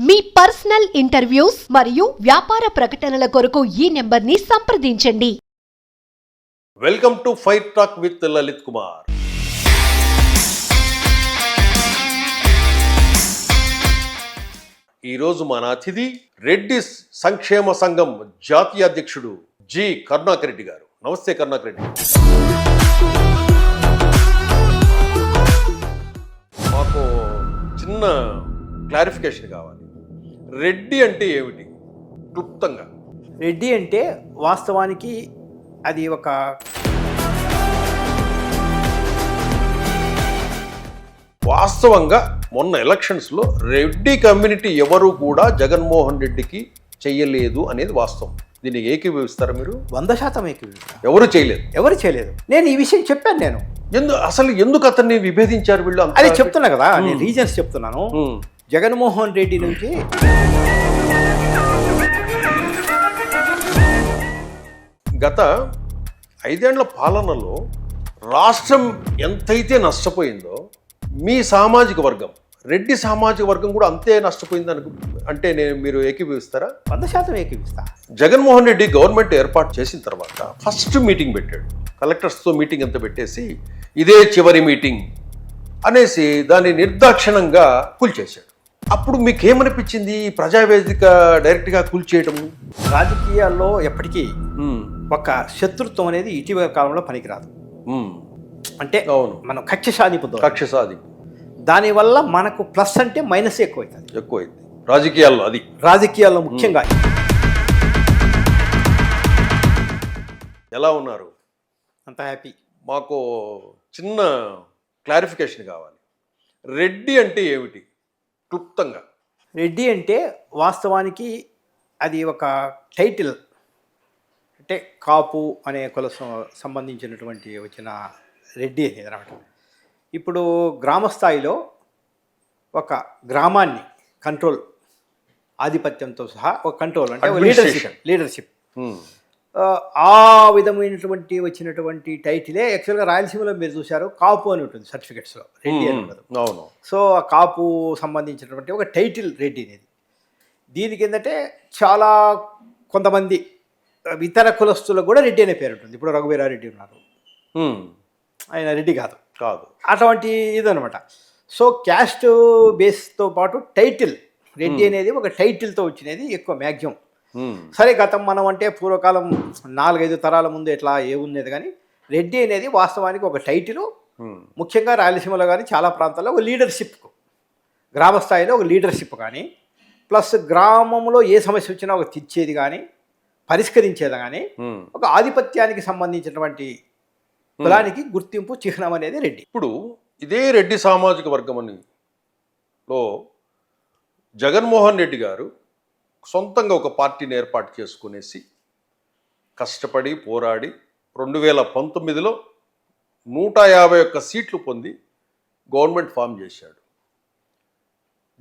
మీ personal interviews మరియు వ్యాపార ప్రకటనల కొరకు ఈ నెంబర్ని సంప్రదించండి. Welcome to fight talk with Lalit Kumar. ఈరోజు మన అతిథి రెడ్డి సంక్షేమ సంఘం జాతీయ అధ్యక్షుడు జి కరుణాకర్ రెడ్డి గారు. నమస్తే కరుణాకర్ రెడ్డి. మాకు చిన్న క్లారిఫికేషన్ కావాలి. రెడ్డి అంటే ఏమిటి క్లుప్తంగా? రెడ్డి అంటే వాస్తవానికి అది ఒక వాస్తవంగా మొన్న ఎలక్షన్స్లో రెడ్డి కమ్యూనిటీ ఎవరు కూడా జగన్మోహన్ రెడ్డికి చెయ్యలేదు అనేది వాస్తవం. దీన్ని ఏకీభవిస్తారా మీరు? 100% ఏకీభవిస్తారు. ఎవరు చేయలేదు. నేను ఈ విషయం చెప్పాను. నేను ఎందుకు అతన్ని విభేదించారు వీళ్ళు? అది చెప్తున్నా కదా, నేను రీజన్స్ చెప్తున్నాను. జగన్మోహన్ రెడ్డి నుంచి గత 5 ఏళ్ల పాలనలో రాష్ట్రం ఎంతైతే నష్టపోయిందో మీ సామాజిక వర్గం, రెడ్డి సామాజిక వర్గం కూడా అంతే నష్టపోయింది అంటే మీరు ఏకీభవిస్తారా? 100% ఏకీభవిస్తా. జగన్మోహన్ రెడ్డి గవర్నమెంట్ ఏర్పాటు చేసిన తర్వాత ఫస్ట్ మీటింగ్ పెట్టాడు. కలెక్టర్స్తో మీటింగ్ అంతా పెట్టేసి ఇదే చివరి మీటింగ్ అనేసి దాన్ని నిర్దాక్షిణంగా కూల్చేశాడు. అప్పుడు మీకేమనిపించింది ప్రజావేదిక డైరెక్ట్గా కూల్చేయటం? రాజకీయాల్లో ఎప్పటికీ ఒక శత్రుత్వం అనేది ఇటీవల కాలంలో పనికిరాదు. అంటే అవును, మనం కక్ష సాధింపు దానివల్ల మనకు ప్లస్ అంటే మైనస్ ఎక్కువైంది రాజకీయాల్లో ముఖ్యంగా. ఎలా ఉన్నారు? అంత హ్యాపీ. మాకు చిన్న క్లారిఫికేషన్ కావాలి. రెడ్డి అంటే ఏమిటి క్లుప్తంగా? రెడ్డి అంటే వాస్తవానికి అది ఒక టైటిల్. అంటే కాపు అనే కులం సంబంధించినటువంటి వచ్చిన రెడ్డి అనేది అనమాట. ఇప్పుడు గ్రామ స్థాయిలో ఒక గ్రామాన్ని కంట్రోల్, ఆధిపత్యంతో సహా ఒక కంట్రోల్ అంటే లీడర్షిప్ ఆ విధమైనటువంటి వచ్చినటువంటి టైటిలే యాక్చువల్గా రాయలసీమలో మీరు చూశారు, కాపు అని ఉంటుంది సర్టిఫికెట్స్లో, రెడ్డి అని ఉండదు. అవును. సో ఆ కాపు సంబంధించినటువంటి ఒక టైటిల్ రెడ్డి అనేది. దీనికి ఏంటంటే చాలా కొంతమంది ఇతర కులస్తులకు కూడా రెడ్డి అనే పేరు ఉంటుంది. ఇప్పుడు రఘువీరారెడ్డి ఉన్నారు, ఆయన రెడ్డి కాదు. అటువంటి ఇదనమాట. సో క్యాస్ట్ బేస్తో పాటు టైటిల్ రెడ్డి అనేది ఒక టైటిల్తో వచ్చినది ఎక్కువ మ్యాక్సిమం. సరే గతం మనం అంటే పూర్వకాలం 4-5 తరాల ముందు ఎట్లా ఏముండేది, కానీ రెడ్డి అనేది వాస్తవానికి ఒక టైటిల్. ముఖ్యంగా రాయలసీమలో కానీ చాలా ప్రాంతాల్లో ఒక లీడర్షిప్, గ్రామ స్థాయిలో ఒక లీడర్షిప్ కానీ, ప్లస్ గ్రామంలో ఏ సమస్య వచ్చినా ఒక తెచ్చేది కానీ, పరిష్కరించేది కానీ, ఒక ఆధిపత్యానికి సంబంధించినటువంటి కులానికి గుర్తింపు చిహ్నం అనేది రెడ్డి. ఇప్పుడు ఇదే రెడ్డి సామాజిక వర్గం లో జగన్మోహన్ రెడ్డి గారు సొంతంగా ఒక పార్టీని ఏర్పాటు చేసుకునేసి కష్టపడి పోరాడి 2019లో 151 సీట్లు పొంది గవర్నమెంట్ ఫామ్ చేశాడు.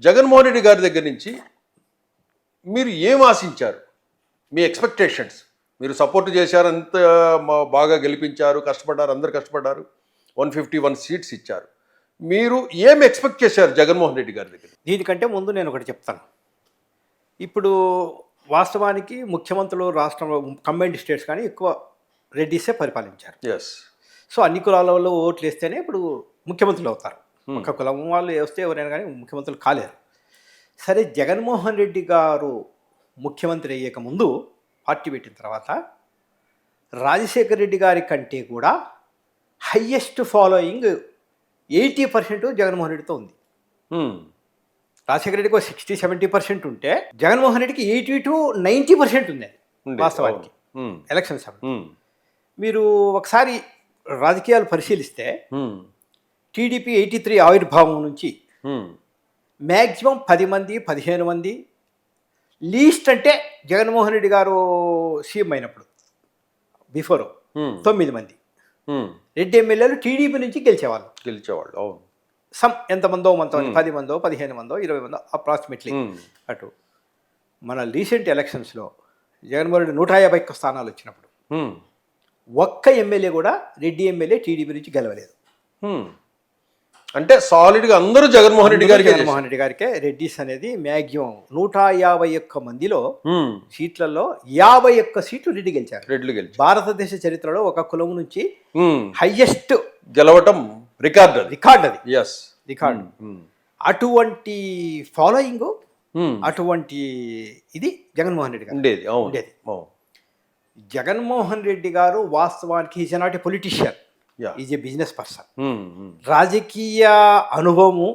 జగన్మోహన్ రెడ్డి గారి దగ్గర నుంచి మీరు ఏం ఆశించారు? మీ ఎక్స్పెక్టేషన్స్. మీరు సపోర్ట్ చేశారు, అంత బాగా గెలిపించారు, కష్టపడ్డారు, అందరు కష్టపడ్డారు, 151 సీట్స్ ఇచ్చారు. మీరు ఏం ఎక్స్పెక్ట్ చేశారు జగన్మోహన్ రెడ్డి గారి దగ్గర? దీనికంటే ముందు నేను ఒకటి చెప్తాను. ఇప్పుడు వాస్తవానికి ముఖ్యమంత్రులు రాష్ట్రంలో కంబైన్డ్ స్టేట్స్ కానీ ఎక్కువ రెడ్డిసే పరిపాలించారు. సో అన్ని కులాల వాళ్ళు ఓట్లు వేస్తేనే ఇప్పుడు ముఖ్యమంత్రులు అవుతారు. ఒక కులం వాళ్ళు వేస్తే ఎవరైనా కానీ ముఖ్యమంత్రులు కాలేరు. సరే, జగన్మోహన్ రెడ్డి గారు ముఖ్యమంత్రి అయ్యేక ముందు పార్టీ పెట్టిన తర్వాత రాజశేఖర రెడ్డి గారి కంటే కూడా హయ్యెస్ట్ ఫాలోయింగ్ 80% జగన్మోహన్ రెడ్డితో ఉంది. రాజశేఖర రెడ్డికి 60-70% ఉంటే జగన్మోహన్ రెడ్డికి 80-90% ఉంది వాస్తవానికి ఎలక్షన్స్. మీరు ఒకసారి రాజకీయాలు పరిశీలిస్తే టీడీపీ 83 ఆవిర్భావం నుంచి మ్యాక్సిమం 10 మంది 15 మంది, లీస్ట్ అంటే జగన్మోహన్ రెడ్డి గారు సీఎం అయినప్పుడు బిఫోర్ 9 మంది రెడ్డి ఎమ్మెల్యేలు టీడీపీ నుంచి గెలిచేవాళ్ళు. అవును. ఎంతమందో 10 మందో 15 మందో 20 మందో అప్రాక్సిమేట్లీ. అటు మన రీసెంట్ ఎలక్షన్స్లో జగన్మోహన్ రెడ్డి 150 స్థానాలు వచ్చినప్పుడు ఒక్క ఎమ్మెల్యే కూడా రెడ్డి ఎమ్మెల్యే టీడీపీ నుంచి గెలవలేదు. అంటే సాలిడ్ గా అందరూ జగన్మోహన్ రెడ్డి గారికి జగన్మోహన్ రెడ్డి గారికే రెడ్డిస్ అనేది మ్యాక్సిమం 151 మందిలో సీట్లలో 51 సీట్లు రెడ్డి గెలిచారు. రెడ్లు గెలిచి భారతదేశ చరిత్రలో ఒక కులం నుంచి హైయెస్ట్ గెలవటం రికార్డ్ అది ఎస్ రికార్డు. అటువంటి ఫాలోయింగ్ అటువంటి ఇది జగన్మోహన్ రెడ్డి గారు ఉండేది. ఉండేది. జగన్మోహన్ రెడ్డి గారు వాస్తవానికి is not a politician, is a business person. రాజకీయ అనుభవము,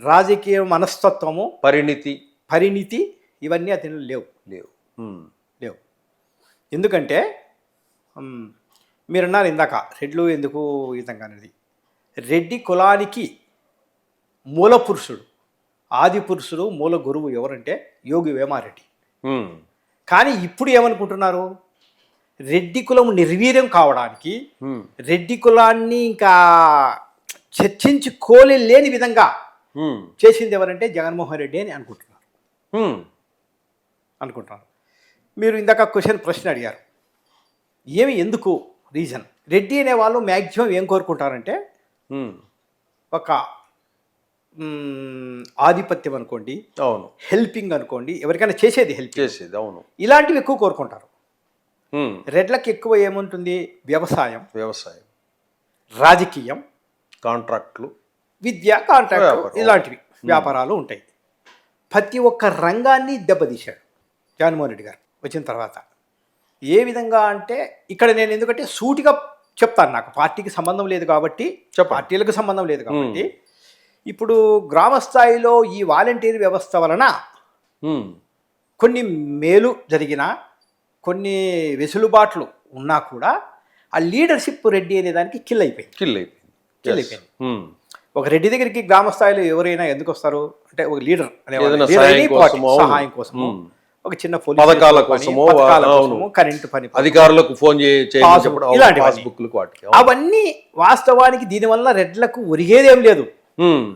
రాజకీయ మనస్తత్వము, పరిణితి ఇవన్నీ అతను లేవు. ఎందుకంటే మీరన్నారు ఇందాక రెడ్లు ఎందుకు ఈ విధంగా అనేది. రెడ్డి కులానికి మూల పురుషుడు, ఆది పురుషుడు, మూల గురువు ఎవరంటే యోగి వేమారెడ్డి. కానీ ఇప్పుడు ఏమనుకుంటున్నారు, రెడ్డి కులం నిర్వీర్యం కావడానికి, రెడ్డి కులాన్ని ఇంకా చర్చించుకోలేని విధంగా చేసింది ఎవరంటే జగన్మోహన్ రెడ్డి అని అనుకుంటున్నారు. మీరు ఇందాక ప్రశ్న అడిగారు, ఎందుకు రీజన్. రెడ్డి అనే వాళ్ళు మ్యాక్సిమం ఏం కోరుకుంటారంటే ఒక ఆధిపత్యం అనుకోండి, అవును, హెల్పింగ్ అనుకోండి, ఎవరికైనా హెల్ప్ చేసేది, అవును, ఇలాంటివి ఎక్కువ కోరుకుంటారు. రెడ్లకు ఎక్కువ ఏముంటుంది, వ్యవసాయం, రాజకీయం, కాంట్రాక్ట్లు, విద్య, కాంట్రాక్ట్, ఇలాంటివి వ్యాపారాలు ఉంటాయి. ప్రతి ఒక్క రంగాన్ని దెబ్బతీశాడు జగన్మోహన్ రెడ్డి గారు వచ్చిన తర్వాత. ఏ విధంగా అంటే ఇక్కడ నేను ఎందుకంటే సూటిగా చెప్తాను, నాకు పార్టీకి సంబంధం లేదు కాబట్టి, పార్టీలకు సంబంధం లేదు కాబట్టి, ఇప్పుడు గ్రామ స్థాయిలో ఈ వాలంటీర్ వ్యవస్థ వలన కొన్ని మేలు జరిగినా, కొన్ని వెసులుబాట్లు ఉన్నా కూడా ఆ లీడర్షిప్ రెడ్డి అనే దానికి కిల్ అయిపోయింది. ఒక రెడ్డి దగ్గరికి గ్రామ స్థాయిలో ఎవరైనా ఎందుకు వస్తారు అంటే ఒక లీడర్ సహాయం కోసము, ఒక చిన్న పథకాల కోసము, కరెంటు పని, అధికారులకు ఫోన్ అవన్నీ వాస్తవానికి దీనివల్ల రెడ్లకు ఒరిగేదేం లేదు.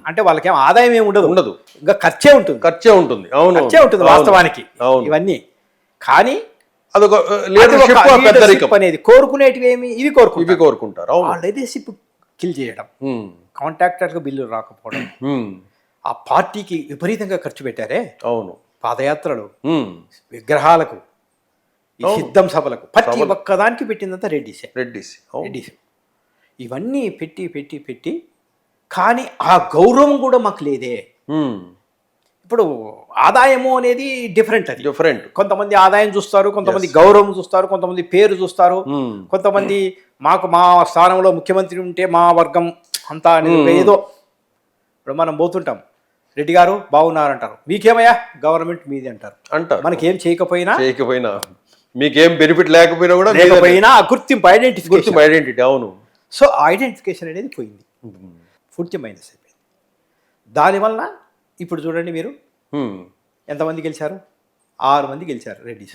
అంటే వాళ్ళకేం ఆదాయం ఏమి ఉండదు, ఇంకా ఖర్చే ఉంటుంది వాస్తవానికి ఇవన్నీ. కానీ అదొక అనేది కోరుకునేటివి ఏమి ఇవి కోరుకుంటారు. లీడర్షిప్ కిల్ చేయడం, కాంట్రాక్టర్కి బిల్లు రాకపోవడం, ఆ పార్టీకి విపరీతంగా ఖర్చు పెట్టారే. అవును, పాదయాత్రలు, విగ్రహాలకు, సిద్ధం సభలకు, ప్రతి ఒక్కదానికి పెట్టిందంతా రెడ్డిస్. ఇవన్నీ పెట్టి కానీ ఆ గౌరవం కూడా మాకు లేదే. ఇప్పుడు ఆదాయము అనేది డిఫరెంట్. కొంతమంది ఆదాయం చూస్తారు, కొంతమంది గౌరవం చూస్తారు, కొంతమంది పేరు చూస్తారు, కొంతమంది మాకు మా స్థానంలో ముఖ్యమంత్రి ఉంటే మా వర్గం అంతా ఏదో. ఇప్పుడు మనం పోతుంటాం, రెడ్డి గారు బాగున్నారంటారు, మీకేమయ్యా గవర్నమెంట్ మీది అంటారు. మనకేం చేయకపోయినా మీకేం బెనిఫిట్ లేకపోయినా కూడా గుర్తింపు, ఐడెంటిటీ. అవును. సో ఐడెంటిఫికేషన్ అనేది పోయింది, పూర్తి మైనస్ అయిపోయింది. దానివల్ల ఇప్పుడు చూడండి, మీరు ఎంతమంది గెలిచారు? 6 మంది గెలిచారు రెడ్డిస్.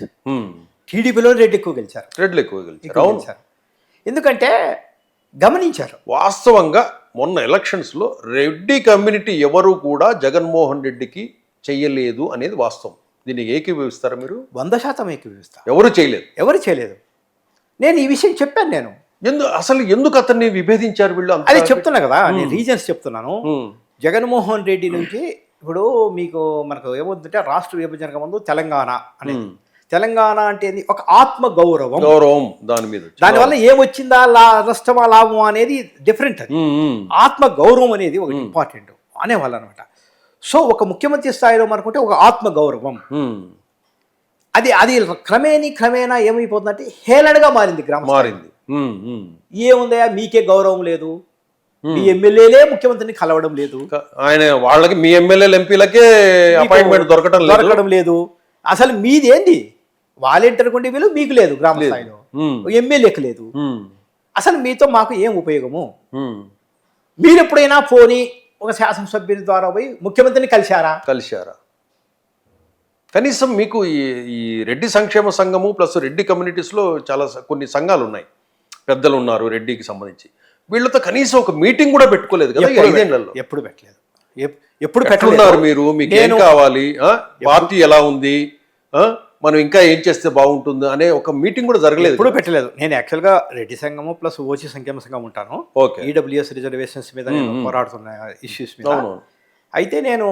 టీడీపీలో రెడ్డి ఎక్కువ గెలిచారు. ఎందుకంటే గమనించారు, వాస్తవంగా మొన్న ఎలక్షన్స్లో రెడ్డి కమ్యూనిటీ ఎవరు కూడా జగన్మోహన్ రెడ్డికి చెయ్యలేదు అనేది వాస్తవం. దీన్ని ఏకీభవిస్తారా మీరు? 100% ఏకీభవిస్తారు. ఎవరు చేయలేదు. నేను ఈ విషయం చెప్పాను. నేను ఎందుకు అతన్ని విభేదించారు వీళ్ళు? అదే చెప్తున్నా కదా, నేను రీజన్స్ చెప్తున్నాను. జగన్మోహన్ రెడ్డి నుంచి ఇప్పుడు మనకు ఏమవుతుందంటే రాష్ట్ర విభజనకు ముందు తెలంగాణ అనేది, తెలంగాణ అంటే ఒక ఆత్మ గౌరవం, దానివల్ల ఏమొచ్చిందా నష్టమా లాభం అనేది డిఫరెంట్. అది ఆత్మ గౌరవం అనేది ఒక ఇంపార్టెంట్ అనేవాళ్ళు అనమాట. సో ఒక ముఖ్యమంత్రి స్థాయిలో మనకుంటే ఒక ఆత్మ గౌరవం, అది క్రమేణా ఏమైపోతుందంటే హేళనగా మారింది. మారింది. ఏముందయా మీకే గౌరవం లేదు, మీ ఎమ్మెల్యేలే ముఖ్యమంత్రిని కలవడం లేదు, ఆయన వాళ్ళకి మీ ఎమ్మెల్యేలు ఎంపీలకే అపాయింట్మెంట్ దొరకడం లేదు. అసలు మీది ఏంది? వాలంటీర్ కొంటే వీళ్ళు మీకు లేదు, గ్రామ స్థాయిలో ఎమ్మెల్యేకి లేదు. అసలు మీతో మాకు ఏం ఉపయోగము? మీరు ఎప్పుడైనా పోని ఒక శాసనసభ్యుని ద్వారా పోయి ముఖ్యమంత్రిని కలిశారా? కనీసం మీకు ఈ రెడ్డి సంక్షేమ సంఘము ప్లస్ రెడ్డి కమ్యూనిటీస్లో చాలా కొన్ని సంఘాలు ఉన్నాయి, పెద్దలు ఉన్నారు రెడ్డికి సంబంధించి. వీళ్ళతో కనీసం ఒక మీటింగ్ కూడా పెట్టుకోలేదు కదా 5 ఏళ్లలో? ఎప్పుడు పెట్టలేదు. మీరు మీకు ఏం కావాలి, పార్టీ ఎలా ఉంది, మనం ఇంకా ఏం చేస్తే బాగుంటుంది అనే ఒక మీటింగ్ కూడా జరగలేదు. ఎప్పుడు పెట్టలేదు. నేను యాక్చువల్గా రెడ్డి సంఘము ప్లస్ ఓసీ సంక్షేమ సంఘం ఉంటాను. ఓకే. ఈడబ్ల్యూఎస్ రిజర్వేషన్స్ మీద నేను పోరాడుతున్న ఇష్యూస్ మీద. అయితే నేను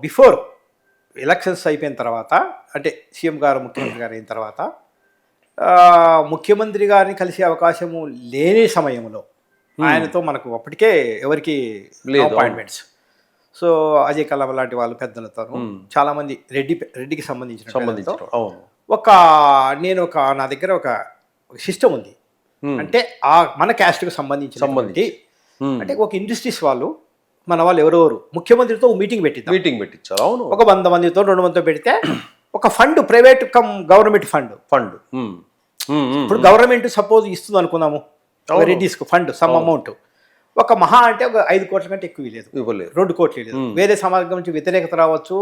బిఫోర్ ఎలక్షన్స్ అయిపోయిన తర్వాత, అంటే సీఎం గారు ముఖ్యమంత్రి గారు అయిన తర్వాత, ముఖ్యమంత్రి గారిని కలిసే అవకాశము లేని సమయంలో ఆయనతో మనకు అప్పటికే ఎవరికి అపాయింట్మెంట్స్. సో అజయ్ కల్లం లాంటి వాళ్ళు పెద్దలతో చాలామంది రెడ్డికి సంబంధించిన నా దగ్గర ఒక సిస్టమ్ ఉంది. అంటే మన క్యాస్ట్కి సంబంధించి అంటే ఒక ఇండస్ట్రీస్ వాళ్ళు మన వాళ్ళు ఎవరెవరు ముఖ్యమంత్రితో మీటింగ్ పెట్టించారు. అవును, ఒక 100 మందితో 200 మందితో పెడితే ఒక fund, private come government fund. ఇప్పుడు గవర్నమెంట్ సపోజ్ ఇస్తుంది అనుకుందాము రెడ్డిస్కు ఫండ్ సమ్ అమౌంట్, ఒక మహా అంటే ఒక 5 కోట్ల కంటే ఎక్కువ లేదు, 2 కోట్లు లేదు. వేరే సమాజం నుంచి వ్యతిరేకత రావచ్చు,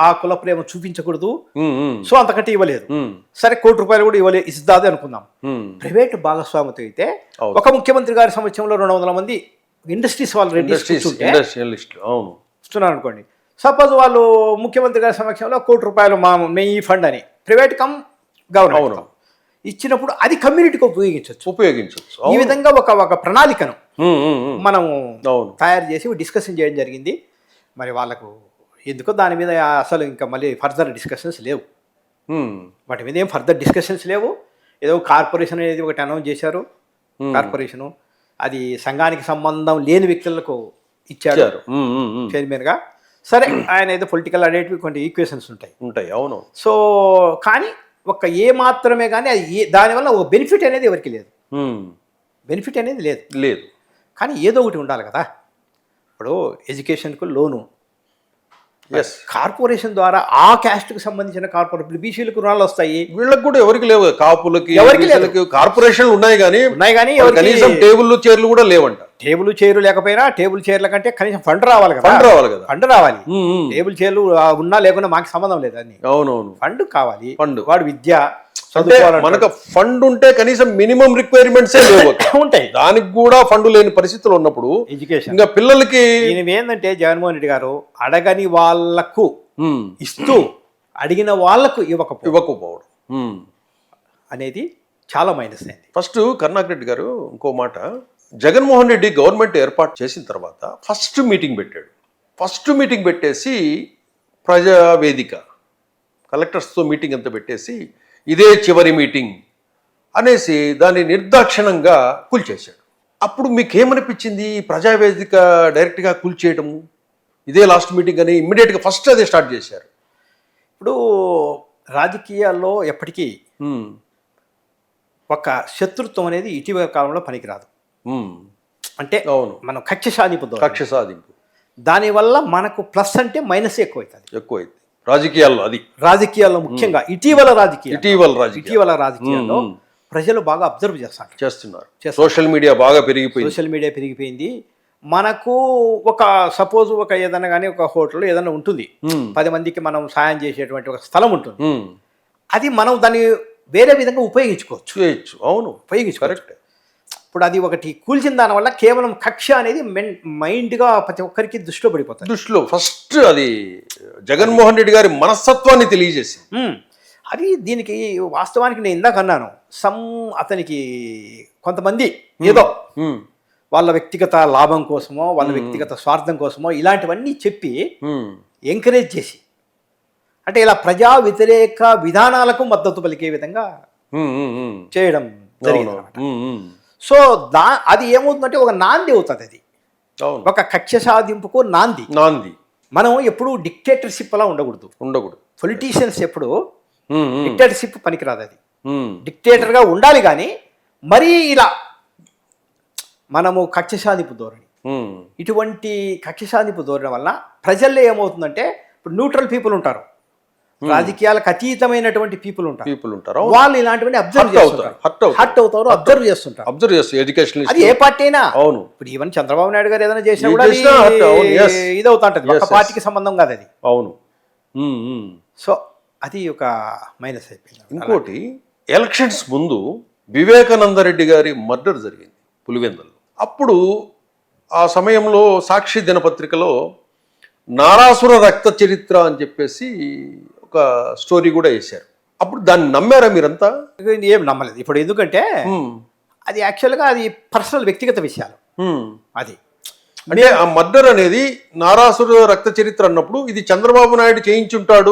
ఆ కుల ప్రేమ చూపించకూడదు, సో అంతకంటే ఇవ్వలేదు. సరే, 1 కోటి రూపాయలు కూడా ఇస్తాది అనుకుందాం. ప్రైవేట్ భాగస్వామితో అయితే ఒక ముఖ్యమంత్రి గారి సమక్షంలో 200 మంది ఇండస్ట్రీస్ వాళ్ళు ఇస్తున్నారు అనుకోండి. సపోజ్ వాళ్ళు ముఖ్యమంత్రి గారి సమక్షంలో 1 కోటి రూపాయలు ఈ ఫండ్ అని ప్రైవేట్ కమ్ గవర్నమెంట్ ఇచ్చినప్పుడు అది కమ్యూనిటీకి ఉపయోగించవచ్చు. ఈ విధంగా ఒక ప్రణాళికను మనం తయారు చేసి డిస్కషన్ చేయడం జరిగింది. మరి వాళ్ళకు ఎందుకో దాని మీద అసలు ఇంకా మళ్ళీ ఫర్దర్ డిస్కషన్స్ లేవు. వాటి మీద ఏం ఫర్దర్ డిస్కషన్స్ లేవు. ఏదో కార్పొరేషన్ అనేది ఒకటి అనౌన్స్ చేశారు. కార్పొరేషను అది సంఘానికి సంబంధం లేని వ్యక్తులకు ఇచ్చారు చైర్మన్గా. సరే, ఆయన ఏదో పొలిటికల్ అనేటివి కొన్ని ఈక్వేషన్స్ ఉంటాయి. అవును. సో కానీ ఏ మాత్రమే కానీ అది దానివల్ల ఒక బెనిఫిట్ అనేది ఎవరికి లేదు. బెనిఫిట్ అనేది లేదు. కానీ ఏదో ఒకటి ఉండాలి కదా. ఇప్పుడు ఎడ్యుకేషన్కు లోను, కార్పొరేషన్ ద్వారా ఆ క్యాస్ట్కి సంబంధించిన కార్పొరేషన్ బీసీలకు రుణాలు వస్తాయి. వీళ్ళకి కూడా ఎవరికి లేవు, కాపులకి ఎవరికి కార్పొరేషన్లు ఉన్నాయి కానీ కనీసం టేబుల్ చైర్లు కూడా లేవంట. టేబుల్ చైర్లు లేకపోయినా టేబుల్ చైర్ల కంటే కనీసం ఫండ్ రావాలి కదా. ఫండ్ రావాలి. టేబుల్ చైర్లు ఉన్నా లేకుండా మాకు సంబంధం లేదు. అని అవునవును, ఫండ్ కావాలి. వాడు విద్య మనకు ఫండ్ ఉంటే కనీసం మినిమం రిక్వైర్మెంట్స్ ఉంటాయి. దానికి కూడా ఫండ్ లేని పరిస్థితులు ఉన్నప్పుడు ఎడ్యుకేషన్ ఇంకా పిల్లలకి ఏంటంటే జగన్మోహన్ రెడ్డి గారు అడగని వాళ్లకు ఇస్తూ అడిగిన వాళ్లకు ఇవ్వకపోవడం అనేది చాలా మైనస్ అయింది. ఫస్ట్ కరుణాకర్ రెడ్డి గారు ఇంకో మాట, జగన్మోహన్ రెడ్డి గవర్నమెంట్ ఏర్పాటు చేసిన తర్వాత ఫస్ట్ మీటింగ్ పెట్టేసి ప్రజావేదిక కలెక్టర్స్తో మీటింగ్ అంతా పెట్టేసి ఇదే చివరి మీటింగ్ అనేసి దాన్ని నిర్దాక్షిణంగా కూల్చేశాడు. అప్పుడు మీకేమనిపించింది? ప్రజావేదిక డైరెక్ట్గా కూల్చేయడము, ఇదే లాస్ట్ మీటింగ్ అని ఇమ్మీడియట్గా ఫస్ట్ అదే స్టార్ట్ చేశారు. ఇప్పుడు రాజకీయాల్లో ఎప్పటికీ ఒక శత్రుత్వం అనేది ఇటీవల కాలంలో పనికిరాదు. అంటే మనం కక్ష సాధింపు దానివల్ల మనకు ప్లస్ అంటే మైనస్ ఎక్కువైతుంది రాజకీయాల్లో ముఖ్యంగా ఇటీవల రాజకీయాల్లో ప్రజలు బాగా అబ్జర్వ్ చేస్తున్నారు. సోషల్ మీడియా బాగా పెరిగిపోయింది. మనకు ఒక సపోజ్ ఏదైనా కానీ ఒక హోటల్ ఏదైనా ఉంటుంది, 10 మందికి మనం సాయం చేసేటువంటి ఒక స్థలం ఉంటుంది. అది మనం దాన్ని వేరే విధంగా ఉపయోగించుకోవచ్చు. కరెక్ట్. ఇప్పుడు అది ఒకటి కూల్చిన దానివల్ల కేవలం కక్ష అనేది మైండ్గా ప్రతి ఒక్కరికి దృష్టిలో పడిపోతుంది. ఫస్ట్ అది జగన్మోహన్ రెడ్డి గారి మనస్తత్వాన్ని తెలియజేసి అది దీనికి వాస్తవానికి నేను ఇందాక అన్నాను, అతనికి కొంతమంది ఏదో వాళ్ళ వ్యక్తిగత లాభం కోసమో వాళ్ళ వ్యక్తిగత స్వార్థం కోసమో ఇలాంటివన్నీ చెప్పి ఎంకరేజ్ చేసి, అంటే ఇలా ప్రజా వ్యతిరేక విధానాలకు మద్దతు పలికే విధంగా చేయడం జరిగింది. సో అది ఏమవుతుందంటే ఒక నాంది అవుతుంది. అది ఒక కక్ష సాధింపుకు నాంది. మనం ఎప్పుడు డిక్టేటర్షిప్ అలా ఉండకూడదు. పొలిటీషియన్స్ ఎప్పుడు డిక్టేటర్షిప్ పనికిరాదు. అది డిక్టేటర్గా ఉండాలి. కానీ మరీ ఇలా మనము కక్ష సాధింపు ధోరణి, ఇటువంటి కక్ష సాధింపు ధోరణి వల్ల ప్రజల్లో ఏమవుతుందంటే, ఇప్పుడు న్యూట్రల్ పీపుల్ ఉంటారు, రాజకీయాలకు అతీతమైనటువంటి పీపుల్ ఉంటారు, వాళ్ళు ఇలాంటివన్నీ హర్ట్ అవుతారు, అబ్జర్వ్ చేస్తుంటారు. ఎడ్యుకేషన్ అది ఏ పార్టీ అయినా. ఇప్పుడు ఈవెన్ చంద్రబాబు నాయుడు గారు ఏదైనా చేసినా కూడా ఇది అవుతా ఉంటుంది. ఒక పార్టీకి సంబంధం కాదు అది. సో అది ఒక మైనస్ అయిపోయింది. ఇంకోటి, ఎలక్షన్స్ ముందు వివేకానంద రెడ్డి గారి మర్డర్ జరిగింది పులివెందులలో. అప్పుడు ఆ సమయంలో సాక్షి దినపత్రికలో నారాసుర రక్త చరిత్ర అని చెప్పేసి ఒక స్టోరీ కూడా వేశారు. దాన్ని నమ్మారా మీరంతా? ఏం నమ్మలేదు ఇప్పుడు, ఎందుకంటే ఉమ్, అది యాక్చువల్గా అది పర్సనల్ వ్యక్తిగత విషయాలు. ఉమ్. అది అంటే ఆ మర్డర్ అనేది నారాసుర రక్త చరిత్ర అన్నప్పుడు ఇది చంద్రబాబు నాయుడు చేయించాడు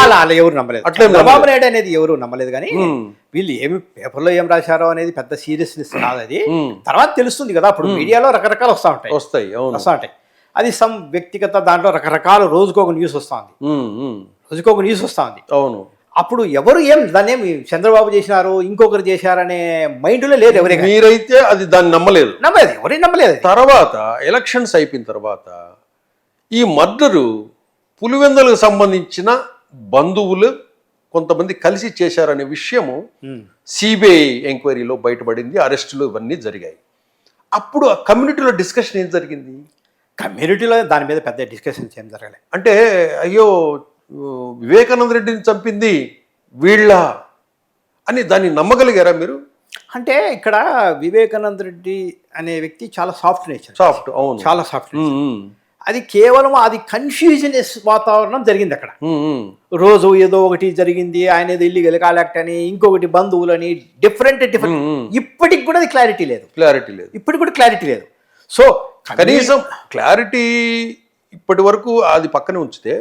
అలా ఎవరు నమ్మలేదు. అట్లే చంద్రబాబు నాయుడు అనేది ఎవరు నమ్మలేదు. కానీ ఉమ్. వీళ్ళు ఏమి పేపర్లో ఏం రాశారో అనేది పెద్ద సీరియస్నెస్ కాదు. అది ఉమ్. తర్వాత తెలుస్తుంది కదా. అప్పుడు మీడియాలో రకరకాలు వస్తూ ఉంటాయి. అవును. వస్తూ ఉంటాయి. అది సమ్ వ్యక్తిగత దాంట్లో రకరకాల రోజుకొక న్యూస్ వస్తుంది. ఉమ్, ఉమ్. రోజుకొక న్యూస్ వస్తుంది. అవును. అప్పుడు ఎవరు దాన్ని ఏమి చంద్రబాబు చేసినారు ఇంకొకరు చేశారనే మైండ్లో లేదు ఎవరైనా. మీరైతే అది దాన్ని నమ్మలేదు. ఎవరైనా నమ్మలేదు. తర్వాత ఎలక్షన్స్ అయిపోయిన తర్వాత ఈ మర్డరు పులివెందులకు సంబంధించిన బంధువులు కొంతమంది కలిసి చేశారనే విషయము సిబిఐ ఎంక్వైరీలో బయటపడింది. అరెస్టులు ఇవన్నీ జరిగాయి. అప్పుడు ఆ కమ్యూనిటీలో డిస్కషన్ ఏం జరిగింది? కమ్యూనిటీలో దాని మీద పెద్ద డిస్కషన్స్ ఏం జరగలేదు. అంటే అయ్యో వివేకానంద రెడ్డిని చంపింది వీళ్ళ అని దాన్ని నమ్మగలిగారా మీరు? అంటే ఇక్కడ వివేకానంద రెడ్డి అనే వ్యక్తి చాలా సాఫ్ట్ నేచర్. సాఫ్ట్, అవును, చాలా సాఫ్ట్. అది కేవలం అది కన్ఫ్యూజనెస్ వాతావరణం జరిగింది అక్కడ. రోజు ఏదో ఒకటి జరిగింది, ఆయన ఏదో ఇల్లీగల్ కాలెక్ట్ అని, ఇంకొకటి బంధువులని, డిఫరెంట్. ఇప్పటికి కూడా అది క్లారిటీ లేదు. ఇప్పటికి కూడా క్లారిటీ లేదు. సో కనీసం క్లారిటీ ఇప్పటి వరకు అది పక్కనే ఉంచితే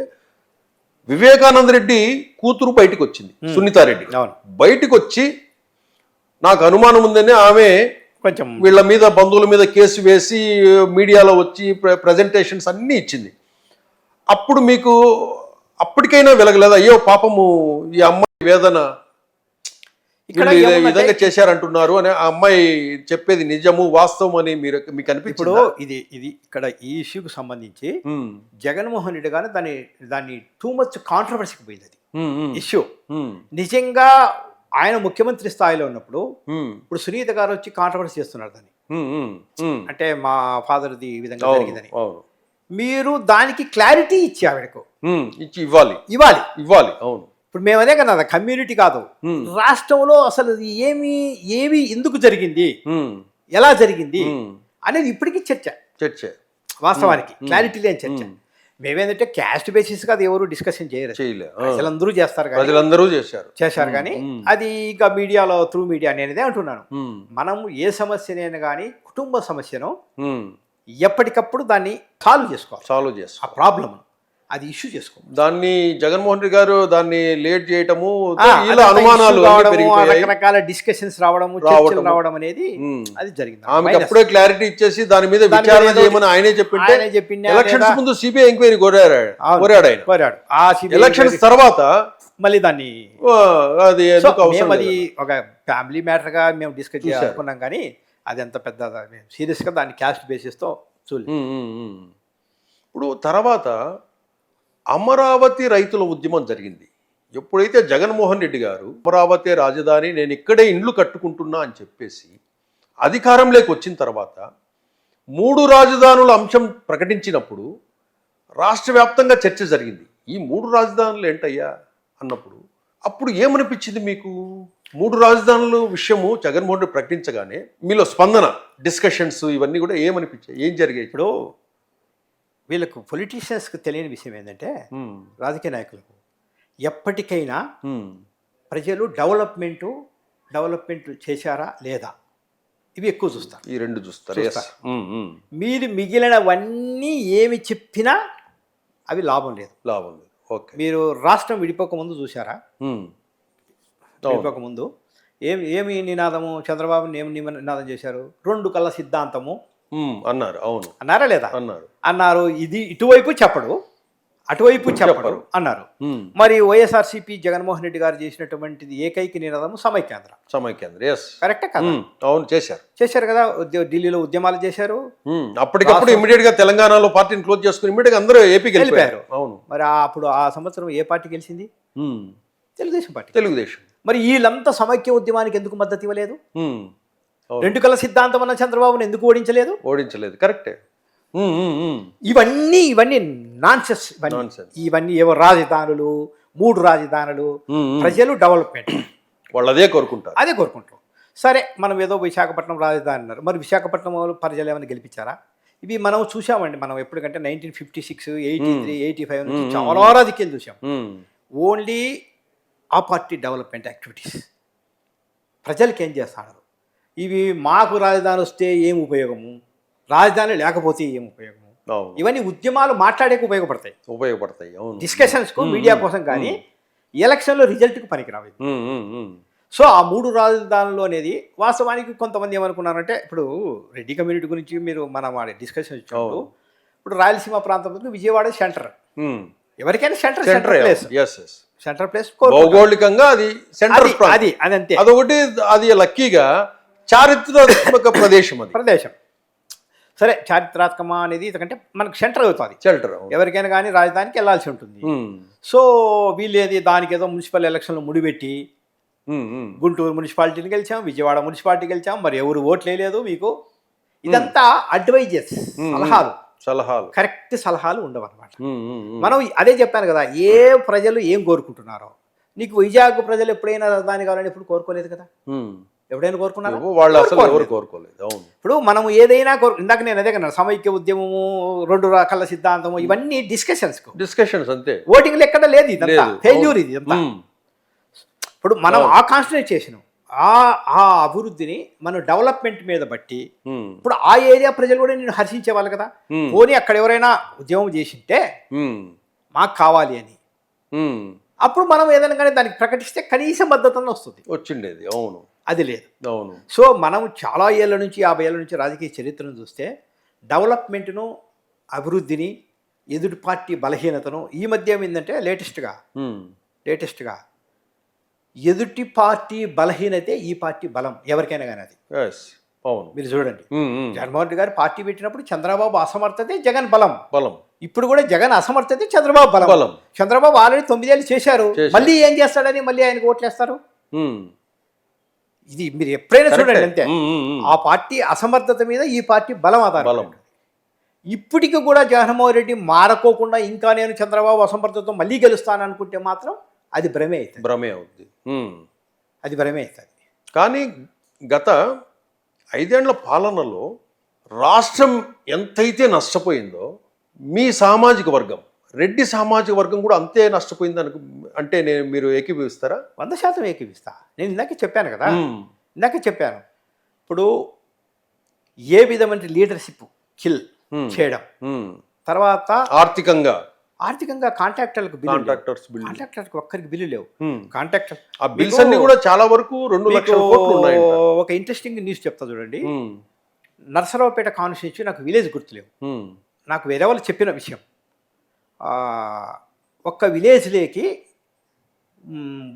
వివేకానంద రెడ్డి కూతురు బయటకు వచ్చింది, సునీతారెడ్డి బయటకు వచ్చి నాకు అనుమానం ఉందని ఆమె కొంచెం వీళ్ళ మీద బంధువుల మీద కేసు వేసి మీడియాలో వచ్చి ప్రజెంటేషన్స్ అన్నీ ఇచ్చింది. అప్పుడు మీకు అప్పటికైనా వెలగలేదు అయ్యో పాపము ఈ అమ్మాయి వేదన ఇక్కడ ఈ విధంగా చేశారంటున్నారు అని ఆ అమ్మాయి చెప్పేది నిజము వాస్తవం అని మీకు అనిపించింది? ఇప్పుడు ఇది ఇక్కడ ఈ ఇష్యూకి సంబంధించి జగన్మోహన్ రెడ్డి గారు దాన్ని టూ మచ్ కాంట్రవర్సీకి పోయింది. అది ఇష్యూ నిజంగా ఆయన ముఖ్యమంత్రి స్థాయిలో ఉన్నప్పుడు ఇప్పుడు సునీత గారు వచ్చి కాంట్రవర్సీ చేస్తున్నారు దాన్ని. అంటే మా ఫాదర్ది ఈ విధంగా జరిగిందని మీరు దానికి క్లారిటీ ఇచ్చి ఆవిడకు ఇవ్వాలి. అవును. ఇప్పుడు మేము అదే కదా, కమ్యూనిటీ కాదు, రాష్ట్రంలో అసలు ఏమి ఎందుకు జరిగింది, ఎలా జరిగింది అనేది ఇప్పటికీ చర్చ. వాస్తవానికి క్లారిటీ లేని చర్చ. మేమేంటంటే క్యాస్ట్ బేసిస్ గా అది ఎవరు డిస్కషన్ చేయలేదు. ప్రజలందరూ చేశారు కానీ అది ఇంకా మీడియాలో త్రూ మీడియా నేనేదే అంటున్నాను. మనం ఏ సమస్యనైనా కానీ కుటుంబ సమస్యను ఎప్పటికప్పుడు దాన్ని సాల్వ్ చేసుకోవాలి. ఆ ప్రాబ్లమ్ అది ఇష్యూ చేసుకో. దాన్ని జగన్మోహన్ రెడ్డి గారు దాన్ని లేట్ చేయటము, అనుమానాలు, రకరకాల డిస్కషన్స్ రావడం అనేది అది జరిగింది. ఆమెకు అప్పుడే క్లారిటీ ఇచ్చేసి దాని మీద విచారణ చేయమని ఆయనే చెప్పింటే ఎలక్షన్స్ ముందు సిబిఐ ఎంక్వైరీ కోరాడు ఆయన. ఆ ఎలక్షన్స్ తర్వాత మళ్ళీ దాన్ని అది ఒక ఫ్యామిలీ మ్యాటర్ గా మేము డిస్కస్ చేసుకున్నాం. కానీ అది ఎంత పెద్ద సీరియస్ గా దాన్ని క్యాస్ట్ బేసిస్ తో చూడలేదు. ఇప్పుడు తర్వాత అమరావతి రైతుల ఉద్యమం జరిగింది. ఎప్పుడైతే జగన్మోహన్ రెడ్డి గారు అమరావతి రాజధాని, నేను ఇక్కడే ఇండ్లు కట్టుకుంటున్నా అని చెప్పేసి అధికారంలోకి వచ్చిన తర్వాత 3 రాజధానుల అంశం ప్రకటించినప్పుడు రాష్ట్ర వ్యాప్తంగా చర్చ జరిగింది. ఈ 3 రాజధానులు ఏంటయ్యా అన్నప్పుడు అప్పుడు ఏమనిపించింది మీకు? 3 రాజధానుల విషయము జగన్మోహన్ రెడ్డి ప్రకటించగానే మీలో స్పందన, డిస్కషన్స్ ఇవన్నీ కూడా ఏమనిపించాయి? ఏం జరిగాయి? ఇప్పుడు వీళ్ళకు పొలిటీషియన్స్కి తెలియని విషయం ఏంటంటే, రాజకీయ నాయకులకు ఎప్పటికైనా ప్రజలు డెవలప్మెంట్ చేశారా లేదా ఇవి ఎక్కువ చూస్తారు. ఈ 2 చూస్తారు. మీరు మిగిలినవన్నీ ఏమి చెప్పినా అవి లాభం లేదు. ఓకే. మీరు రాష్ట్రం విడిపోకముందు చూసారా? విడిపోకముందు ఏమి నినాదము, చంద్రబాబు ఏమి నినాదం చేశారు? 2 కళ్ళ సిద్ధాంతము అన్నారు. అవును, అన్నారా లేదా? అన్నారు. ఇది ఇటువైపు చెప్పడు, అటువైపు చెప్పడు అన్నారు. మరి వైఎస్ఆర్సీపీ జగన్మోహన్ రెడ్డి గారు చేసినటువంటిది ఏకైక నినాదము సమైక్యాంధ్ర. కరెక్టే కదా? అవును, చేశారు కదా. ఢిల్లీలో ఉద్యమాలు చేశారు. అప్పటికప్పుడు ఇమీడియట్ గా తెలంగాణలో పార్టీని క్లోజ్ చేసుకుని ఇమీడియట్ గా అందరూ ఏపీకి వెళ్ళిపోయారు. అవును. మరి అప్పుడు ఆ సంవత్సరం ఏ పార్టీ గెలిచింది? తెలుగుదేశం పార్టీ. తెలుగుదేశం. మరి వీళ్ళంతా సమైక్య ఉద్యమానికి ఎందుకు మద్దతు ఇవ్వలేదు? 2 కళ్ళ సిద్ధాంతం అన్న చంద్రబాబును ఎందుకు ఓడించలేదు? కరెక్టే. ఇవన్నీ నాన్సెన్స్. ఇవన్నీ ఏవో రాజధానులు, 3 రాజధానులు. ప్రజలు డెవలప్మెంట్ వాళ్ళు అదే కోరుకుంటారు. సరే, మనం ఏదో విశాఖపట్నం రాజధాని అన్నారు. మరి విశాఖపట్నం ప్రజలు ఏమైనా గెలిపించారా? ఇవి మనం చూసామండి. మనం ఎప్పటికంటే 1956, 83, 85 నుంచి చాలా రాజకీయాలు చూసాం. ఓన్లీ ఆ పార్టీ డెవలప్మెంట్ యాక్టివిటీస్ ప్రజలకి ఏం చేస్తాడు, ఇవి మాకు రాజధాని వస్తే ఏం ఉపయోగము, రాజధాని లేకపోతే ఏం ఉపయోగము, ఇవన్నీ ఉద్యమాలు మాట్లాడేకి ఉపయోగపడతాయి అవును. డిస్కషన్స్కు మీడియా కోసం, కానీ ఎలక్షన్లో రిజల్ట్కి పనికిరావు. సో ఆ 3 రాజధానులు అనేది వాస్తవానికి కొంతమంది ఏమనుకున్నారంటే, ఇప్పుడు రెడ్డి కమ్యూనిటీ గురించి మీరు మనం డిస్కషన్ ఇచ్చినప్పుడు, ఇప్పుడు రాయలసీమ ప్రాంతంలో విజయవాడ సెంటర్, ఎవరికైనా సెంటర్ ప్లేస్ భౌగోళికంగా అది సెంటర్ అది అంతే, అదొకటి, అది లక్కీగా చారిత్రాత్మక ప్రదేశం. సరే, చారిత్రాత్మకమా అనేది ఎందుకంటే మనకు సెంటర్ అవుతుంది, ఎవరికైనా కానీ రాజధానికి వెళ్ళాల్సి ఉంటుంది. సో వీళ్ళేది దానికి ఏదో మున్సిపల్ ఎలక్షన్లో ముడిపెట్టి గుంటూరు మున్సిపాలిటీని గెలిచాం, విజయవాడ మున్సిపాలిటీ గెలిచాం, మరి ఎవరు ఓట్లు వేయలేదు మీకు, ఇదంతా అడ్వైజెస్, సలహాలు, కరెక్ట్ సలహాలు ఉండవు అనమాట. మనం అదే చెప్పాను కదా, ఏ ప్రజలు ఏం కోరుకుంటున్నారో. నీకు వైజాగ్ ప్రజలు ఎప్పుడైనా రాజధాని కావాలని ఎప్పుడు కోరుకోలేదు కదా, ఎప్పుడైనా కోరుకున్నారు? వాళ్ళు అసలు ఎవరు కోరుకోలేదు. ఇప్పుడు మనం ఏదైనా ఇందాక నేను అదే కన్నా, సమైక్య ఉద్యమము, 2 రకాల సిద్ధాంతము, ఇవన్నీ డిస్కషన్స్ అంతే, ఓటింగ్లు ఎక్కడ లేదు, ఇదంతా ఫెయిల్యూర్ ఇది అంతా. ఇప్పుడు మనం ఆ కాన్సన్ట్రేట్ చేసినాం, ఆ అభివృద్ధిని మనం డెవలప్మెంట్ మీద బట్టి, ఇప్పుడు ఆ ఏరియా ప్రజలు కూడా నేను హర్షించే వాళ్ళు కదా, పోనీ అక్కడ ఎవరైనా ఉద్యమం చేసింటే మాకు కావాలి అని, అప్పుడు మనం ఏదైనా కానీ దానికి ప్రకటిస్తే కనీస మద్దతున్న వచ్చిండేది. అవును, అది లేదు. అవును. సో మనం చాలా ఏళ్ళ నుంచి 50 ఏళ్ళ నుంచి రాజకీయ చరిత్రను చూస్తే డెవలప్మెంట్ను, అభివృద్ధిని, ఎదుటి పార్టీ బలహీనతను, ఈ మధ్య ఏమైందంటే లేటెస్ట్గా ఎదుటి పార్టీ బలహీనతే ఈ పార్టీ బలం, ఎవరికైనా కానీ అది. మీరు చూడండి, జగన్మోహన్ రెడ్డి గారు పార్టీ పెట్టినప్పుడు చంద్రబాబు అసమర్థతే జగన్ బలం. ఇప్పుడు కూడా జగన్ అసమర్థతే చంద్రబాబు బలం. చంద్రబాబు ఆల్రెడీ 9 ఏళ్ళు చేశారు, మళ్ళీ ఏం చేస్తాడని మళ్ళీ ఆయనకు ఓట్లేస్తారు. ఇది మీరు ఎప్పుడైనా చూడండి అంతే, ఆ పార్టీ అసమర్థత మీద ఈ పార్టీ బలం ఆధారం. ఇప్పటికి కూడా జగన్మోహన్ రెడ్డి మారకోకుండా ఇంకా నేను చంద్రబాబు అసమర్థతతో మళ్ళీ గెలుస్తాను అనుకుంటే మాత్రం అది భ్రమే అవుతుంది. అది భ్రమే అవుతుంది. కానీ గత 5 ఏళ్ల పాలనలో రాష్ట్రం ఎంతైతే నష్టపోయిందో, మీ సామాజిక వర్గం, రెడ్డి సామాజిక వర్గం కూడా అంతే నష్టపోయింది అంటే మీరు ఏకీభవిస్తారా? 100% ఏకీభవిస్తా. నేను ఇందాకే చెప్పాను కదా, ఇప్పుడు ఏ విధమైన లీడర్షిప్ కిల్ చేయడం, తర్వాత ఆర్థికంగా కాంట్రాక్టర్లకు కాంట్రాక్టర్కి ఒక్కరికి బిల్లు లేవు. కాంట్రాక్టర్ ఆ బిల్స్ అన్ని కూడా చాలా వరకు 2 లక్షల కోట్లు ఉన్నాయి. ఒక ఇంట్రెస్టింగ్ న్యూస్ చెప్తా చూడండి. నర్సరావుపేట కాన్స్టిట్యూన్సీ, నాకు విలేజ్ గుర్తులేవు, నాకు వేరే వాళ్ళు చెప్పిన విషయం. ఒక్క విలేజ్లోకి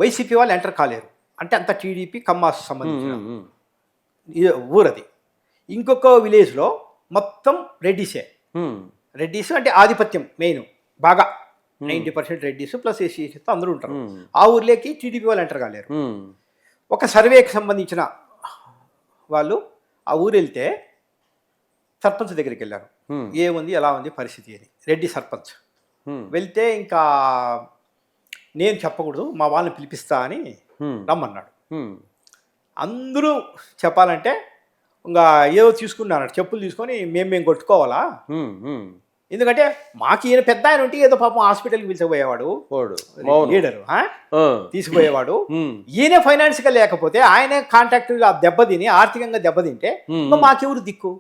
వైసీపీ వాళ్ళు ఎంటర్ కాలేరు, అంటే అంత టీడీపీ కమ్మాస్ సంబంధించిన ఊరది. ఇంకొక విలేజ్లో మొత్తం రెడ్డిస్ అంటే ఆధిపత్యం మెయిన్, బాగా 90% రెడ్డిస్ ప్లస్ ఎస్సీతో అందరూ ఉంటారు. ఆ ఊర్లోకి టీడీపీ వాళ్ళు ఎంటర్ కాలేరు. ఒక సర్వేకి సంబంధించిన వాళ్ళు ఆ ఊరు వెళ్తే సర్పంచ్ దగ్గరికి వెళ్ళారు, ఏముంది ఎలా ఉంది పరిస్థితి అని. రెడ్డి సర్పంచ్ వెళ్తే ఇంకా నేను చెప్పకూడదు, మా వాళ్ళని పిలిపిస్తా అని రమ్మన్నాడు. అందరూ చెప్పాలంటే ఇంకా ఏదో తీసుకున్నాడు, చెప్పులు తీసుకొని మేము కొట్టుకోవాలా, ఎందుకంటే మాకు ఈయన పెద్ద ఆయన ఉంటే ఏదో పాపం హాస్పిటల్కి పిలిచిపోయేవాడు, లీడరు తీసుకుపోయేవాడు. ఈయనే ఫైనాన్స్గా లేకపోతే, ఆయనే కాంట్రాక్టుగా దెబ్బతిని ఆర్థికంగా దెబ్బతింటే మాకెవరు దిక్కు.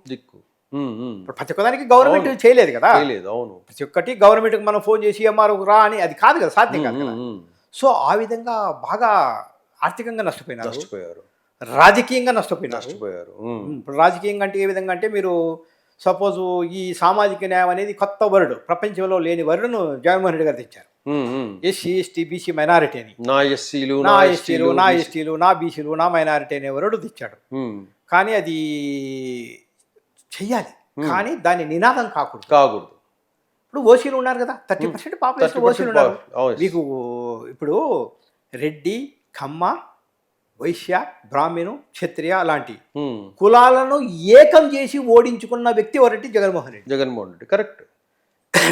ప్రతి ఒక్కదానికి గవర్నమెంట్ చేయలేదు కదా, ప్రతి ఒక్కటి గవర్నమెంట్కి మనం ఫోన్ చేసి ఎంఆర్ఓ రా అని, అది కాదు కదా, సాధ్యం కాదు కదా. సో ఆ విధంగా బాగా ఆర్థికంగా నష్టపోయారు, రాజకీయంగా నష్టపోయారు. ఇప్పుడు రాజకీయంగా అంటే ఏ విధంగా అంటే, మీరు సపోజ్ ఈ సామాజిక న్యాయం అనేది కొత్త వర్డ్, ప్రపంచంలో లేని వర్డ్ను జగన్మోహన్ రెడ్డి గారు తెచ్చారు. ఎస్సీ, ఎస్టీ, బీసీ, మైనారిటీ అని, నా ఎస్సీలు, నా బీసీలు, నా మైనారిటీ అనే వర్డ్ తెచ్చాడు. కానీ అది చెయ్యాలి, కానీ దాని నినాదం కాకూడదు. ఇప్పుడు ఓసీలు ఉన్నారు కదా, 30% పాపులేషన్ ఓసీలు ఉన్నారు. మీకు ఇప్పుడు రెడ్డి, కమ్మ, వైశ్య, బ్రాహ్మణు, క్షత్రియ లాంటి కులాలను ఏకం చేసి ఓడించుకున్న వ్యక్తి ఎవరంటే జగన్మోహన్ రెడ్డి. కరెక్ట్.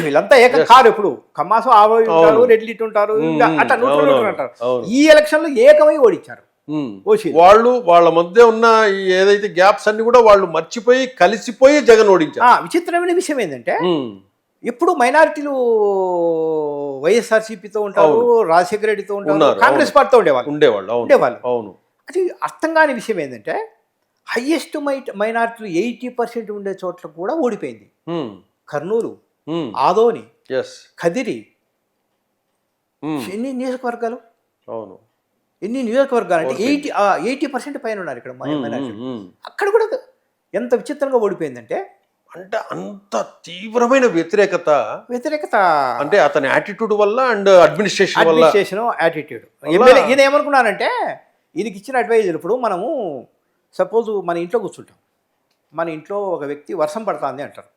వీళ్ళంతా ఏకం కాదు. ఇప్పుడు కమ్మాసు ఉంటారు, రెడ్లు ఇటు ఉంటారు, అట్లా అంటారు. ఈ ఎలక్షన్ లో ఏకమై ఓడించారు. వాళ్ళు వాళ్ళ మధ్య ఉన్న ఏదైతే గ్యాప్స్ అన్ని కూడా వాళ్ళు మర్చిపోయి కలిసిపోయి జగన్ ఓడించారు. విచిత్రమైన విషయం ఏంటంటే, ఎప్పుడు మైనారిటీలు వైఎస్ఆర్సీపీతో ఉంటారు, రాజశేఖర రెడ్డితో ఉంటారు, ఉన్నారు, కాంగ్రెస్ అవును. పార్టీతో ఉండేవాళ్ళు. ఉండేవాళ్ళు అవును. అది అర్థం కాని విషయం ఏంటంటే హయ్యెస్ట్ మైనారిటీలు 80% ఉండే చోట్ల కూడా ఓడిపోయింది. కర్నూలు, ఆదోని, కదిరి, ఎన్ని నియోజకవర్గాలు, అవును, ఎన్ని నియోజకవర్గాలు అంటే 80% పైన ఉన్నారు ఇక్కడ మైనారిటీలు. అక్కడ కూడా ఎంత విచిత్రంగా ఓడిపోయిందంటే, అంటే అంత తీవ్రమైన వ్యతిరేకత అంటే అతని యాటిట్యూడ్ వల్ల అండ్ అడ్మినిస్ట్రేషన్ యాటిట్యూడ్. ఎమ్మెల్యే ఈయన ఏమనుకున్నానంటే, ఈయనకి ఇచ్చిన అడ్వైజర్, ఇప్పుడు మనము సపోజ్ మన ఇంట్లో కూర్చుంటాం, మన ఇంట్లో ఒక వ్యక్తి వర్షం పడుతుంది అంటారు.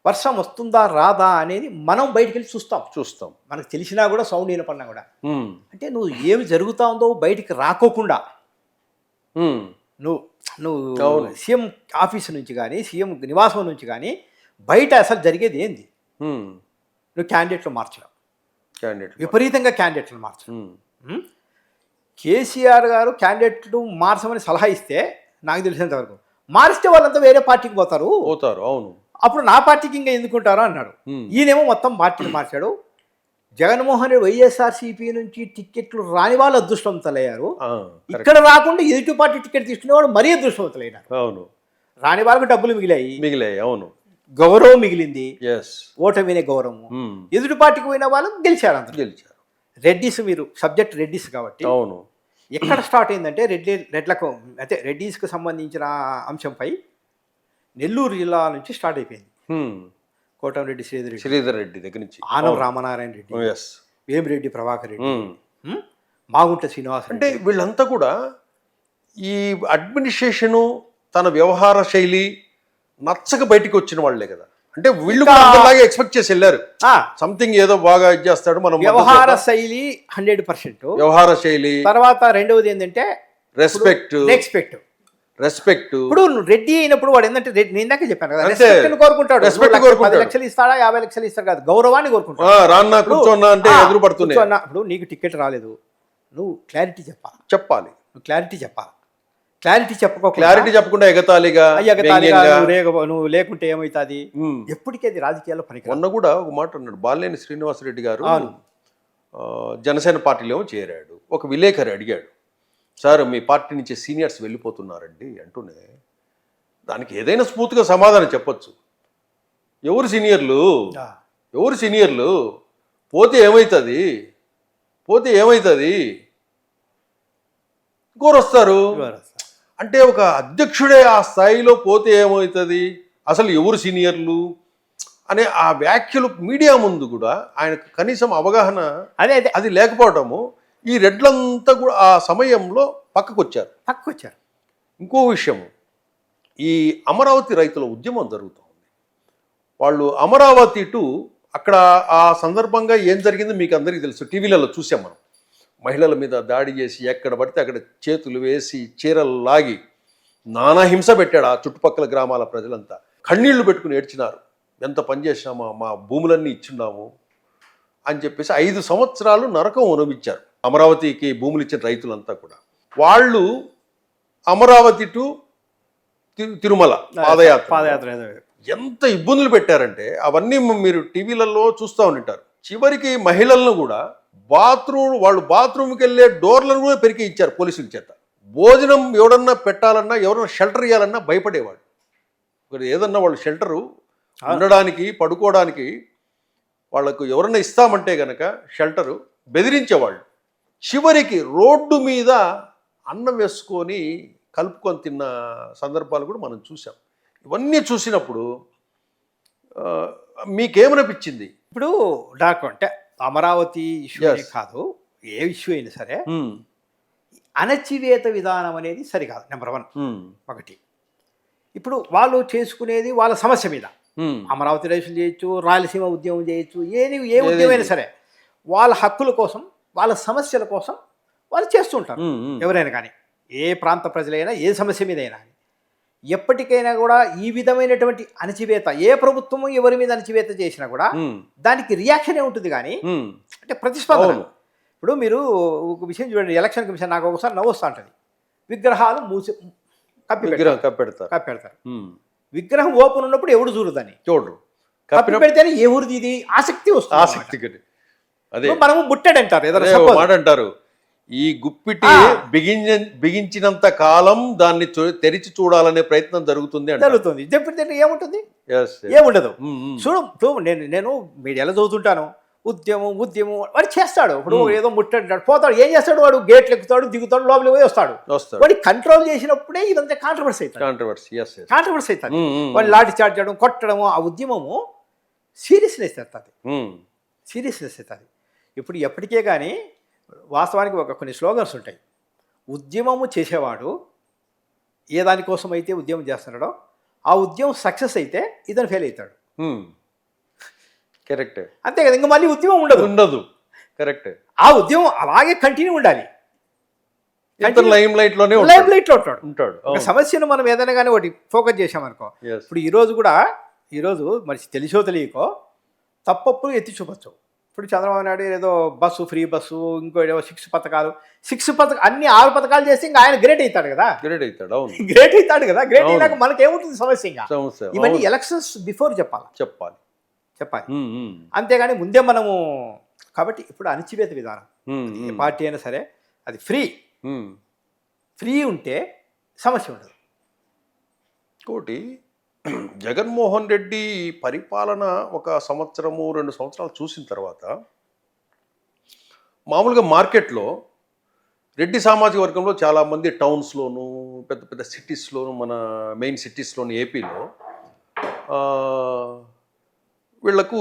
వర్షం వస్తుందా రాదా అనేది మనం బయటికి వెళ్ళి చూస్తాం. మనకు తెలిసినా కూడా, సౌండ్ వినపడినా కూడా. అంటే నువ్వు ఏమి జరుగుతా ఉందో బయటికి రాకోకుండా నువ్వు సీఎం ఆఫీసు నుంచి కానీ, సీఎం నివాసం నుంచి కానీ బయట అసలు జరిగేది ఏంది, నువ్వు క్యాండిడేట్లు మార్చడం, విపరీతంగా క్యాండిడేట్లు మార్చడం. కేసీఆర్ గారు క్యాండిడేట్లు మార్చమని సలహా ఇస్తే, నాకు తెలిసినంత వరకు మారిస్తే వాళ్ళంతా వేరే పార్టీకి పోతారు. అవును. అప్పుడు నా పార్టీకి ఇంకా ఎందుకుంటారో అన్నాడు. ఈయనేమో మొత్తం పార్టీని మార్చాడు. జగన్మోహన్ రెడ్డి వైఎస్ఆర్సీపీ నుంచి టికెట్లు రాని వాళ్ళు అదృష్టవంతులయ్యారు. ఇక్కడ రాకుండా ఎదుటి పార్టీ టికెట్ తీసుకునేవాడు మరీ అదృష్టవంతులైనారు. అవును. రాని వాళ్ళకు డబ్బులు మిగిలాయి. అవును. గౌరవం మిగిలింది, ఓటమినే గౌరవం. ఎదుటి పార్టీకి పోయిన వాళ్ళు గెలిచారు. రెడ్డిస్, మీరు సబ్జెక్ట్ రెడ్డిస్ కాబట్టి, అవును, ఎక్కడ స్టార్ట్ అయిందంటే రెడ్లకు అయితే రెడ్డిస్కు సంబంధించిన అంశంపై నెల్లూరు జిల్లా నుంచి స్టార్ట్ అయిపోయింది. కోటంరెడ్డి శ్రీధర్ రెడ్డి దగ్గర నుంచి, ఆనం రామనారాయణ రెడ్డి, వేమిరెడ్డి ప్రభాకర్ రెడ్డి, మాగుంట శ్రీనివాస్. అంటే వీళ్ళంతా కూడా ఈ అడ్మినిస్ట్రేషను, తన వ్యవహార శైలి నచ్చక బయటికి వచ్చిన వాళ్ళే కదా. అంటే వీళ్ళు అలాగే ఎక్స్పెక్ట్ చేసి వెళ్ళారు, సంథింగ్ ఏదో బాగా ఇచ్చేస్తాడు. మనం వ్యవహార శైలి 100%, వ్యవహార శైలి. తర్వాత రెండవది ఏంటంటే రెస్పెక్ట్. ఇప్పుడు రెడ్డి అయినప్పుడు వాడు ఏంటంటే, నేను ఇందాక చెప్పాను కదా, రెస్పెక్ట్ కోరుకుంటాడు. 10 లక్షలు ఇస్తాడా, 50 లక్షలు ఇస్తాడు కాదు, గౌరవాన్ని కోరుకుంటాడు. రాన్నా కూర్చోన్నా అంటే ఎదురు పడుతుంది. ఇప్పుడు నీకు టికెట్ రాలేదు, నువ్వు క్లారిటీ చెప్పాలి. క్లారిటీ చెప్పకుండా ఎగతాళిగా నువ్వు లేకుంటే ఏమవుతుంది, ఎప్పటికీ అది రాజకీయాల్లో పనికి. మొన్న కూడా ఒక మాట అన్నాడు బాలినేని శ్రీనివాసరెడ్డి గారు, జనసేన పార్టీలో చేరాడు. ఒక విలేకరి అడిగాడు, సార్ మీ పార్టీ నుంచి సీనియర్స్ వెళ్ళిపోతున్నారండి అంటూనే, దానికి ఏదైనా స్మూత్గా సమాధానం చెప్పొచ్చు. ఎవరు సీనియర్లు, పోతే ఏమవుతుంది, ఇంకోరొస్తారు. అంటే ఒక అధ్యక్షుడే ఆ స్థాయిలో పోతే ఏమవుతుంది, అసలు ఎవరు సీనియర్లు అనే ఆ వ్యాఖ్యలు మీడియా ముందు కూడా ఆయనకు కనీసం అవగాహన అది లేకపోవటము. ఈ రెడ్లంతా కూడా ఆ సమయంలో పక్కకు వచ్చారు. ఇంకో విషయం, ఈ అమరావతి రైతుల ఉద్యమం జరుగుతూ ఉంది. వాళ్ళు అమరావతి టు అక్కడ ఆ సందర్భంగా ఏం జరిగిందో మీకు అందరికీ తెలుసు, టీవీలలో చూసాం మనం. మహిళల మీద దాడి చేసి, ఎక్కడ పడితే అక్కడ చేతులు వేసి, చీరలు లాగి నానా హింస పెట్టాడు. ఆ చుట్టుపక్కల గ్రామాల ప్రజలంతా కన్నీళ్లు పెట్టుకుని ఏడ్చినారు. ఎంత పని చేసినామా, మా భూములన్నీ ఇచ్చున్నాము అని చెప్పేసి 5 సంవత్సరాలు నరకం అనుభవించారు అమరావతికి భూములు ఇచ్చిన రైతులంతా కూడా. వాళ్ళు అమరావతి టు తిరుమల పాదయాత్ర ఎంత ఇబ్బందులు పెట్టారంటే అవన్నీ మీరు టీవీలలో చూస్తూ ఉంటారు. చివరికి మహిళలను కూడా వాళ్ళు బాత్రూమ్కి వెళ్ళే డోర్లను కూడా పెరికి ఇచ్చారు పోలీసుల చేత. భోజనం ఎవడన్నా పెట్టాలన్నా, ఎవరన్నా షెల్టర్ ఇవ్వాలన్నా భయపడేవాడు. ఏదన్నా వాళ్ళు షెల్టరు ఉండడానికి, పడుకోవడానికి వాళ్ళకు ఎవరన్నా ఇస్తామంటే గనక షెల్టరు బెదిరించేవాళ్ళు. చివరికి రోడ్డు మీద అన్నం వేసుకొని కలుపుకొని తిన్న సందర్భాలు కూడా మనం చూసాం. ఇవన్నీ చూసినప్పుడు మీకేమనిపించింది? ఇప్పుడు నాకు అంటే అమరావతి ఇష్యూ కాదు, ఏ ఇష్యూ అయినా సరే అణచివేత విధానం అనేది సరికాదు. నెంబర్ 1 ఒకటి. ఇప్పుడు వాళ్ళు చేసుకునేది వాళ్ళ సమస్య మీద, అమరావతి రైతులు చేయొచ్చు, రాయలసీమ ఉద్యమం చేయొచ్చు, ఏ ఉద్యమైనా సరే వాళ్ళ హక్కుల కోసం, వాళ్ళ సమస్యల కోసం వాళ్ళు చేస్తుంటారు. ఎవరైనా కానీ, ఏ ప్రాంత ప్రజలైనా, ఏ సమస్య మీద అయినా. ఎప్పటికైనా కూడా ఈ విధమైనటువంటి అణచివేత, ఏ ప్రభుత్వము ఎవరి మీద అణచివేత చేసినా కూడా దానికి రియాక్షనే ఉంటుంది కానీ అంటే ప్రతిస్పందన. ఇప్పుడు మీరు ఒక విషయం చూడండి, ఎలక్షన్ కమిషన్ నాకు ఒకసారి నవ్వు వస్తూ ఉంటుంది. విగ్రహాలు కప్పెడతారు. విగ్రహం ఓపెన్ ఉన్నప్పుడు ఎవడు చూడదని చూడరు. కప్పి పెడితేనే ఏ ఊరిది ఇది ఆసక్తి వస్తుంది. ఆసక్తి అదే మనము ముట్టడి అంటారు ఏదైనా అదే suppose. మాట అంటారు, ఈ గుప్పిటి బిగించినంత కాలం దాన్ని తెరిచి చూడాలనే ప్రయత్నం జరుగుతుంది అంటారు. జరుగుతుంది. చెప్పితే ఏముంటుంది? Yes, yes. ఏముండదు. చూడు నేను మీడియాలో చదువుతుంటాను, ఉద్యమం వాడు చేస్తాడు. ఇప్పుడు ఏదో ముట్టంటాడు, పోతాడు, ఏం చేస్తాడు వాడు? గేట్లు ఎక్కుతాడు, దిగుతాడు, లోపలికి పోయి వస్తాడు. వాడిని కంట్రోల్ చేసినప్పుడే ఇదంతా కాంట్రవర్సీ అవుతుంది. కాంట్రవర్సీ అవుతుంది. వాడు లాఠీ చార్జ్ చేయడం, కొట్టడము, ఆ ఉద్యమము సీరియస్నెస్ అవుతుంది. సీరియస్నెస్ అవుతుంది. ఇప్పుడు ఎప్పటికే కానీ వాస్తవానికి కొన్ని స్లోగన్స్ ఉంటాయి. ఉద్యమము చేసేవాడు ఏ దానికోసం అయితే ఉద్యమం చేస్తున్నాడో ఆ ఉద్యమం సక్సెస్ అయితే ఇతను ఫెయిల్ అవుతాడు. కరెక్ట్. అంతే కదా, ఇంకా మళ్ళీ ఉద్యమం ఉండదు. కరెక్ట్. ఆ ఉద్యమం అలాగే కంటిన్యూ ఉండాలి. లైమ్ లైట్ లోనే ఉంటాడు. ఒక సమస్యను మనం ఏదైనా కానీ ఒకటి ఫోకస్ చేసామనుకో, ఇప్పుడు ఈరోజు మరి తెలిసో తెలియకో తప్పప్పుడు ఎత్తి చూపచ్చు. ఇప్పుడు చంద్రబాబు నాయుడు ఏదో బస్సు, ఫ్రీ బస్సు, ఇంకో ఏదో 6 పథకాలు అన్ని 6 పథకాలు చేసి ఇంకా ఆయన గ్రేట్ అవుతాడు కదా. గ్రేట్ అవుతాడు కదా. గ్రేట్ అయినాక మనకేముంటుంది సమస్య? ఇంకా ఇవన్నీ ఎలక్షన్స్ బిఫోర్ చెప్పాలి. అంతేగాని ముందే మనము. కాబట్టి ఇప్పుడు అణచివేత విధానం, ఏ పార్టీ అయినా సరే అది ఫ్రీ ఉంటే సమస్య ఉండదు. ఇంకోటి, జగన్మోహన్ రెడ్డి పరిపాలన ఒక 1-2 సంవత్సరాలు చూసిన తర్వాత మామూలుగా మార్కెట్లో రెడ్డి సామాజిక వర్గంలో చాలామంది టౌన్స్లోను, పెద్ద పెద్ద సిటీస్లోను, మన మెయిన్ సిటీస్లోను, ఏపీలో వీళ్లకు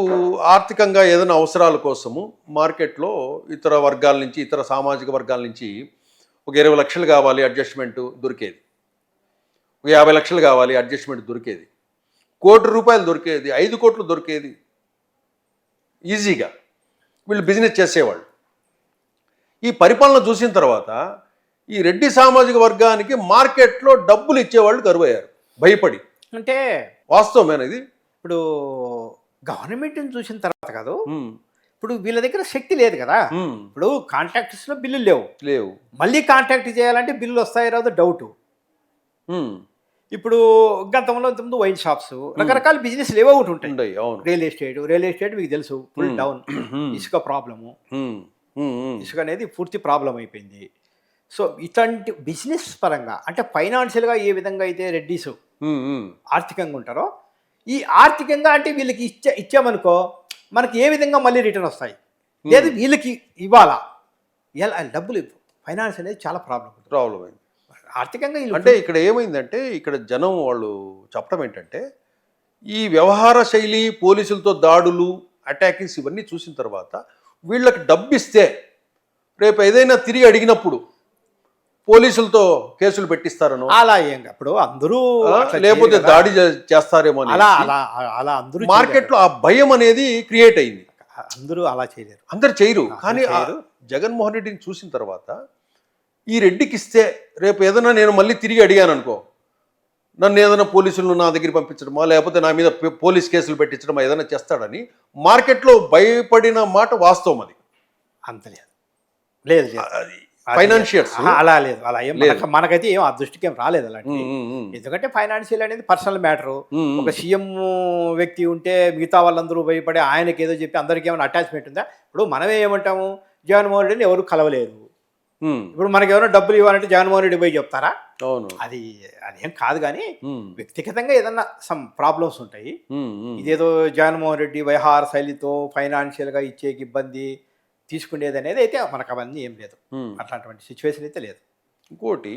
ఆర్థికంగా ఏదైనా అవసరాల కోసము మార్కెట్లో ఇతర వర్గాల నుంచి, ఇతర సామాజిక వర్గాల నుంచి ఒక 20 లక్షలు కావాలి అడ్జస్ట్మెంట్ దొరికేది, 50 లక్షలు కావాలి అడ్జస్ట్మెంట్ దొరికేది, 1 కోటి రూపాయలు దొరికేది, 5 కోట్లు దొరికేది ఈజీగా. వీళ్ళు బిజినెస్ చేసేవాళ్ళు. ఈ పరిపాలన చూసిన తర్వాత ఈ రెడ్డి సామాజిక వర్గానికి మార్కెట్లో డబ్బులు ఇచ్చేవాళ్ళు కరువయ్యారు భయపడి. అంటే వాస్తవమేనా ఇది? ఇప్పుడు గవర్నమెంట్ని చూసిన తర్వాత కాదు, ఇప్పుడు వీళ్ళ దగ్గర శక్తి లేదు కదా. ఇప్పుడు కాంట్రాక్టర్స్లో బిల్లులు లేవు. మళ్ళీ కాంట్రాక్ట్ చేయాలంటే బిల్లులు వస్తాయి రాదు డౌట్. ఇప్పుడు గతంలో వైన్ షాప్స్, రకరకాల బిజినెస్లు ఏవో ఒకటి ఉంటాయి. రియల్ ఎస్టేట్ మీకు తెలుసు, ఫుల్ డౌన్. ఇసుక ప్రాబ్లము, ఇసుక అనేది పూర్తి ప్రాబ్లం అయిపోయింది. సో ఇట్లాంటి బిజినెస్ పరంగా అంటే ఫైనాన్షియల్గా ఏ విధంగా అయితే రెడ్డీస్ ఆర్థికంగా ఉంటారో, ఈ ఆర్థికంగా అంటే వీళ్ళకి ఇచ్చామనుకో మనకి ఏ విధంగా మళ్ళీ రిటర్న్ వస్తాయి, లేదు వీళ్ళకి ఇవ్వాలా, ఎలా డబ్బులు, ఫైనాన్స్ అనేది చాలా ప్రాబ్లం అయింది ఆర్థికంగా. అంటే ఇక్కడ ఏమైందంటే, ఇక్కడ జనం వాళ్ళు చెప్పడం ఏంటంటే, ఈ వ్యవహార శైలి, పోలీసులతో దాడులు, అటాకింగ్స్ ఇవన్నీ చూసిన తర్వాత వీళ్ళకి డబ్బు ఇస్తే రేపు ఏదైనా తిరిగి అడిగినప్పుడు పోలీసులతో కేసులు పెట్టిస్తారనో, అలా ఏం ఇప్పుడు అందరూ లేకపోతే దాడి చేస్తారేమో అలా అందరూ మార్కెట్లో ఆ భయం అనేది క్రియేట్ అయింది. అందరూ అలా చేయలేరు, అందరు చేయరు. కానీ జగన్మోహన్ రెడ్డిని చూసిన తర్వాత ఈ రెడ్డికి ఇస్తే రేపు ఏదైనా నేను మళ్ళీ తిరిగి అడిగాను అనుకో, నన్ను ఏదైనా పోలీసులను నా దగ్గర పంపించడమా, లేకపోతే నా మీద పోలీస్ కేసులు పెట్టించడమా ఏదైనా చేస్తాడని మార్కెట్లో భయపడిన మాట వాస్తవం. అది అంత లేదు ఫైనాన్షియర్స్ అలా లేదు, అలా ఏం మనకైతే ఏం ఆ దృష్టికి ఏం రాలేదు అలాంటి. ఎందుకంటే ఫైనాన్షియల్ అనేది పర్సనల్ మ్యాటరు. ఒక సీఎం వ్యక్తి ఉంటే మిగతా వాళ్ళందరూ భయపడి ఆయనకి ఏదో చెప్పి అందరికీ ఏమైనా అటాచ్మెంట్ ఉందా? ఇప్పుడు మనమే ఏమంటాము, జగన్మోహన్ రెడ్డిని ఎవరు కలవలేరు. ఇప్పుడు మనకి ఎవరైనా డబ్బులు ఇవ్వాలంటే జగన్మోహన్ రెడ్డి పోయి చెప్తారా? అవును, అదేం కాదు. కానీ వ్యక్తిగతంగా ఏదన్నా సమ్ ప్రాబ్లమ్స్ ఉంటాయి. ఇదేదో జగన్మోహన్ రెడ్డి వ్యవహార శైలితో ఫైనాన్షియల్గా ఇచ్చేకి ఇబ్బంది తీసుకునేది అనేది అయితే మనకు అవన్నీ ఏం లేదు, అట్లాంటి సిచ్యువేషన్ అయితే లేదు. ఇంకోటి,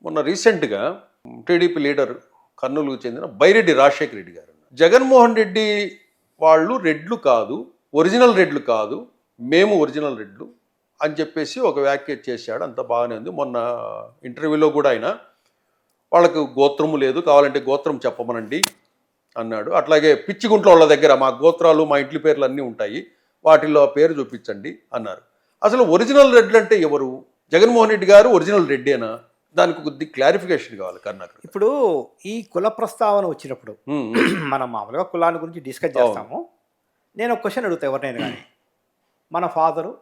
మొన్న రీసెంట్గా టీడీపీ లీడర్ కర్నూలుకు చెందిన బైరెడ్డి రాజశేఖర రెడ్డి గారు, జగన్మోహన్ రెడ్డి వాళ్ళు రెడ్లు కాదు, ఒరిజినల్ రెడ్లు కాదు, మేము ఒరిజినల్ రెడ్లు అని చెప్పేసి ఒక వ్యాఖ్య చేశాడు. అంత బాగానే ఉంది. మొన్న ఇంటర్వ్యూలో కూడా ఆయన వాళ్ళకు గోత్రము లేదు, కావాలంటే గోత్రం చెప్పమనండి అన్నాడు. అట్లాగే పిచ్చిగుంట్ల వాళ్ళ దగ్గర మా గోత్రాలు, మా ఇంటి పేర్లు అన్నీ ఉంటాయి, వాటిల్లో పేరు చూపించండి అన్నారు. అసలు ఒరిజినల్ రెడ్లు అంటే ఎవరు? జగన్మోహన్ రెడ్డి గారు ఒరిజినల్ రెడ్డేనా? దానికి కొద్ది క్లారిఫికేషన్ కావాలి కర్ణాకర్. ఇప్పుడు ఈ కుల ప్రస్తావన వచ్చినప్పుడు మనం మామూలుగా కులాన్ని గురించి డిస్కస్ చేస్తాము. నేను ఒక క్వశ్చన్ అడుగుతా ఎవరినైనా కానీ, మన ఫాదరు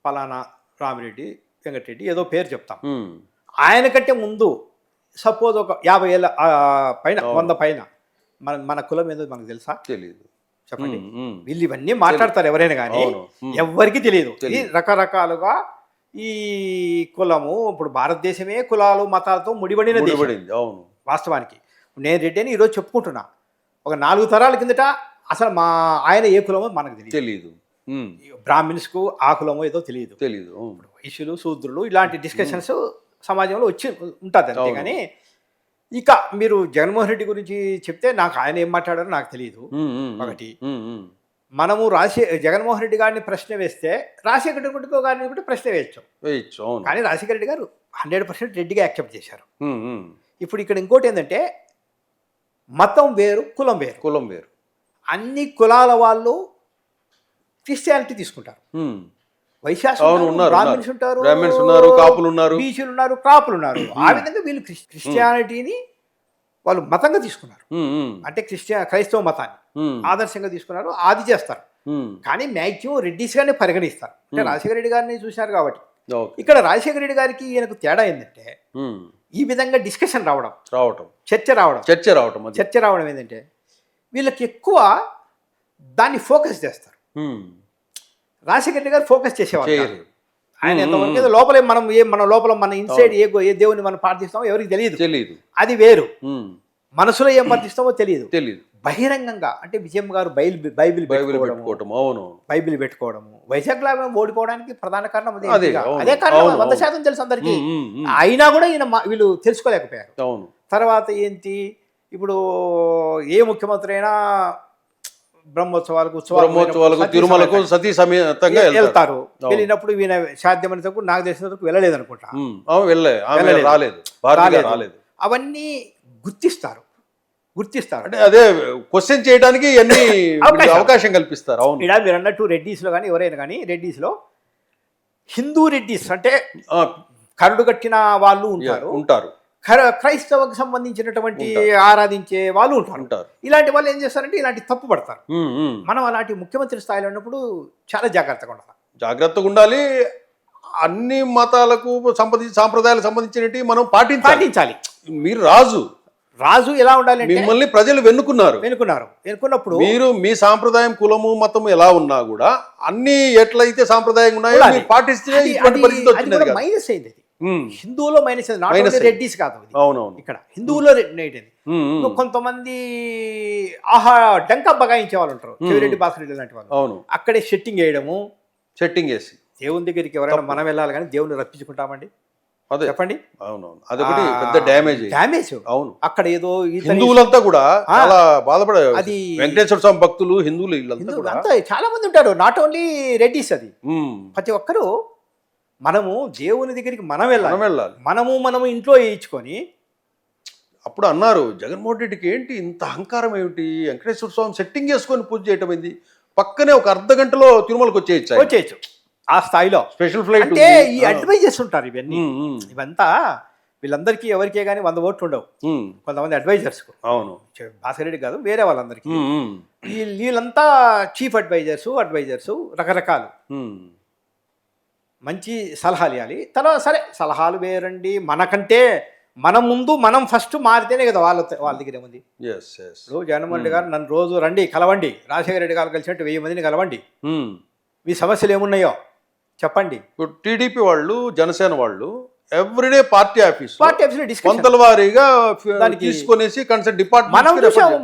పలానా రామిరెడ్డి, వెంకటరెడ్డి ఏదో పేరు చెప్తాం. ఆయన కంటే ముందు సపోజ్ ఒక 50 ఏళ్ళ పైన, 100 పైన మన కులం ఏదో మనకు తెలుసా? తెలియదు. చెప్పండి. వీళ్ళు ఇవన్నీ మాట్లాడతారు ఎవరైనా కానీ, ఎవ్వరికి తెలియదు. ఈ రకరకాలుగా ఈ కులము, ఇప్పుడు భారతదేశమే కులాలు మతాలతో ముడిపడిన దేశం వాస్తవానికి. నేను రెడ్డి అని ఈరోజు చెప్పుకుంటున్నా. ఒక 4 తరాల కిందట అసలు మా ఆయన ఏ కులమో మనకు తెలియదు. బ్రాహ్మిన్స్కు ఆ కులమో ఏదో తెలియదు. వైశ్యులు, శూద్రులు ఇలాంటి డిస్కషన్స్ సమాజంలో వచ్చి ఉంటుంది అంతేగాని, ఇక మీరు జగన్మోహన్ రెడ్డి గురించి చెప్తే నాకు ఆయన ఏం మాట్లాడారో నాకు తెలియదు. ఒకటి, మనము జగన్మోహన్ రెడ్డి గారిని ప్రశ్న వేస్తే రాజశేఖర రెడ్డి గారిని కూడా ప్రశ్న వేయచ్చు. కానీ రాజశేఖర రెడ్డి గారు 100% రెడ్డిగా యాక్సెప్ట్ చేశారు. ఇప్పుడు ఇక్కడ ఇంకోటి ఏంటంటే, మతం వేరు, కులం వేరు. అన్ని కులాల వాళ్ళు క్రిస్టియానిటీ తీసుకుంటారు. వైశ్యాసులు, బ్రాహ్మిన్స్ ఉంటారు, కాపులు ఉన్నారు, బీసీలు ఉన్నారు, క్రాపులు ఉన్నారు. ఆ విధంగా వీళ్ళు క్రిస్టియానిటీని వాళ్ళు మతంగా తీసుకున్నారు. అంటే క్రైస్తవ మతాన్ని ఆదర్శంగా తీసుకున్నారు, ఆది చేస్తారు. కానీ మ్యాక్సిమం రెడ్డిస్ గానే పరిగణిస్తారు. అంటే రాజశేఖర రెడ్డి గారిని చూశారు కాబట్టి. ఇక్కడ రాజశేఖర రెడ్డి గారికి ఈయనకు తేడా ఏంటంటే, ఈ విధంగా డిస్కషన్ రావడం, చర్చ రావడం ఏంటంటే, వీళ్ళకి ఎక్కువ దాన్ని ఫోకస్ చేస్తారు. రాజశేఖర రెడ్డి గారు ఫోకస్ చేసేవాళ్ళు. ఆయన ఎంతవరకు ఏదో లోపలే మన లోపల మన ఇన్సైడ్ ఏ దేవుని మనం ప్రార్థిస్తామో ఎవరికి తెలియదు. అది వేరు. మనసులో ఏం ప్రార్థిస్తామో తెలియదు. బహిరంగంగా అంటే విజయం గారు బైబిల్ పెట్టుకోవడము, వైజాగ్ లో ఓడిపోవడానికి ప్రధాన కారణం అదే కారణం. 100% తెలుసు అందరికీ. అయినా కూడా వీళ్ళు తెలుసుకోలేకపోయారు. తర్వాత ఏంటి, ఇప్పుడు ఏ ముఖ్యమంత్రి అయినా బ్రహ్మోత్సవాలకు తిరుమలకు సతీ సమేతంగా వెళ్తారు. వెళ్ళినప్పుడు ఈయన సాధ్యమైనంతకు నాకు తెలిసినందుకు వెళ్ళలేదు అనుకుంటా. రాలేదు. అవన్నీ గుర్తిస్తారు. అంటే అదే క్వశ్చన్ చేయడానికి అవకాశం కల్పిస్తారు. అవును, ఇక్కడ మీరు అన్నట్టు రెడ్డిస్లో కానీ ఎవరైనా కానీ, రెడ్డిస్లో హిందూ రెడ్డిస్ అంటే కరుడు కట్టిన వాళ్ళు ఉంటారు. క్రైస్తవకు సంబంధించినటువంటి ఆరాధించే వాళ్ళు ఉంటారు. ఇలాంటి వాళ్ళు ఏం చేస్తారంటే ఇలాంటి తప్పు పడతారు. మనం అలాంటి ముఖ్యమంత్రి స్థాయిలో ఉన్నప్పుడు చాలా జాగ్రత్తగా ఉండాలి. అన్ని మతాలకు సాంప్రదాయాలకు సంబంధించినవి మనం పాటించాలి. మీరు రాజు ఎలా ఉండాలి? మిమ్మల్ని ప్రజలు వెనుకున్నప్పుడు మీరు మీ సాంప్రదాయం, కులము, మతము ఎలా ఉన్నా కూడా అన్ని ఎట్లయితే సాంప్రదాయం ఉన్నాయో పాటిస్తే మైనస్ అయింది. హిందువులో మైనస్ అయింది, రెడ్డిస్ కాదు. అవునవును, ఇక్కడ హిందువులో కొంతమంది ఆహా డంకా బగాయించే వాళ్ళు ఉంటారు. చెవిరెడ్డి బాసిరెడ్డి లాంటి వాళ్ళు. అవును, అక్కడే సెట్టింగ్ వేసి దేవుని దగ్గరికి ఎవరైనా మనం వెళ్ళాలి కానీ దేవుని రప్పించుకుంటామండి? చెప్పండి. అవునవును, అదొకటి పెద్ద డ్యామేజ్. అవును, అక్కడ ఏదో హిందువులంతా కూడా చాలా బాధపడారు. అది వెంకటేశ్వర స్వామి భక్తులు, హిందువులు అంతా చాలా మంది ఉంటారు. Not only Reddys. అది ప్రతి ఒక్కరు మనము దేవుని దగ్గరికి మనం వెళ్ళాలి. మనము ఇంట్లో వేయించుకొని. అప్పుడు అన్నారు, జగన్మోహన్ రెడ్డికి ఏంటి ఇంత అహంకారం ఏమిటి, వెంకటేశ్వర స్వామి సెట్టింగ్ చేసుకొని పూజ చేయటం ఏంది, పక్కనే ఒక అర్ధ గంటలో తిరుమలకు వచ్చేయచ్చు ఆ స్థాయిలో. స్పెషల్ ఫ్లైట్ అంటే ఈ అడ్వైజర్స్ ఉంటారు. ఇవంతా వీళ్ళందరికీ ఎవరికే కానీ 100 ఓట్లు ఉండవు. కొంతమంది అడ్వైజర్స్. అవును, బాసిరెడ్డి కాదు, వేరే వాళ్ళందరికీ. వీళ్ళంతా చీఫ్ అడ్వైజర్స్ రకరకాలు మంచి సలహాలు ఇవ్వాలి. తర్వాత సరే సలహాలు వేరండి, మనకంటే మనం ఫస్ట్ మారితేనే కదా వాళ్ళ దగ్గర ఏముంది. జగన్మోహన్ రెడ్డి గారు నన్ను రోజు రండి, కలవండి, రాజశేఖర రెడ్డి గారు కలిసినట్టు 1000 మందిని కలవండి, మీ సమస్యలు ఏమున్నాయో చెప్పండి. టీడీపీ వాళ్ళు, జనసేన వాళ్ళు ఎవ్రీడే పార్టీ ఆఫీస్ కొంతల వారీగా తీసుకొనేసి కన్సర్న్ డిపార్ట్మెంట్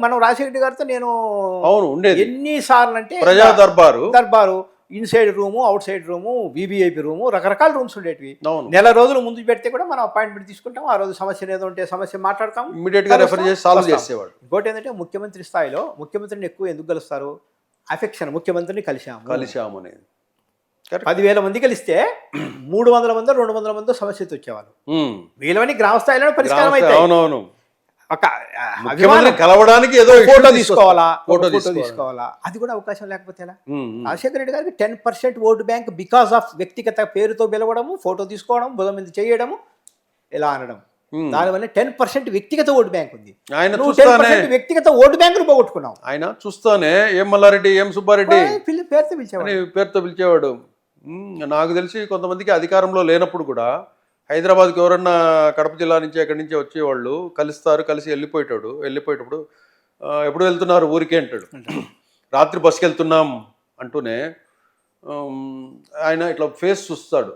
మనం రాజశేఖర రెడ్డి గారితో నేను ఉండేది ఎన్నిసార్లు అంటే ప్రజా దర్బారు inside room, outside room, VVIP room, రకరకాల రూమ్స్ ఉండేటివి. నెల రోజులు ముందు పెడితే కూడా మనం అపాయింట్మెంట్ తీసుకుంటాం. ఆ రోజు సమస్య ఏదో ఉంటే సమస్య మాట్లాడతాం, ఇమీడియట్ గా రెఫర్ చేసి సాల్వ్ చేసేవాడు. ఇంకోటి ఏంటంటే ముఖ్యమంత్రి స్థాయిలో ముఖ్యమంత్రిని ఎక్కువ ఎందుకు కలుస్తారు? అఫెక్షన్. ముఖ్యమంత్రిని కలిశాము అనేది 10,000 మంది కలిస్తే 300 మంది 200 మంది సమస్యతో వచ్చేవాళ్ళు. వీళ్ళవన్నీ గ్రామ స్థాయిలో పరిష్కారం అయితే ఒక కలవడానికి ఏదో ఫోటో తీసుకోవాలా, అది కూడా అవకాశం లేకపోతే ఎలా? రాజశేఖర రెడ్డి గారికి 10% ఓటు బ్యాంక్ బికాస్ ఆఫ్ వ్యక్తిగత పేరుతో పిలవడము, ఫోటో తీసుకోవడం, బుధం మీద చేయడము, ఇలా అనడం. దానివల్ల 10% వ్యక్తిగత ఓటు బ్యాంక్ ఉంది. వ్యక్తిగత ఓటు బ్యాంకును పోగొట్టుకున్నాం. ఆయన చూస్తానే ఏం మల్లారెడ్డి, ఏం సుబ్బారెడ్డి పేరుతో పిలిచేవాడు. నాకు తెలిసి కొంతమందికి అధికారంలో లేనప్పుడు కూడా హైదరాబాద్కి ఎవరన్నా కడప జిల్లా నుంచి ఎక్కడి నుంచి వచ్చేవాళ్ళు కలిసి వెళ్ళిపోయేటప్పుడు ఎప్పుడు వెళ్తున్నారు ఊరికే అంటాడు. రాత్రి బస్కి వెళ్తున్నాం అంటూనే ఆయన ఇట్లా ఫేస్ చూస్తాడు,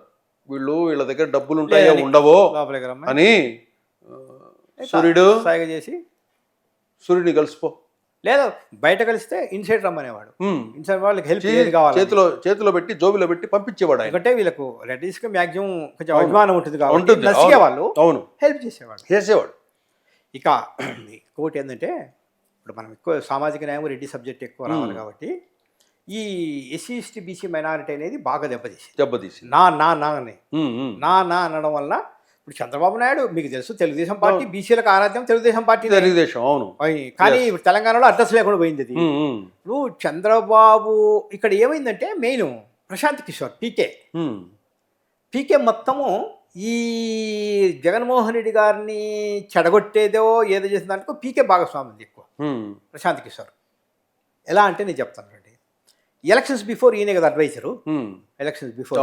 వీళ్ళ దగ్గర డబ్బులు ఉంటాయో ఉండవో లోపలికి రమ్మని అని. సాయిగా చేసి సూర్యుడిని కలిసిపో, లేదా బయట కలిస్తే ఇన్సైడ్ రమ్మనేవాడు. ఇన్సైడ్ వాళ్ళకి హెల్ప్ కావాలి చేతిలో పెట్టి జోబిలో పెట్టి పంపించేవాడు ఆయన. ఎందుకంటే వీళ్ళకు రెడ్డిస్కి మ్యాక్సిమం కొంచెం అభిమానం ఉంటుంది కాబట్టి నసిగేవాళ్ళు, అవును, హెల్ప్ చేసేవాడు. ఇక ఇంకోటి ఏంటంటే ఇప్పుడు మనం ఎక్కువ సామాజిక న్యాయం రెడ్డి సబ్జెక్ట్ ఎక్కువ రావాలి కాబట్టి ఈ ఎస్సీ ఎస్టీ బీసీ మైనారిటీ అనేది బాగా దెబ్బతీసి నా అనడం వల్ల ఇప్పుడు చంద్రబాబు నాయుడు మీకు తెలుసు తెలుగుదేశం పార్టీ బీసీలకు ఆరాధ్యం తెలుగుదేశం పార్టీ, అవును, కానీ ఇప్పుడు తెలంగాణలో అడ్రస్ లేకుండా పోయింది అది. ఇప్పుడు చంద్రబాబు ఇక్కడ ఏమైందంటే మెయిన్ ప్రశాంత్ కిషోర్ పీకే మొత్తము ఈ జగన్మోహన్ రెడ్డి గారిని చెడగొట్టేదో ఏదో చేసిన దాంట్లో పీకే భాగస్వామ్యం ఎక్కువ ప్రశాంత్ కిషోర్. ఎలా అంటే నేను చెప్తాను రండి, ఎలక్షన్స్ బిఫోర్ ఈయనే కదా అడ్వైజరు, ఎలక్షన్స్ బిఫోర్,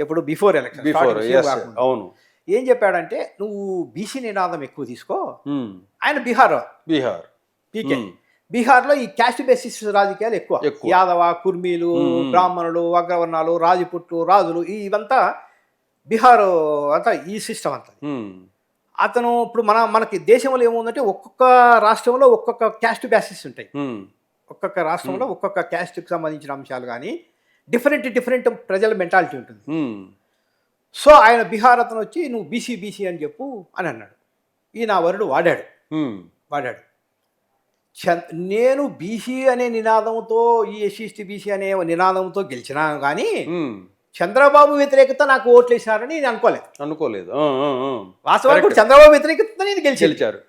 ఎప్పుడు బిఫోర్ ఎలక్షన్ అవును, ఏం చెప్పాడంటే నువ్వు బీసీ నినాదం ఎక్కువ తీసుకో. ఆయన పీకే బీహార్లో ఈ క్యాస్ట్ బేసిస్ రాజకీయాలు ఎక్కువ, యాదవ, కుర్మీలు, బ్రాహ్మణులు, అగ్రవర్ణాలు, రాజపుట్లు, రాజులు, ఇవంతా బీహార్ అంతా ఈ సిస్టమ్ అంతా. అతను ఇప్పుడు మనకి దేశంలో ఏముందంటే ఒక్కొక్క రాష్ట్రంలో ఒక్కొక్క క్యాస్ట్ బేసిస్ ఉంటాయి, ఒక్కొక్క రాష్ట్రంలో ఒక్కొక్క క్యాస్ట్కి సంబంధించిన అంశాలు కానీ డిఫరెంట్ ప్రజల మెంటాలిటీ ఉంటుంది. సో ఆయన బీహార్ అతను వచ్చి నువ్వు బీసీ అని చెప్పు అని అన్నాడు. ఈయన వరుడు వాడాడు. నేను బీసీ అనే నినాదంతో ఈ ఎస్సీ ఎస్టీ బీసీ అనే నినాదంతో గెలిచినా కానీ చంద్రబాబు వ్యతిరేకత నాకు ఓట్లు వేసినారని నేను అనుకోలేదు. వాస్తవానికి చంద్రబాబు వ్యతిరేకత నేను గెలిచారు.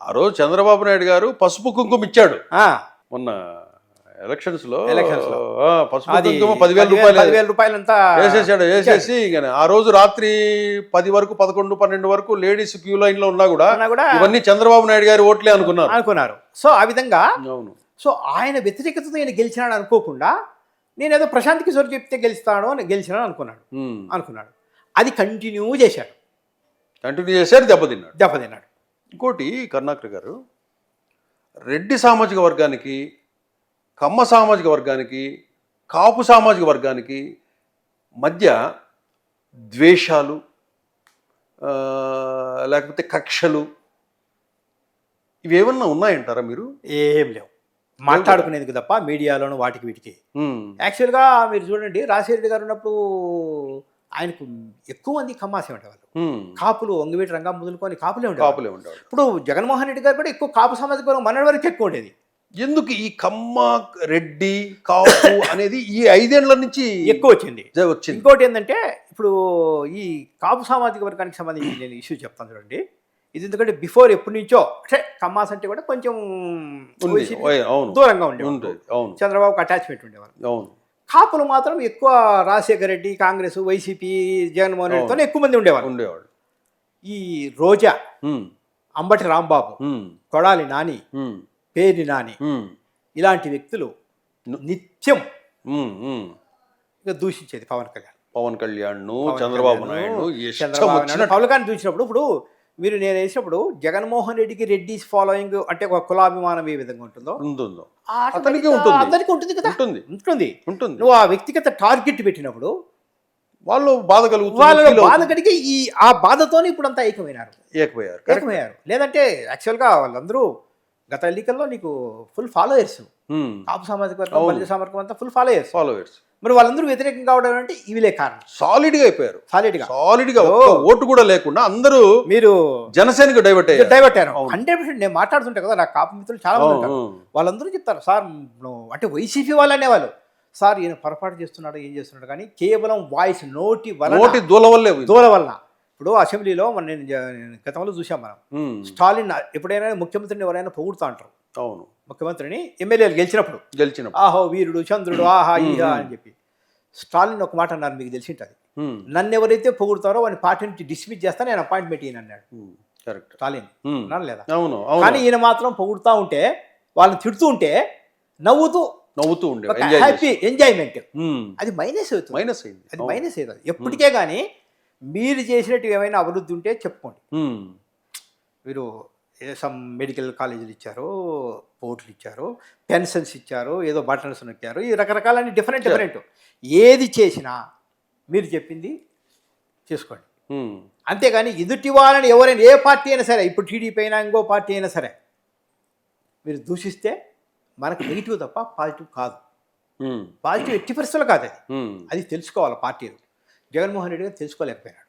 ఆ రోజు చంద్రబాబు నాయుడు గారు పసుపు కుంకుమ ఇచ్చాడు మొన్న ఎలక్షన్స్ లో పసుపు కుంకుమ 10,000 రూపాయలంతా వేసేసి ఆ రోజు రాత్రి 10 వరకు 11, 12 వరకు లేడీస్ క్యూ లైన్ లో ఉన్నా కూడా ఇవన్నీ చంద్రబాబు నాయుడు గారి ఓట్లే అనుకున్నారు. సో ఆ విధంగా సో ఆయన వ్యతిరేకతతో నేను గెలిచినాడు అనుకోకుండా నేనేదో ప్రశాంత్ కిషోర్ చెప్తే గెలిచినాను అనుకున్నాడు. అది కంటిన్యూ చేశాడు, దెబ్బతిన్నాడు. ఇంకోటి కరుణాకర్ గారు, రెడ్డి సామాజిక వర్గానికి, కమ్మ సామాజిక వర్గానికి, కాపు సామాజిక వర్గానికి మధ్య ద్వేషాలు లేకపోతే కక్షలు ఇవేమన్నా ఉన్నాయంటారా మీరు? ఏం లేవు, మాట్లాడుకునేందుకు తప్ప మీడియాలోను వాటికి వీటికి. యాక్చువల్గా మీరు చూడండి, రాజశేఖర గారు ఉన్నప్పుడు ఆయనకు ఎక్కువ మంది కమ్మాసే ఉండేవాళ్ళు, కాపులు వంగవీటి రంగా మొదలుకొని కాపులే ఉండేవాళ్ళు. ఇప్పుడు జగన్మోహన్ రెడ్డి గారు కూడా ఎక్కువ కాపు సామాజిక వర్గం మన వరకు ఎక్కువ ఉండేది. ఎందుకు ఈ కమ్మ, రెడ్డి, కాపు అనేది ఈ 5 ఏళ్ల నుంచి ఎక్కువ వచ్చింది. ఇంకోటి ఏంటంటే ఇప్పుడు ఈ కాపు సామాజిక వర్గానికి సంబంధించి నేను ఇష్యూ చెప్తాను చూడండి. ఇది ఎందుకంటే బిఫోర్ ఎప్పటి నుంచో అంటే కమ్మాస్ అంటే కూడా కొంచెం దూరంగా ఉండేవాళ్ళు, చంద్రబాబుకి అటాచ్మెంట్ ఉండేవాళ్ళు. కాపులు మాత్రం ఎక్కువ రాజశేఖర రెడ్డి, కాంగ్రెస్, వైసీపీ, జగన్మోహన్ రెడ్డితో ఎక్కువ మంది ఉండేవాళ్ళు. ఈ రోజా, అంబటి రాంబాబు, కొడాలి నాని, పేర్ని నాని ఇలాంటి వ్యక్తులు నిత్యం దూషించేది పవన్ కళ్యాణ్ చంద్రబాబు నాయుడు. పవన్ కళ్యాణ్ దూషించినప్పుడు ఇప్పుడు మీరు నేను వేసినప్పుడు జగన్మోహన్ రెడ్డికి రెడ్డిస్ ఫాలోయింగ్ అంటే ఒక కులాభిమానం ఏ విధంగా ఉంటుందో అందరికీ ఉంటుంది కదా, ఉంటుంది. నువ్వు ఆ వ్యక్తిగత టార్గెట్ పెట్టినప్పుడు వాళ్ళు బాధ కలిగి ఆ బాధతోనే ఇప్పుడు అంతా ఏకమయ్యారు. లేదంటే యాక్చువల్గా వాళ్ళందరూ గత ఎన్నికల్లో నీకు ఫుల్ ఫాలోయర్స్, కాపు సామాజిక వర్గం, బలిజ సామాజిక అంతా ఫుల్ ఫాలోయర్స్. మరి వాళ్ళందరూ వ్యతిరేకం కావడం అంటే ఇవిలే కారణం. సాలిడ్ గా అయిపోయారు, సాలిడ్ గా ఓటు కూడా లేకుండా అందరూ మీరు జనసేనకు డైవర్ట్ అయ్యారు. 100%. నేను మాట్లాడుతుంటా కదా, నాకు కాపు మిత్రులు చాలా మంది ఉంటారు. వాళ్ళందరూ చెప్తారు, సార్ అంటే వైసీపీ వాళ్ళు అనేవాళ్ళు, సార్ ఈయన పొరపాటు చేస్తున్నాడు, ఏం చేస్తున్నాడు, కానీ కేవలం వాయిస్ నోటి దూల వల్ల. ఇప్పుడు అసెంబ్లీలో నేను గతంలో చూసాం మనం, స్టాలిన్ ఎప్పుడైనా ముఖ్యమంత్రిని ఎవరైనా పొగుడుతూ అంటారు. అవును, ముఖ్యమంత్రిని ఎమ్మెల్యేలు గెలిచినప్పుడు ఆహో వీరుడు, చంద్రుడు, ఆహా ఈహా అని చెప్పి. స్టాలిన్ ఒక మాట అన్నారు, మీకు తెలిసి ఉంటుంది, నన్ను ఎవరైతే పొగుడుతారో వాడిని పార్టీ నుంచి డిస్మిస్ చేస్తా, నేను అపాయింట్మెంట్ ఈయన అన్నాడు. స్టాలిన్ అన్నాడు లేదా? కానీ ఈయన మాత్రం పొగుడుతూ ఉంటే, వాళ్ళని తిడుతూ ఉంటే నవ్వుతూ ఉండే హ్యాపీ ఎంజాయ్మెంట్. అది మైనస్ అవుతుంది. ఎప్పటికే కానీ మీరు చేసినట్టు ఏమైనా అభివృద్ధి ఉంటే చెప్పుకోండి. మీరు సమ్ మెడికల్ కాలేజీలు ఇచ్చారు, పోర్టులు ఇచ్చారు, పెన్షన్స్ ఇచ్చారు, ఏదో బటన్స్ ఇచ్చారు, ఈ రకరకాలని డిఫరెంట్ ఏది చేసినా మీరు చెప్పింది చేసుకోండి. అంతేగాని ఎదుటి వాళ్ళని ఎవరైనా ఏ పార్టీ అయినా సరే, ఇప్పుడు టీడీపీ అయినా ఇంకో పార్టీ అయినా సరే, మీరు దూషిస్తే మనకు నెగిటివ్ తప్ప పాజిటివ్ కాదు. పాజిటివ్ ఎట్టి పరిస్థితులు కాదు. అది తెలుసుకోవాలి పార్టీలు. జగన్మోహన్ రెడ్డి గారు తెలుసుకోలేకపోయినాడు.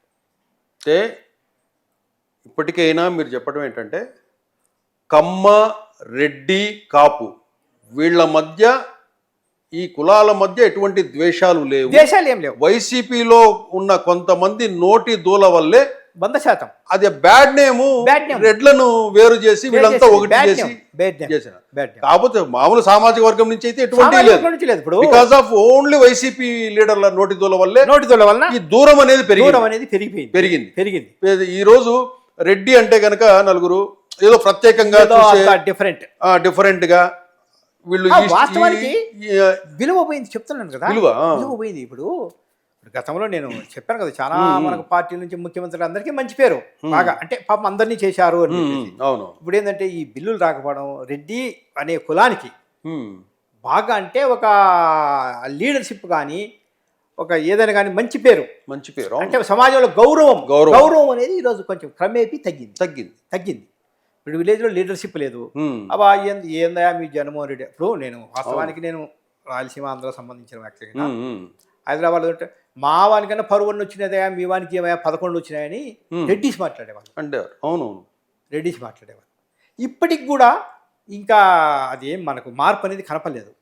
అంటే ఇప్పటికైనా మీరు చెప్పడం ఏంటంటే కమ్మ, రెడ్డి, కాపు వీళ్ళ మధ్య, ఈ కులాల మధ్య ఎటువంటి ద్వేషాలు లేవు, దేశాలు ఏం లేవు. వైసీపీలో ఉన్న కొంతమంది నోటి దూల వల్లే 100% అది బ్యాడ్ నేమ్, రెడ్లను వేరు చేసి వీళ్ళంతా ఒకటి చేసి చేసిన. కాకపోతే మామూలు సామాజిక వర్గం నుంచి అయితే ఎటువంటి లేదు. బికాస్ ఆఫ్ ఓన్లీ వైసీపీ లీడర్ల నోటి దూల వల్ల ఈ దూరం అనేది పెరిగింది. ఈ రోజు రెడ్డి అంటే గనక నలుగురు ఏదో ప్రత్యేకంగా డిఫరెంట్ గా వీళ్ళు వాస్తవానికి విలువ పోయింది. చెప్తున్నాను కదా, విలువ పోయింది. ఇప్పుడు గతంలో నేను చెప్పాను కదా, చాలా మనకు పార్టీ నుంచి ముఖ్యమంత్రులు అందరికీ మంచి పేరు బాగా, అంటే పాపం అందరినీ చేశారు అని. అవును. ఇప్పుడు ఏంటంటే ఈ బిల్లులు రాకపోవడం, రెడ్డి అనే కులానికి బాగా అంటే ఒక లీడర్షిప్ కానీ, ఒక ఏదైనా కానీ మంచి పేరు అంటే సమాజంలో గౌరవం అనేది ఈరోజు కొంచెం క్రమేపీ తగ్గింది. ఇప్పుడు విలేజ్లో లీడర్షిప్ లేదు. అబ్బా ఏందయా మీ జగన్మోహన్ రెడ్డి. ఇప్పుడు నేను వాస్తవానికి నేను రాయలసీమ ఆంధ్ర సంబంధించిన వ్యక్తిగా హైదరాబాద్ ఉంటే మా వానికన్నా పరువుని వచ్చినదయా, మీ వానికి ఏమయ్యా 11 వచ్చినాయని రెడ్డిస్ మాట్లాడేవాళ్ళు అంటే. అవును, రెడ్డిస్ మాట్లాడేవాళ్ళు. ఇప్పటికి కూడా ఇంకా అదేం మనకు మార్పు అనేది కనపడలేదు.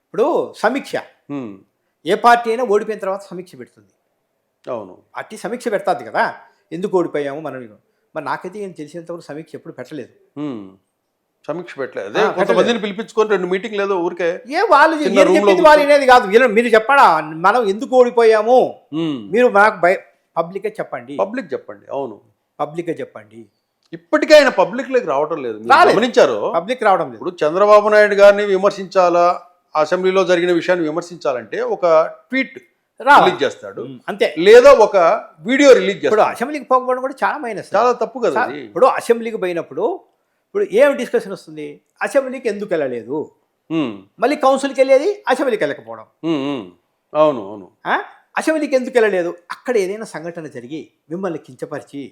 ఇప్పుడు సమీక్ష, ఏ పార్టీ అయినా ఓడిపోయిన తర్వాత సమీక్ష పెడుతుంది. అవును, పార్టీ సమీక్ష పెడతాది కదా, ఎందుకు ఓడిపోయాము మనం. మరి నాకైతే ఏం తెలిసినంతవరకు సమీక్ష ఎప్పుడు పెట్టలేదు. సమీక్ష పెట్టలేదు. అదే కొంతమందిని పిలిపించుకొని 2 మీటింగ్ లేదో ఊరికే వాళ్ళు అనేది కాదు. మీరు చెప్పడా మనం ఎందుకు ఓడిపోయాము, మీరు నాకు పబ్లిక్ చెప్పండి. అవును, పబ్లిక్ చెప్పండి. ఇప్పటికే ఆయన పబ్లిక్ లోకి రావడం లేదు. గమనించారు, పబ్లిక్ రావడం లేదు. ఇప్పుడు చంద్రబాబు నాయుడు గారిని విమర్శించాలా, అసెంబ్లీలో జరిగిన విషయాన్ని విమర్శించాలంటే ఒక ట్వీట్ రిలీజ్ చేస్తాడు అంతే, లేదా ఒక వీడియో రిలీజ్ చేస్తాడు. ఇప్పుడు అసెంబ్లీకి పోకపోవడం కూడా చాలా మైనస్, చాలా తప్పు కదా. ఇప్పుడు అసెంబ్లీకి పోయినప్పుడు ఇప్పుడు ఏం డిస్కషన్ వస్తుంది, అసెంబ్లీకి ఎందుకు వెళ్ళలేదు, మళ్ళీ కౌన్సిల్కి వెళ్ళేది, అసెంబ్లీకి వెళ్ళకపోవడం. అవును, అసెంబ్లీకి ఎందుకు వెళ్ళలేదు, అక్కడ ఏదైనా సంఘటన జరిగి మిమ్మల్ని కించపరిచి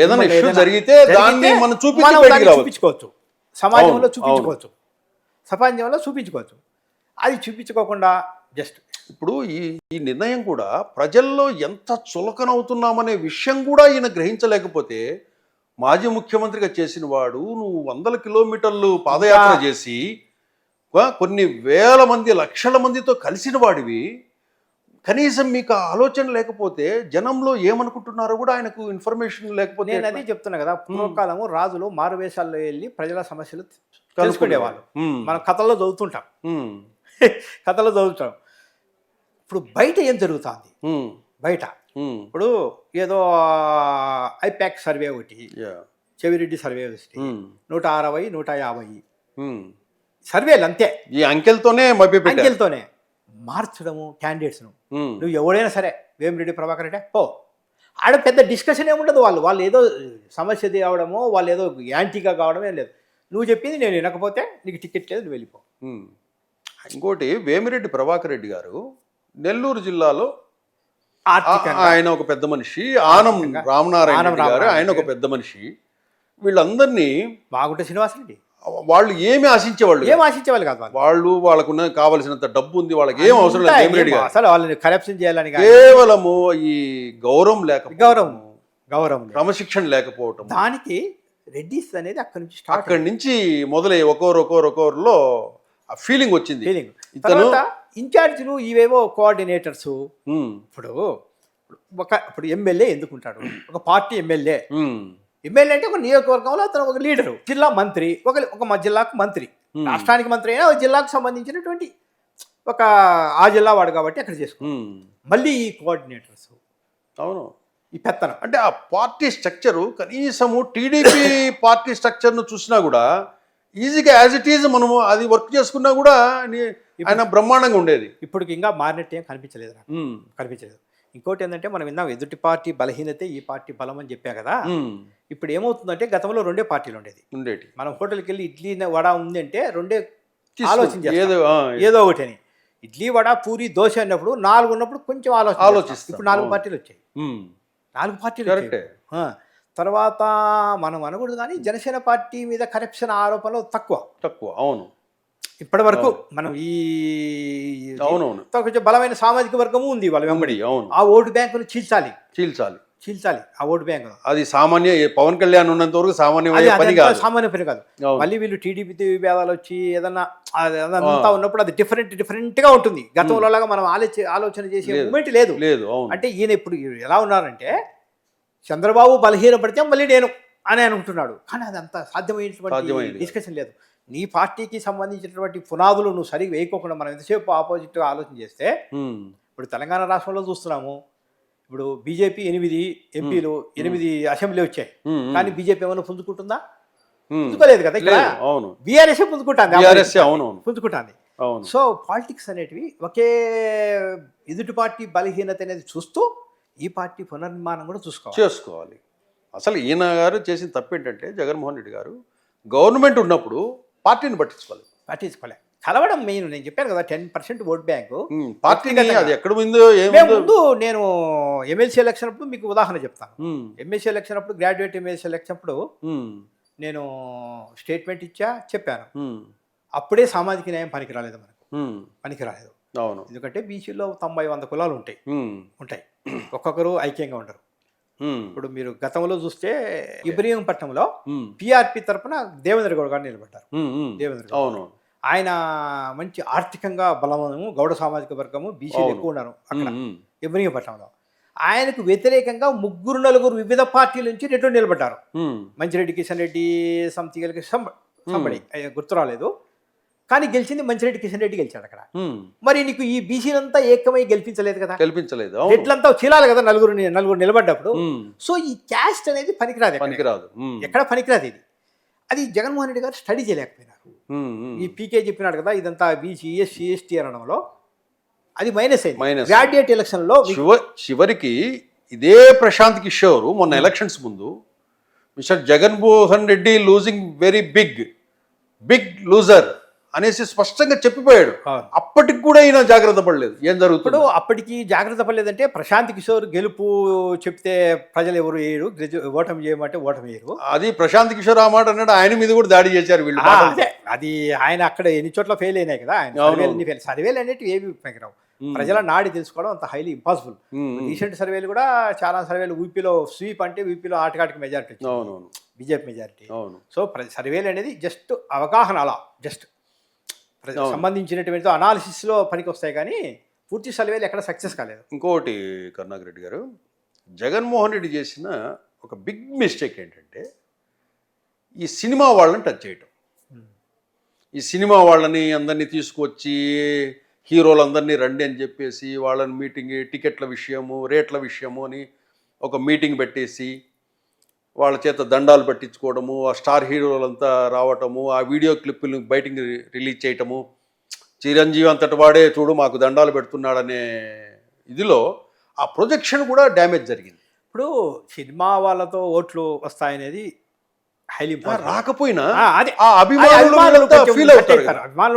ఏదైనా ఇష్యూ జరిగితే దాన్ని మనం చూపించుకోవచ్చు, సమాజంలో చూపించుకోవచ్చు. అది చూపించుకోకుండా జస్ట్ ఇప్పుడు ఈ నిర్ణయం కూడా ప్రజల్లో ఎంత చులకనవుతున్నామనే విషయం కూడా ఈయన గ్రహించలేకపోతే, మాజీ ముఖ్యమంత్రిగా చేసిన వాడు, నువ్వు 100 కిలోమీటర్లు పాదయాత్ర చేసి కొన్ని వేల మంది, లక్షల మందితో కలిసిన వాడివి, కనీసం మీకు ఆలోచన లేకపోతే, జనంలో ఏమనుకుంటున్నారో కూడా ఆయనకు ఇన్ఫర్మేషన్ లేకపోతే. నేను అదే చెప్తున్నా కదా, పూర్వకాలము రాజులు మారువేషాల్లో వెళ్ళి ప్రజల సమస్యలు తెలుసుకునేవాళ్ళు. మనం కథల్లో చదువుతుంటాం. ఇప్పుడు బయట ఏం జరుగుతుంది, బయట ఇప్పుడు ఏదో ఐపాక్ సర్వే ఒకటి, చెవిరెడ్డి సర్వే ఒకటి, 160, 150 సర్వేలు అంతే. ఈ అంకెలతోనే మార్చడము క్యాండిడేట్స్ను. నువ్వు ఎవడైనా సరే, వేమిరెడ్డి ప్రభాకర్ రెడ్డి ఆడ పెద్ద డిస్కషన్ ఏముండదు. వాళ్ళు ఏదో సమస్య తేవడమో, వాళ్ళు ఏదో యాంటీగా కావడం ఏం లేదు. నువ్వు చెప్పింది నేను వినకపోతే నీకు టికెట్ లేదు, నువ్వు వెళ్ళిపో. ఇంకోటి, వేమిరెడ్డి ప్రభాకర్ రెడ్డి గారు నెల్లూరు జిల్లాలో ఆయన ఒక పెద్ద మనిషి, ఆనం రామనారాయణ గారు ఆయన ఒక పెద్ద మనిషి. వీళ్ళందరినీ బాగుంటే శ్రీనివాసరెడ్డి వాళ్ళు ఏమి ఆశించేవాళ్ళు కాదు. వాళ్ళకున్న కావలసినంత డబ్బు ఉంది, వాళ్ళకి ఏం అవసరం లేదు. వేమిరెడ్డి గారు అసలు వాళ్ళని కరప్షన్ చేయాలని కేవలము ఈ గౌరవం క్రమశిక్షణ లేకపోవటం, దానికి రెడ్డిస్ అనేది అక్కడి నుంచి మొదలై ఒక్కొక్కరిలో ఆ ఫీలింగ్ వచ్చింది. తర్వాత ఇన్ఛార్జీలు ఇవేవో కోఆర్డినేటర్స్. ఇప్పుడు ఎమ్మెల్యే ఎందుకుంటాడు, ఒక పార్టీ ఎమ్మెల్యే అంటే ఒక నియోజకవర్గంలో అతను ఒక లీడరు, జిల్లా మంత్రి, ఒక జిల్లాకు మంత్రి, రాష్ట్రానికి మంత్రి అయినా ఒక జిల్లాకు సంబంధించినటువంటి ఒక ఆ జిల్లా వాడు కాబట్టి అక్కడ చేసుకో. మళ్ళీ ఈ కోఆర్డినేటర్స్, అవును, ఈ పెత్తనం అంటే ఆ పార్టీ స్ట్రక్చరు కనీసము టీడీపీ పార్టీ స్ట్రక్చర్ను చూసినా కూడా ఈజీగా యాజ్ ఇట్ ఈజ్ మనము అది వర్క్ చేసుకున్నా కూడా ఆయన బ్రహ్మాండంగా ఉండేది. ఇప్పుడు ఇంకా మారినట్టు ఏం కనిపించలేదు. ఇంకోటి ఏంటంటే మనం విన్నాం ఎదుటి పార్టీ బలహీనతే ఈ పార్టీ బలం అని చెప్పా కదా. ఉమ్, ఇప్పుడు ఏమవుతుందంటే గతంలో 2 పార్టీలు ఉండేది. ఉండేటి మనం హోటల్కి వెళ్ళి ఇడ్లీ వడ ఉంది అంటే 2 తీసుకో- ఆలోచన చేస్తాం. ఏదో ఏదో ఒకటి అని. ఇడ్లీ వడ పూరి దోశ అన్నప్పుడు 4 ఉన్నప్పుడు కొంచెం ఆలోచిస్తాం. చేస్తాం. ఇప్పుడు 4 పార్టీలు వచ్చాయి. ఉమ్, 4 పార్టీలు కరెక్టే. వచ్చాయి. తర్వాత మనం అనకూడదు కానీ జనసేన పార్టీ మీద కరప్షన్ ఆరోపణలు తక్కువ. అవును ఇప్పటి వరకు మనం ఈ అవునవును కొంచెం బలమైన సామాజిక వర్గము ఉంది వాళ్ళ వెంబడి. అవును ఆ ఓటు బ్యాంకును చీల్చాలి ఆ ఓటు బ్యాంకు. అది సామాన్య పవన్ కళ్యాణ్ ఉన్నంత వరకు సామాన్య అది పని అదంతా కాదు. సామాన్య పని కాదు. అవును. మళ్ళీ వీళ్ళు టీడీపీతో విభేదాలు వచ్చి ఏదన్నా అదంతా ఉన్నప్పుడు అది డిఫరెంట్ గా ఉంటుంది. గతంలో లాగా మనం ఆలోచన చేసే మూమెంట్ లేదు. అవును అంటే ఈయన ఇప్పుడు ఎలా ఉన్నారంటే చంద్రబాబు బలహీనపడితే మళ్ళీ నేను అని అనుకుంటున్నాడు. కానీ అదంతా సాధ్యమైనటువంటి డిస్కషన్ లేదు. నీ పార్టీకి సంబంధించినటువంటి పునాదులు నువ్వు సరిగ్గా వేయకోకుండా మనం ఎంతసేపు ఆపోజిట్ ఆలోచన చేస్తే ఇప్పుడు తెలంగాణ రాష్ట్రంలో చూస్తున్నాము. ఇప్పుడు బీజేపీ 8 ఎంపీలు 8 అసెంబ్లీ వచ్చాయి. కానీ బీజేపీ ఏమైనా పుంజుకుంటుందా? పుంజుకోలేదు కదా. ఇక్కడ బీఆర్ఎస్ పుంజుకుంటుంది. సో పాలిటిక్స్ అనేటివి ఒకే ఎదుటి పార్టీ బలహీనత అనేది చూస్తూ ఈ పార్టీ పునర్నిర్మాణం కూడా చేసుకోవాలి. అసలు ఈయన గారు చేసిన తప్పు ఏంటంటే జగన్మోహన్ రెడ్డి గారు గవర్నమెంట్ ఉన్నప్పుడు పార్టీని పట్టించుకోలే. కలవడం మెయిన్. నేను చెప్పాను కదా 10% ఓట్ బ్యాంకు పార్టీని. అది ఎక్కడ ముందు ముందు నేను ఎమ్మెల్సీ ఎలక్షన్ అప్పుడు మీకు ఉదాహరణ చెప్తాను. ఎమ్మెల్సీ ఎలక్షన్ అప్పుడు గ్రాడ్యుయేట్ ఎమ్మెల్సీ ఎలక్షన్ అప్పుడు నేను స్టేట్మెంట్ చెప్పాను. అప్పుడే సామాజిక న్యాయం పనికిరాలేదు మనకు. అవును. ఎందుకంటే బీసీలో 90-100 కులాలు ఉంటాయి. ఒక్కొక్కరు ఐక్యంగా ఉండరు. ఇప్పుడు మీరు గతంలో చూస్తే ఇబ్రహీంపట్నంలో పిఆర్పి తరఫున దేవేంద్ర గౌడ్ గారు నిలబడ్డారు. అవును. ఆయన మంచి ఆర్థికంగా బలము, గౌడ సామాజిక వర్గము, బీసీలు ఎక్కువ ఉన్నారు అక్కడ ఇబ్రహీంపట్నంలో. ఆయనకు వ్యతిరేకంగా 3-4 వివిధ పార్టీల నుంచి రెడ్డి నిలబడ్డారు. మంచిరెడ్డి కిషన్ రెడ్డి సంబడి గుర్తు రాలేదు. కానీ గెలిచింది మంచిరెడ్డి కిషన్ రెడ్డి గెలిచాడు అక్కడ. మరి నీకు ఈ బీసీలంతా ఏకమై గెలిపించలేదు కదా. రెడ్లంతా చీలాలి కదా నలుగురు నిలబడ్డప్పుడు. సో ఈ క్యాస్ట్ అనేది పనికిరాదు. ఎక్కడ పనికిరాదు ఇది. అది జగన్మోహన్ రెడ్డి గారు స్టడీ చేయలేకపోయినారు. ఈ పీకే చెప్పినాడు కదా ఇదంతా బీసీ ఎస్సీ ఎస్టీ అనడంలో అది మైనస్ అయింది. గ్రాడ్యుయేట్ ఎలక్షన్ లో చివరికి ఇదే ప్రశాంత్ కిషోర్ మొన్న ఎలక్షన్స్ ముందు Mr Jaganmohan Reddy losing very big loser అనేసి స్పష్టంగా చెప్పిపోయాడు. అప్పటికి కూడా ఈయన జాగ్రత్త పడలేదు. ఏం జరుగుతుంది అప్పటికి జాగ్రత్త పడలేదంటే ప్రశాంత్ కిషోర్ గెలుపు చెప్తే ప్రజలు ఎవరు వేయరు, ఓటమి చేయమంటే ఓటమి వేయరు. అది ప్రశాంత్ కిషోర్ ఆ మాట అన్నాడు. ఆయన మీద కూడా దాడి చేశారు వీళ్ళు. అది ఆయన అక్కడ ఎన్ని చోట్ల ఫెయిల్ అయినాయి కదా. ఆయన సర్వేలు అనేవి ఏవి పనికిరావు. ప్రజల నాడి తెలుసుకోవడం అంత హైలీ ఇంపాసిబుల్. రీసెంట్ సర్వేలు కూడా చాలా సర్వేలు యూపీలో స్వీప్ అంటే యూపీలో ఆటకాటికి మెజారిటీ బీజేపీ మెజారిటీ. సో సర్వేలు అనేది జస్ట్ అవగాహన, అలా జస్ట్ సంబంధించినటువంటి అనాలిసిస్లో పనికి వస్తాయి కానీ పూర్తి సర్వేలు ఎక్కడ సక్సెస్ కాలేదు. ఇంకోటి కరుణాకర్ రెడ్డి గారు, జగన్మోహన్ రెడ్డి చేసిన ఒక బిగ్ మిస్టేక్ ఏంటంటే ఈ సినిమా వాళ్ళని టచ్ చేయటం. ఈ సినిమా వాళ్ళని అందరినీ తీసుకొచ్చి హీరోలందరినీ రండి అని చెప్పేసి వాళ్ళని మీటింగ్, టికెట్ల విషయము, రేట్ల విషయము అని ఒక మీటింగ్ పెట్టేసి వాళ్ళ చేత దండాలు పట్టించుకోవడము, ఆ స్టార్ హీరోలంతా రావటము, ఆ వీడియో క్లిప్పులు బయటికి రిలీజ్ చేయటము, చిరంజీవి అంతటి వాడే చూడు మాకు దండాలు పెడుతున్నాడనే ఇదిలో ఆ ప్రొజెక్షన్ కూడా డ్యామేజ్ జరిగింది. ఇప్పుడు సినిమా వాళ్ళతో ఓట్లు వస్తాయనేది హైలీ రాకపోయినా అభిమానులు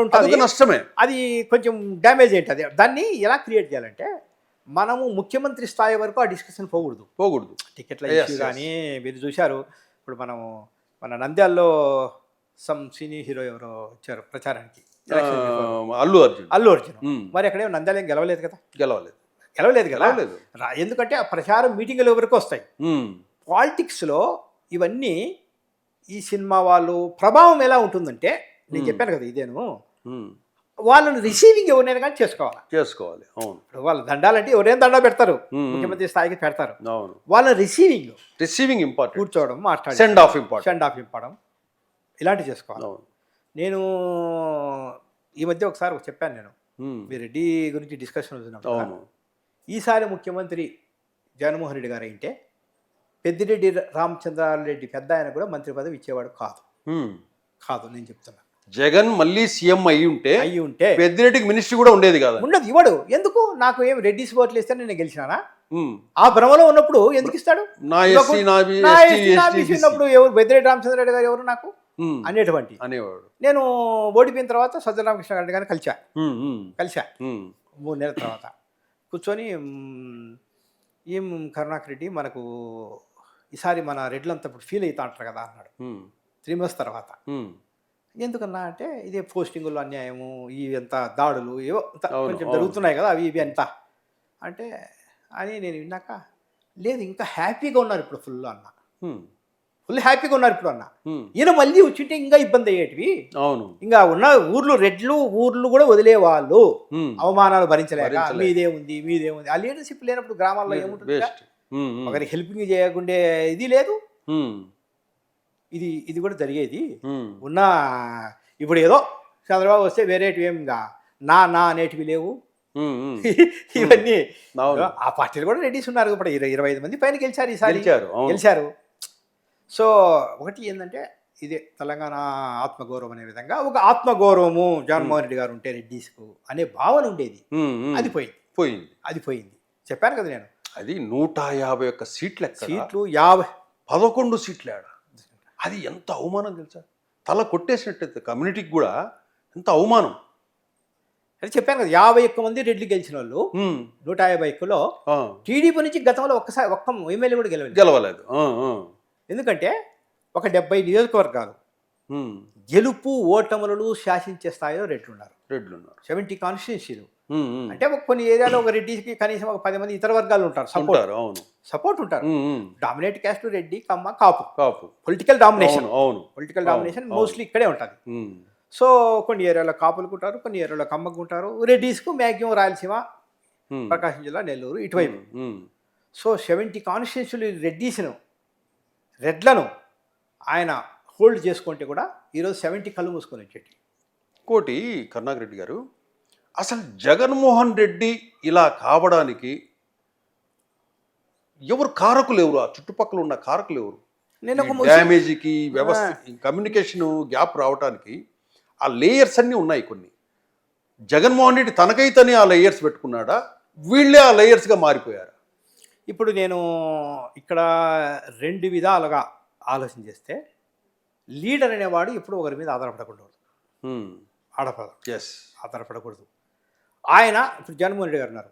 ఉంటారు, నష్టమే. అది కొంచెం డ్యామేజ్ ఏంటి. దాన్ని ఎలా క్రియేట్ చేయాలంటే మనము ముఖ్యమంత్రి స్థాయి వరకు ఆ డిస్కషన్ పోకూడదు. టికెట్ల ఇష్యూ కానీ మీరు చూశారు. ఇప్పుడు మన నంద్యాలలో సినీ హీరో ఎవరో వచ్చారు ప్రచారానికి, అల్లు అర్జున్. మరి అక్కడే నంద్యాల ఏం గెలవలేదు కదా. గెలవలేదు కదా. ఎందుకంటే ఆ ప్రచారం మీటింగ్ల వరకు వస్తాయి. పాలిటిక్స్లో ఇవన్నీ ఈ సినిమా వాళ్ళు ప్రభావం ఎలా ఉంటుందంటే నేను చెప్పాను కదా ఇదేను, వాళ్ళని రిసీవింగ్ ఎవరైనా కానీ చేసుకోవాలి. అవును. వాళ్ళ దండాలంటే ఎవరైనా దండా పెడతారు, ముఖ్యమంత్రి స్థాయికి పెడతారు. వాళ్ళ రిసీవింగ్ ఇంపార్టెంట్, కూర్చోవడం, మాట్లాడడం, సెండ్ ఆఫ్ ఇవ్వడం, ఇలాంటివి చేసుకోవాలి. నేను ఈ మధ్య ఒకసారి చెప్పాను, నేను మీ రెడ్డి గురించి డిస్కషన్ అవుతున్నాను. ఈసారి ముఖ్యమంత్రి జగన్మోహన్ రెడ్డి గారు అయితే పెద్దిరెడ్డి రామచంద్రారెడ్డి పెద్ద ఆయన కూడా మంత్రి పదవి ఇచ్చేవాడు కాదు నేను చెప్తున్నా. జగన్ మళ్ళీ సీఎం అయ్యి ఉంటే పెద్దిరెడ్డికి మినిస్ట్రీ కూడా ఉండేది కాదు. ఉండదు, ఇవ్వడు. ఎందుకు? నాకు ఏం రెడ్డిస్ ఓట్లు ఇస్తే నేను గెలిచినానా? ఆ భ్రమలో ఉన్నప్పుడు ఎందుకు ఇస్తాడు? నా ఎస్సీ నా బీసీ ఉన్నప్పుడు ఎవరు బెద్దిరెడ్డి రామచంద్రరెడ్డి గారు ఎవరు నాకు అనేటువంటి అనేవాడు. నేను ఓడిపోయిన తర్వాత సజ్జల రామకృష్ణ గారి గారిని కలిసా 3 నెలల తర్వాత కూర్చొని ఏం కరుణాకర్ రెడ్డి మనకు ఈసారి మన రెడ్లంతా ఇప్పుడు ఫీల్ అవుతా అంటారు కదా అన్నాడు 3 months తర్వాత. ఎందుకన్నా అంటే ఇదే పోస్టింగులు అన్యాయము ఇవి ఎంత దాడులు ఏవో కొంచెం జరుగుతున్నాయి కదా అవి ఇవి అంత అంటే అని నేను విన్నాక లేదు ఇంకా హ్యాపీగా ఉన్నారు ఇప్పుడు ఫుల్ హ్యాపీగా ఉన్నారు ఇప్పుడు అన్న. ఈయన మళ్ళీ వచ్చింటే ఇంకా ఇబ్బంది అయ్యేటివి. అవును, ఇంకా ఉన్న ఊర్లు కూడా వదిలేవాళ్ళు అవమానాలు భరించలేక మీదేముంది ఆ లీడర్షిప్ లేనప్పుడు గ్రామాల్లో ఏముంటుంది? ఒకరికి హెల్పింగ్ చేయకుండే ఇది లేదు. ఇది కూడా జరిగేది ఉన్న. ఇప్పుడు ఏదో చంద్రబాబు వస్తే వేరేటివి ఏమి నా అనేటివి లేవు. ఇవన్నీ ఆ పార్టీలు కూడా రెడీస్ ఉన్నారు. ఇప్పుడు 25 మంది పైన గెలిచారు ఈసారి గెలిచారు. సో ఒకటి ఏంటంటే ఇదే తెలంగాణ ఆత్మగౌరవం అనే విధంగా ఒక ఆత్మగౌరవము జగన్మోహన్ రెడ్డి గారు ఉంటే రెడ్డిస్కు అనే భావన ఉండేది. అది పోయింది. చెప్పాను కదా నేను. అది 151 సీట్లు 11 సీట్లు ఆడ. అది ఎంత అవమానం తెలుసా? తల కొట్టేసినట్టయితే కమ్యూనిటీకి కూడా ఎంత అవమానం. అది చెప్పాను కదా 51 మంది రెడ్లు గెలిచిన వాళ్ళు 151లో టీడీపీ నుంచి గతంలో ఒక్క ఎమ్మెల్యే కూడా గెలవలేదు. ఎందుకంటే ఒక 70 నియోజకవర్గాలు గెలుపు ఓటములను శాసించే స్థాయిలో రెడ్లు ఉన్నారు. 70 కాన్స్టిట్యున్సీలు అంటే కొన్ని ఏరియాలో ఒక రెడ్డికి కనీసం ఒక 10 మంది ఇతర వర్గాలు ఉంటారు, సపోర్ట్ ఉంటారు. డామినేట్ క్యాస్ట్ రెడ్డి, కమ్మ, కాపు పొలిటికల్ డామినేషన్ మోస్ట్లీ ఇక్కడే ఉంటుంది. సో కొన్ని ఏరియాలో కాపులకు ఉంటారు, కొన్ని ఏరియాలో కమ్మకు ఉంటారు. రెడ్డిస్కు మ్యాక్సిమం రాయలసీమ, ప్రకాశం జిల్లా, నెల్లూరు ఇటువైపు. సో 70 కాన్స్టిట్యున్సీలు రెడ్లను ఆయన హోల్డ్ చేసుకుంటే కూడా ఈరోజు 70 కళ్ళు మూసుకొని వచ్చేటి. కోటి కరుణాకర్ రెడ్డి గారు, అసలు జగన్మోహన్ రెడ్డి ఇలా కావడానికి ఎవరు కారకులు? ఎవరు ఆ చుట్టుపక్కల ఉన్న కారకులు ఎవరు? డ్యామేజ్కి, వ్యవస్థ, కమ్యూనికేషన్ గ్యాప్ రావడానికి ఆ లేయర్స్ అన్నీ ఉన్నాయి. కొన్ని జగన్మోహన్ రెడ్డి తనకైతేనే ఆ లేయర్స్ పెట్టుకున్నాడా, వీళ్ళే ఆ లేయర్స్గా మారిపోయారు? ఇప్పుడు నేను ఇక్కడ 2 విధాలుగా ఆలోచన చేస్తే, లీడర్ అనేవాడు ఎప్పుడు ఒకరి మీద ఆధారపడకూడదు. ఆధారపడకూడదు. ఆయన ఇప్పుడు జగన్మోహన్ రెడ్డి గారు ఉన్నారు.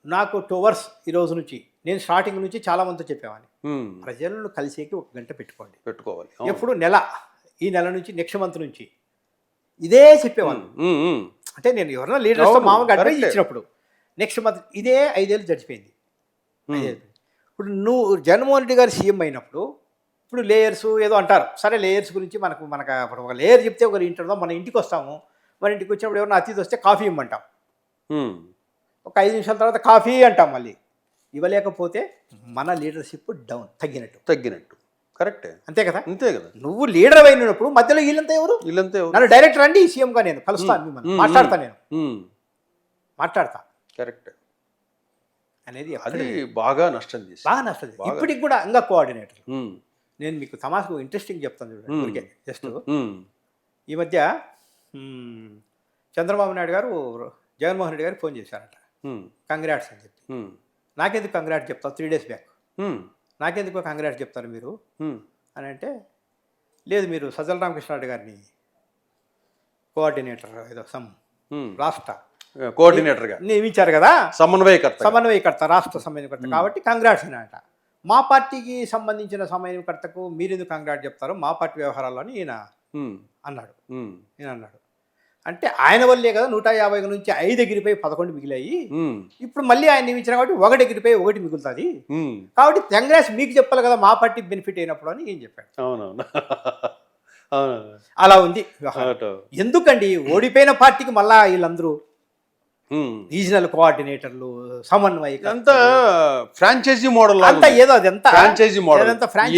నాకు 2 hours ఈ రోజు నుంచి నేను స్టార్టింగ్ నుంచి చాలా మందితో చెప్పేవాడిని, ప్రజలను కలిసేకి 1 గంట పెట్టుకోవాలి. ఎప్పుడు ఈ నెల నుంచి నెక్స్ట్ మంత్ నుంచి ఇదే చెప్పేవాళ్ళు. అంటే నేను ఎవరైనా లీడర్స్తో మామూలుగా అడ్వైజ్ ఇచ్చినప్పుడు నెక్స్ట్ మంత్ ఇదే 5 ఏళ్ళు గడిచిపోయింది. ఇప్పుడు నువ్వు జగన్మోహన్ రెడ్డి గారు సీఎం అయినప్పుడు ఇప్పుడు లేయర్స్ ఏదో అంటారు. సరే లేయర్స్ గురించి మనకు ఇప్పుడు ఒక లేయర్ చెప్తే ఒకరు ఇంటారు. మన ఇంటికి వస్తాము, మన ఇంటికి వచ్చినప్పుడు ఎవరైనా అతిథి వస్తే కాఫీ ఇమ్మంటాం. ఒక 5 నిమిషాల తర్వాత కాఫీ అంటాం. మళ్ళీ ఇవ్వలేకపోతే మన లీడర్షిప్ తగ్గినట్టు. కరెక్టే, అంతే కదా. నువ్వు లీడర్ అయినప్పుడు మధ్యలో వీళ్ళంతా ఎవరు? నన్ను డైరెక్టర్ అండి సీఎంగా నేను కలుస్తాను, మాట్లాడతా. కరెక్ట్ అనేది అది బాగా నష్టం ఇప్పటికి కూడా ఇంకా కోఆర్డినేటర్. నేను మీకు తమాషకు ఇంట్రెస్టింగ్ చెప్తాను చూడండి. జస్ట్ ఈ మధ్య చంద్రబాబు నాయుడు గారు జగన్మోహన్ రెడ్డి గారికి ఫోన్ చేశారట, కంగ్రాట్స్ అని చెప్పి. నాకెందుకు కంగ్రాట్స్ చెప్తావు 3 days బ్యాక్, నాకెందుకు కంగ్రాట్స్ చెప్తారు మీరు అని అంటే, లేదు మీరు సజ్జల రామకృష్ణారెడ్డి గారిని కోఆర్డినేటర్ ఏదో రాష్ట్ర కోఆర్డినేటర్గా నియమించారు కదా, సమన్వయకర్త, రాష్ట్ర సమన్వయకర్త, కాబట్టి కంగ్రాట్స్ అనట. మా పార్టీకి సంబంధించిన సమన్వయకర్తకు మీరెందుకు కంగ్రాట్స్ చెప్తారు, మా పార్టీ వ్యవహారాల్లో ఈయన అన్నాడు. అంటే ఆయన వల్లే కదా 150 నుంచి 5 ఎగిరిపోయి 11 మిగిలాయి. ఇప్పుడు మళ్ళీ ఆయన నియమించిన కాబట్టి 1 ఎగిరిపోయి 1 మిగులుతుంది. కాబట్టి కంగ్రెస్ మీకు చెప్పాలి కదా మా పార్టీ బెనిఫిట్ అయినప్పుడు అని ఏం చెప్పాడు. అలా ఉంది. ఎందుకండి ఓడిపోయిన పార్టీకి మళ్ళా వీళ్ళందరూ రీజనల్ కోఆర్డినేటర్లు, సమన్వయకర్తలు, అంతా ఫ్రాంచైజీ మోడల్ అంతా ఏదో అదంతా ఫ్రాంచైజీ మోడల్.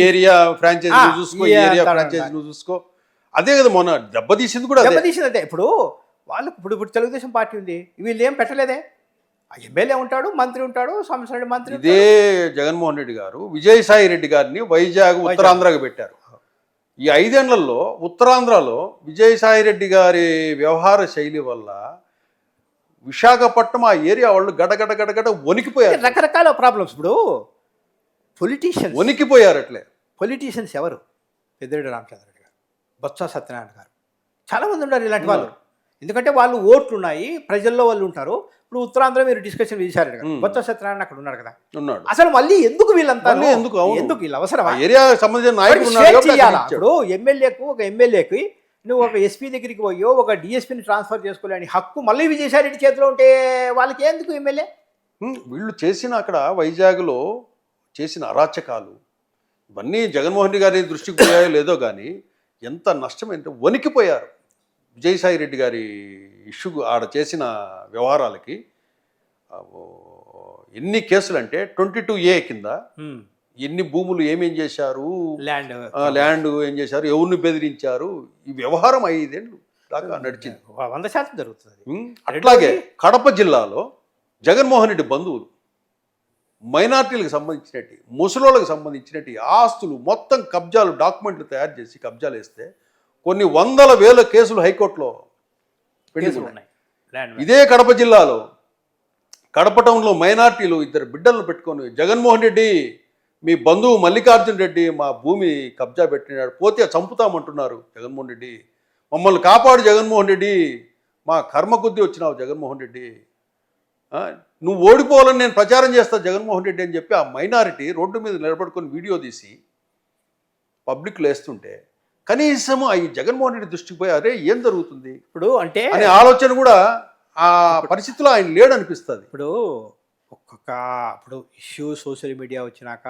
ఏరియా ఫ్రాంచైజీ చూసుకో, ఏరియా ఫ్రాంచైజీ చూసుకో. అదే కదా మొన్న దెబ్బతీసింది కూడా. దెబ్బతీసిందంటే ఇప్పుడు వాళ్ళకు ఇప్పుడు తెలుగుదేశం పార్టీ ఉంది, వీళ్ళు ఏం పెట్టలేదే. ఎమ్మెల్యే ఉంటాడు, మంత్రి ఉంటాడు, సంవత్సరాడు మంత్రి. ఇదే జగన్మోహన్ రెడ్డి గారు విజయసాయి రెడ్డి గారిని వైజాగ్ ఉత్తరాంధ్రగా పెట్టారు. ఈ 5 ఏళ్లలో ఉత్తరాంధ్రలో విజయసాయి రెడ్డి గారి వ్యవహార శైలి వల్ల విశాఖపట్నం ఆ ఏరియా వాళ్ళు గడగడ గడగడ వణికిపోయారు. రకరకాల ప్రాబ్లమ్స్. ఇప్పుడు పొలిటీషియన్స్ వణికిపోయారు అట్లే. పొలిటీషియన్స్ ఎవరు? పెద్దిరెడ్డి రామచంద్రరెడ్డి గారు, బొత్స సత్యనారాయణ గారు, చాలామంది ఉన్నారు ఇలాంటి వాళ్ళు. ఎందుకంటే వాళ్ళు ఓట్లు ఉన్నాయి, ప్రజల్లో వాళ్ళు ఉంటారు. ఇప్పుడు ఉత్తరాంధ్ర మీరు డిస్కషన్ విజయసాయి గారు, బొత్స సత్యనారాయణ అక్కడ ఉన్నారు కదా, ఉన్నాడు. అసలు మళ్ళీ ఎందుకు వీళ్ళంతా ఎందుకు వీళ్ళు అవసరమా? ఏరియాకి సంబంధించిన నాయకులు ఇప్పుడు ఎమ్మెల్యేకు ఒక ఎమ్మెల్యేకి నువ్వు ఒక ఎస్పీ దగ్గరికి పోయో ఒక డిఎస్పీని ట్రాన్స్ఫర్ చేసుకోలేని హక్కు మళ్ళీ విజయసాయి రెడ్డి చేతిలో ఉంటే వాళ్ళకి ఎందుకు ఎమ్మెల్యే? వీళ్ళు చేసిన అక్కడ వైజాగ్లో చేసిన అరాచకాలు ఇవన్నీ జగన్మోహన్ రెడ్డి గారి దృష్టికి పోయాయో లేదో కానీ ఎంత నష్టం, ఎంత వణికిపోయారు. విజయసాయి రెడ్డి గారి ఇష్యూ ఆడ చేసిన వ్యవహారాలకి ఎన్ని కేసులు అంటే 22A కింద ఎన్ని భూములు ఏమేం చేశారు, ల్యాండ్ ఏం చేశారు, ఎవరిని బెదిరించారు, ఈ వ్యవహారం 5 ఏళ్ళు దాకా నడిచింది. 100% జరుగుతుంది. అట్లాగే కడప జిల్లాలో జగన్మోహన్ రెడ్డి బంధువులు మైనార్టీలకు సంబంధించినట్టు, ముసలోళ్ళకి సంబంధించినట్టు ఆస్తులు మొత్తం కబ్జాలు, డాక్యుమెంట్లు తయారు చేసి కబ్జాలు వేస్తే కొన్ని 100,000 కేసులు హైకోర్టులో ఉన్నాయి. ఇదే కడప జిల్లాలో కడప టౌన్లో మైనార్టీలు 2 బిడ్డలను పెట్టుకొని జగన్మోహన్ రెడ్డి మీ బంధువు మల్లికార్జున రెడ్డి మా భూమి కబ్జా పెట్టినాడు, పోతే చంపుతామంటున్నారు జగన్మోహన్ రెడ్డి, మమ్మల్ని కాపాడు జగన్మోహన్ రెడ్డి, మా కర్మ కొద్దీ వచ్చినావు జగన్మోహన్ రెడ్డి, నువ్వు ఓడిపోవాలని నేను ప్రచారం చేస్తా జగన్మోహన్ రెడ్డి అని చెప్పి ఆ మైనారిటీ రోడ్డు మీద నిలబడుకొని వీడియో తీసి పబ్లిక్లో వేస్తుంటే కనీసం ఈ జగన్మోహన్ రెడ్డి దృష్టికి పోయి అరే ఏం జరుగుతుంది ఇప్పుడు అంటే అనే ఆలోచన కూడా ఆ పరిస్థితిలో ఆయన లేడనిపిస్తుంది. ఇప్పుడు ఇప్పుడు ఇష్యూ సోషల్ మీడియా వచ్చినాక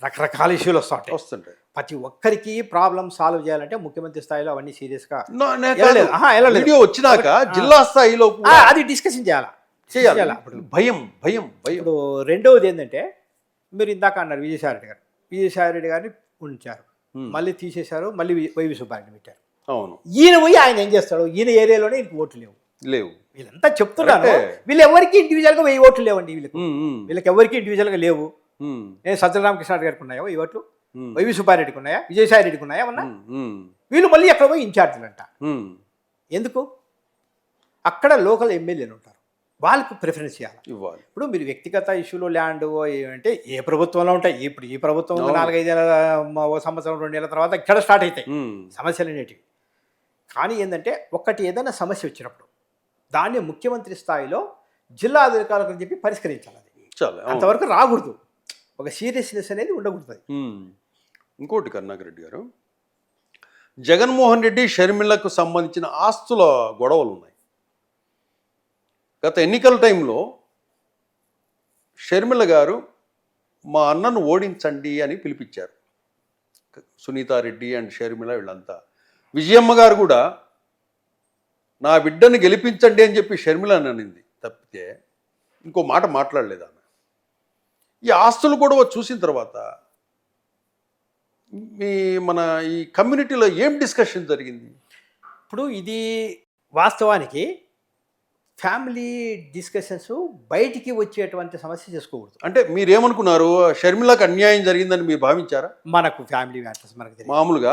రకరకాల ఇష్యూలు వస్తుంటాయి. ప్రతి ఒక్కరికి ప్రాబ్లమ్ సాల్వ్ చేయాలంటే ముఖ్యమంత్రి స్థాయిలో అవన్నీ సీరియస్గా వీడియో వచ్చినాక జిల్లా స్థాయిలో అది డిస్కషన్ చేయాలి. భయం భయం భయం. ఇప్పుడు రెండవది ఏంటంటే మీరు ఇందాక అన్నారు విజయసాయి రెడ్డి గారిని ఉంచారు, మళ్ళీ తీసేశారు, మళ్ళీ వైవి సుబ్బారెడ్డిని పెట్టారు. అవును. ఈయన పోయి ఆయన ఏం చేస్తాడు? ఈయన ఏరియాలోనే ఇంక ఓట్లు లేవు. వీళ్ళంతా చెప్తున్నారు వీళ్ళు ఎవరికి ఇండివిజువల్గా 1000 ఓట్లు లేవండి. వీళ్ళకి ఎవరికి ఇండివిజువల్గా లేవు. నేను సజ్జల రామకృష్ణారెడ్డి గారికి ఉన్నాయా ఈ ఓట్లు, వైవి సుబ్బారెడ్డికి ఉన్నాయా, విజయసాయి రెడ్డికి ఉన్నాయా ఉన్నా? వీళ్ళు మళ్ళీ ఎక్కడ పోయి ఇన్ఛార్జీలు అంట. ఎందుకు? అక్కడ లోకల్ ఎమ్మెల్యేలు ఉంటారు, వాళ్ళకు ప్రిఫరెన్స్ ఇవ్వాలి. ఇప్పుడు మీరు వ్యక్తిగత ఇష్యూలో ల్యాండ్ అంటే ఏ ప్రభుత్వంలో ఉంటాయి. ఇప్పుడు ఈ ప్రభుత్వం 4-5 సంవత్సరం 2 ఏళ్ళ తర్వాత ఇక్కడ స్టార్ట్ అవుతాయి సమస్యలు అనేటివి. కానీ ఏంటంటే ఏదైనా సమస్య వచ్చినప్పుడు దాన్ని ముఖ్యమంత్రి స్థాయిలో జిల్లా అధికారులకు చెప్పి పరిష్కరించాలి. అది అంతవరకు రాకూడదు, ఒక సీరియస్నెస్ అనేది ఉండకూడదు. ఇంకోటి కరుణాకర్ రెడ్డి గారు, జగన్మోహన్ రెడ్డి షర్మిలకు సంబంధించిన ఆస్తుల గొడవలు ఉన్నాయి. గత ఎన్నికల టైంలో షర్మిల గారు మా అన్నను ఓడించండి అని పిలిపించారు. సునీతారెడ్డి అండ్ షర్మిల వీళ్ళంతా. విజయమ్మ గారు కూడా నా బిడ్డను గెలిపించండి అని చెప్పి షర్మిల అనింది తప్పితే ఇంకో మాట మాట్లాడలేదు ఆమె. ఈ ఆస్తులు కూడా చూసిన తర్వాత మన ఈ కమ్యూనిటీలో ఏం డిస్కషన్ జరిగింది? ఇప్పుడు ఇది వాస్తవానికి ఫ్యామిలీ డిస్కషన్స్ బయటికి వచ్చేటువంటి సమస్య చేసుకోకూడదు. అంటే మీరేమనుకున్నారు? షర్మిలకు అన్యాయం జరిగిందని మీరు భావించారా? మనకు ఫ్యామిలీ మ్యాటర్స్ మనకు తెలియదు. మామూలుగా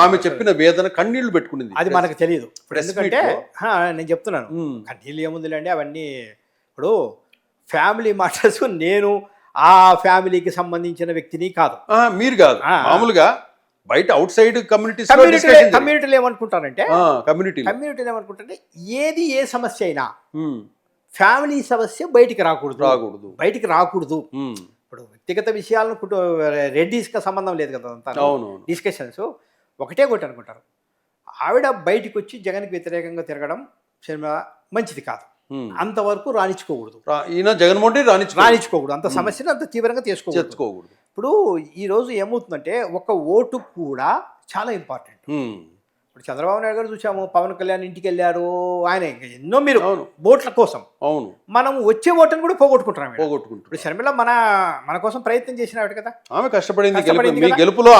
ఆమె చెప్పిన వేదన కన్నీళ్లు పెట్టుకునింది, అది మనకు తెలియదు. ఎందుకంటే నేను చెప్తున్నాను కన్నీళ్ళు ఏముందిలేండి అవన్నీ. ఇప్పుడు ఫ్యామిలీ మ్యాటర్స్ నేను ఆ ఫ్యామిలీకి సంబంధించిన వ్యక్తిని కాదు, మీరు కాదు, మామూలుగా బయట అవుట్ సైడ్ కమ్యూనిటీలు ఏమనుకుంటారంటే కమ్యూనిటీలు ఏమనుకుంటారంటే ఏది ఏ సమస్య అయినా ఫ్యామిలీ సమస్య బయటికి రాకూడదు. ఇప్పుడు వ్యక్తిగత విషయాలను రెడ్డిస్కి సంబంధం లేదు కదా అంతా డిస్కషన్స్ ఒకటే అనుకుంటారు. ఆవిడ బయటికి వచ్చి జగన్కి వ్యతిరేకంగా తిరగడం మంచిది కాదు, అంతవరకు రాణించుకోకూడదు. ఈయన జగన్మోహన్ రెడ్డి రాణించుకోకూడదు, అంత సమస్యను అంత తీవ్రంగా చేసుకోకూడదు. ఇప్పుడు ఈరోజు ఏమవుతుందంటే ఒక ఓటు కూడా చాలా ఇంపార్టెంట్. ఇప్పుడు చంద్రబాబు నాయుడు గారు చూసాము, పవన్ కళ్యాణ్ ఇంటికి వెళ్ళారు, ఆయన ఎన్నో మీరు ఓట్ల కోసం. అవును, మనం వచ్చే ఓటును కూడా పోగొట్టుకుంటున్నాం. ఇప్పుడు షర్మిల మన కోసం ప్రయత్నం చేసినాడు కదా, ఆమె కష్టపడింది. గెలుపులో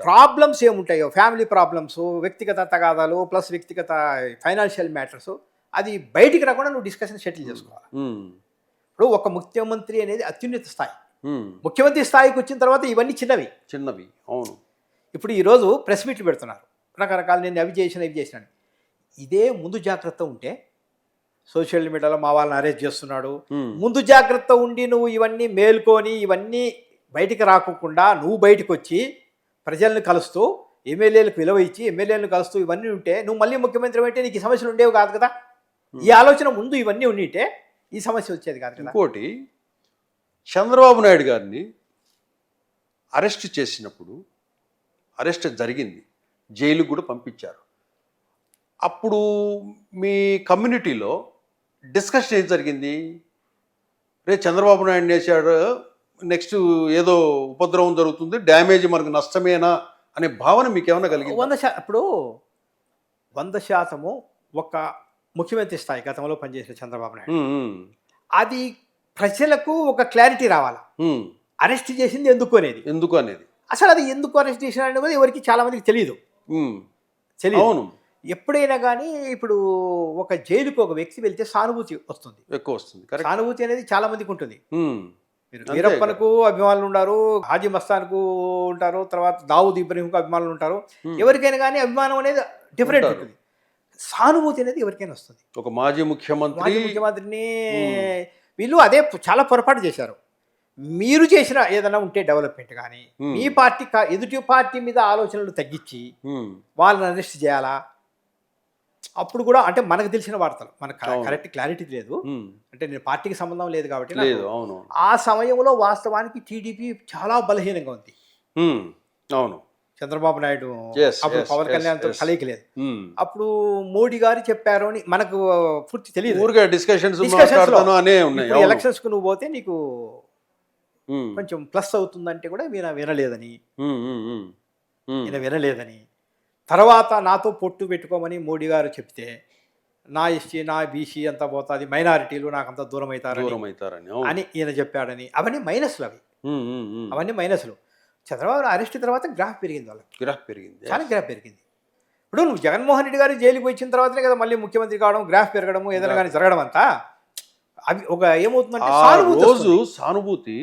ప్రాబ్లమ్స్ ఏముంటాయో, ఫ్యామిలీ ప్రాబ్లమ్స్, వ్యక్తిగత తగాదాలు ప్లస్ వ్యక్తిగత ఫైనాన్షియల్ మ్యాటర్స్, అది బయటికి రాకుండా నువ్వు డిస్కషన్ సెటిల్ చేసుకోవాలి. ఇప్పుడు ఒక ముఖ్యమంత్రి అనేది అత్యున్నత స్థాయి. ముఖ్యమంత్రి స్థాయికి వచ్చిన తర్వాత ఇవన్నీ చిన్నవి. అవును. ఇప్పుడు ఈరోజు ప్రెస్ మీట్లు పెడుతున్నారు రకరకాల, నేను అవి చేసినాను. ఇదే ముందు జాగ్రత్త ఉంటే సోషల్ మీడియాలో మా వాళ్ళని అరెస్ట్ చేస్తున్నాడు. ముందు జాగ్రత్త ఉండి నువ్వు ఇవన్నీ మేల్కొని ఇవన్నీ బయటికి రాకుండా నువ్వు బయటకు వచ్చి ప్రజలను కలుస్తూ ఎమ్మెల్యేలకు విలువ ఇచ్చి ఎమ్మెల్యేలను కలుస్తూ ఇవన్నీ ఉంటే నువ్వు మళ్ళీ ముఖ్యమంత్రి అయితే నీకు ఈ సమస్యలు ఉండేవి కాదు కదా. ఈ ఆలోచన ముందు ఇవన్నీ ఉండింటే ఈ సమస్య వచ్చేది కాదు కదా. ఇంకోటి, చంద్రబాబు నాయుడు గారిని అరెస్ట్ చేసినప్పుడు అరెస్ట్ జరిగింది, జైలుకు కూడా పంపించారు. అప్పుడు మీ కమ్యూనిటీలో డిస్కషన్ ఏం జరిగింది? రే చంద్రబాబు నాయుడు వేసాడు, నెక్స్ట్ ఏదో ఉపద్రవం జరుగుతుంది, డ్యామేజ్ మనకు నష్టమేనా అనే భావన మీకు ఏమైనా కలిగింది? 100% ఒక ముఖ్యమంత్రి స్థాయి గతంలో పనిచేసిన చంద్రబాబు నాయుడు అది ప్రజలకు ఒక క్లారిటీ రావాలా, అరెస్ట్ చేసింది ఎందుకు అనేది. అసలు అది ఎందుకు అరెస్ట్ చేసిన అనేది ఎవరికి చాలా మందికి తెలియదు. అవును. ఎప్పుడైనా కానీ ఇప్పుడు ఒక జైలుకు ఒక వ్యక్తి వెళ్తే సానుభూతి వస్తుంది, ఎక్కువ వస్తుంది. సానుభూతి అనేది చాలా మందికి ఉంటుంది. వీరప్పనకు అభిమానులు ఉంటారు, హాజీ మస్తాన్కు ఉంటారు, తర్వాత దావుద్ ఇబ్రహీంకు అభిమానులు ఉంటారు. ఎవరికైనా కానీ అభిమానం అనేది డిఫరెంట్ ఉంటుంది. సానుభూతి అనేది ఎవరికైనా వస్తుంది. ఒక మాజీ ముఖ్యమంత్రిని వీళ్ళు అదే చాలా పొరపాటు చేశారు. మీరు చేసిన ఏదైనా ఉంటే డెవలప్మెంట్ కానీ మీ పార్టీ ఎదుటి పార్టీ మీద ఆలోచనలు తగ్గించి వాళ్ళని అరెస్ట్ చేయాలా? అప్పుడు కూడా అంటే మనకు తెలిసిన వార్తలు, మనకు కరెక్ట్ క్లారిటీ లేదు, అంటే నేను పార్టీకి సంబంధం లేదు కాబట్టి ఆ సమయంలో వాస్తవానికి టీడీపీ చాలా బలహీనంగా ఉంది. అవును, చంద్రబాబు నాయుడు అప్పుడు పవన్ కళ్యాణ్తో కలయిక లేదు. అప్పుడు మోడీ గారు చెప్పారు అని మనకు పూర్తి తెలియదు. ఎలక్షన్స్ కు నువ్వు పోతే నీకు కొంచెం ప్లస్ అవుతుందంటే కూడా వినలేదని తర్వాత నాతో పొట్టు పెట్టుకోమని మోడీ గారు చెప్తే నా ఎస్సీ నా బీసీ అంతా పోతుంది, మైనారిటీలు నాకు అంత దూరం అవుతారని అని ఈయన చెప్పాడని. అవన్నీ మైనస్లు, అవన్నీ మైనస్లు. చంద్రబాబు అరెస్ట్ తర్వాత గ్రాఫ్ పెరిగింది, చాలా గ్రాఫ్ పెరిగింది. ఇప్పుడు నువ్వు జగన్మోహన్ రెడ్డి గారు జైలుకి వచ్చిన తర్వాతనే కదా మళ్ళీ ముఖ్యమంత్రి కావడం, గ్రాఫ్ పెరగడము, ఏదైనా కానీ జరగడం అంతా. అవి ఒక ఏమవుతుందంటే సానుభూతి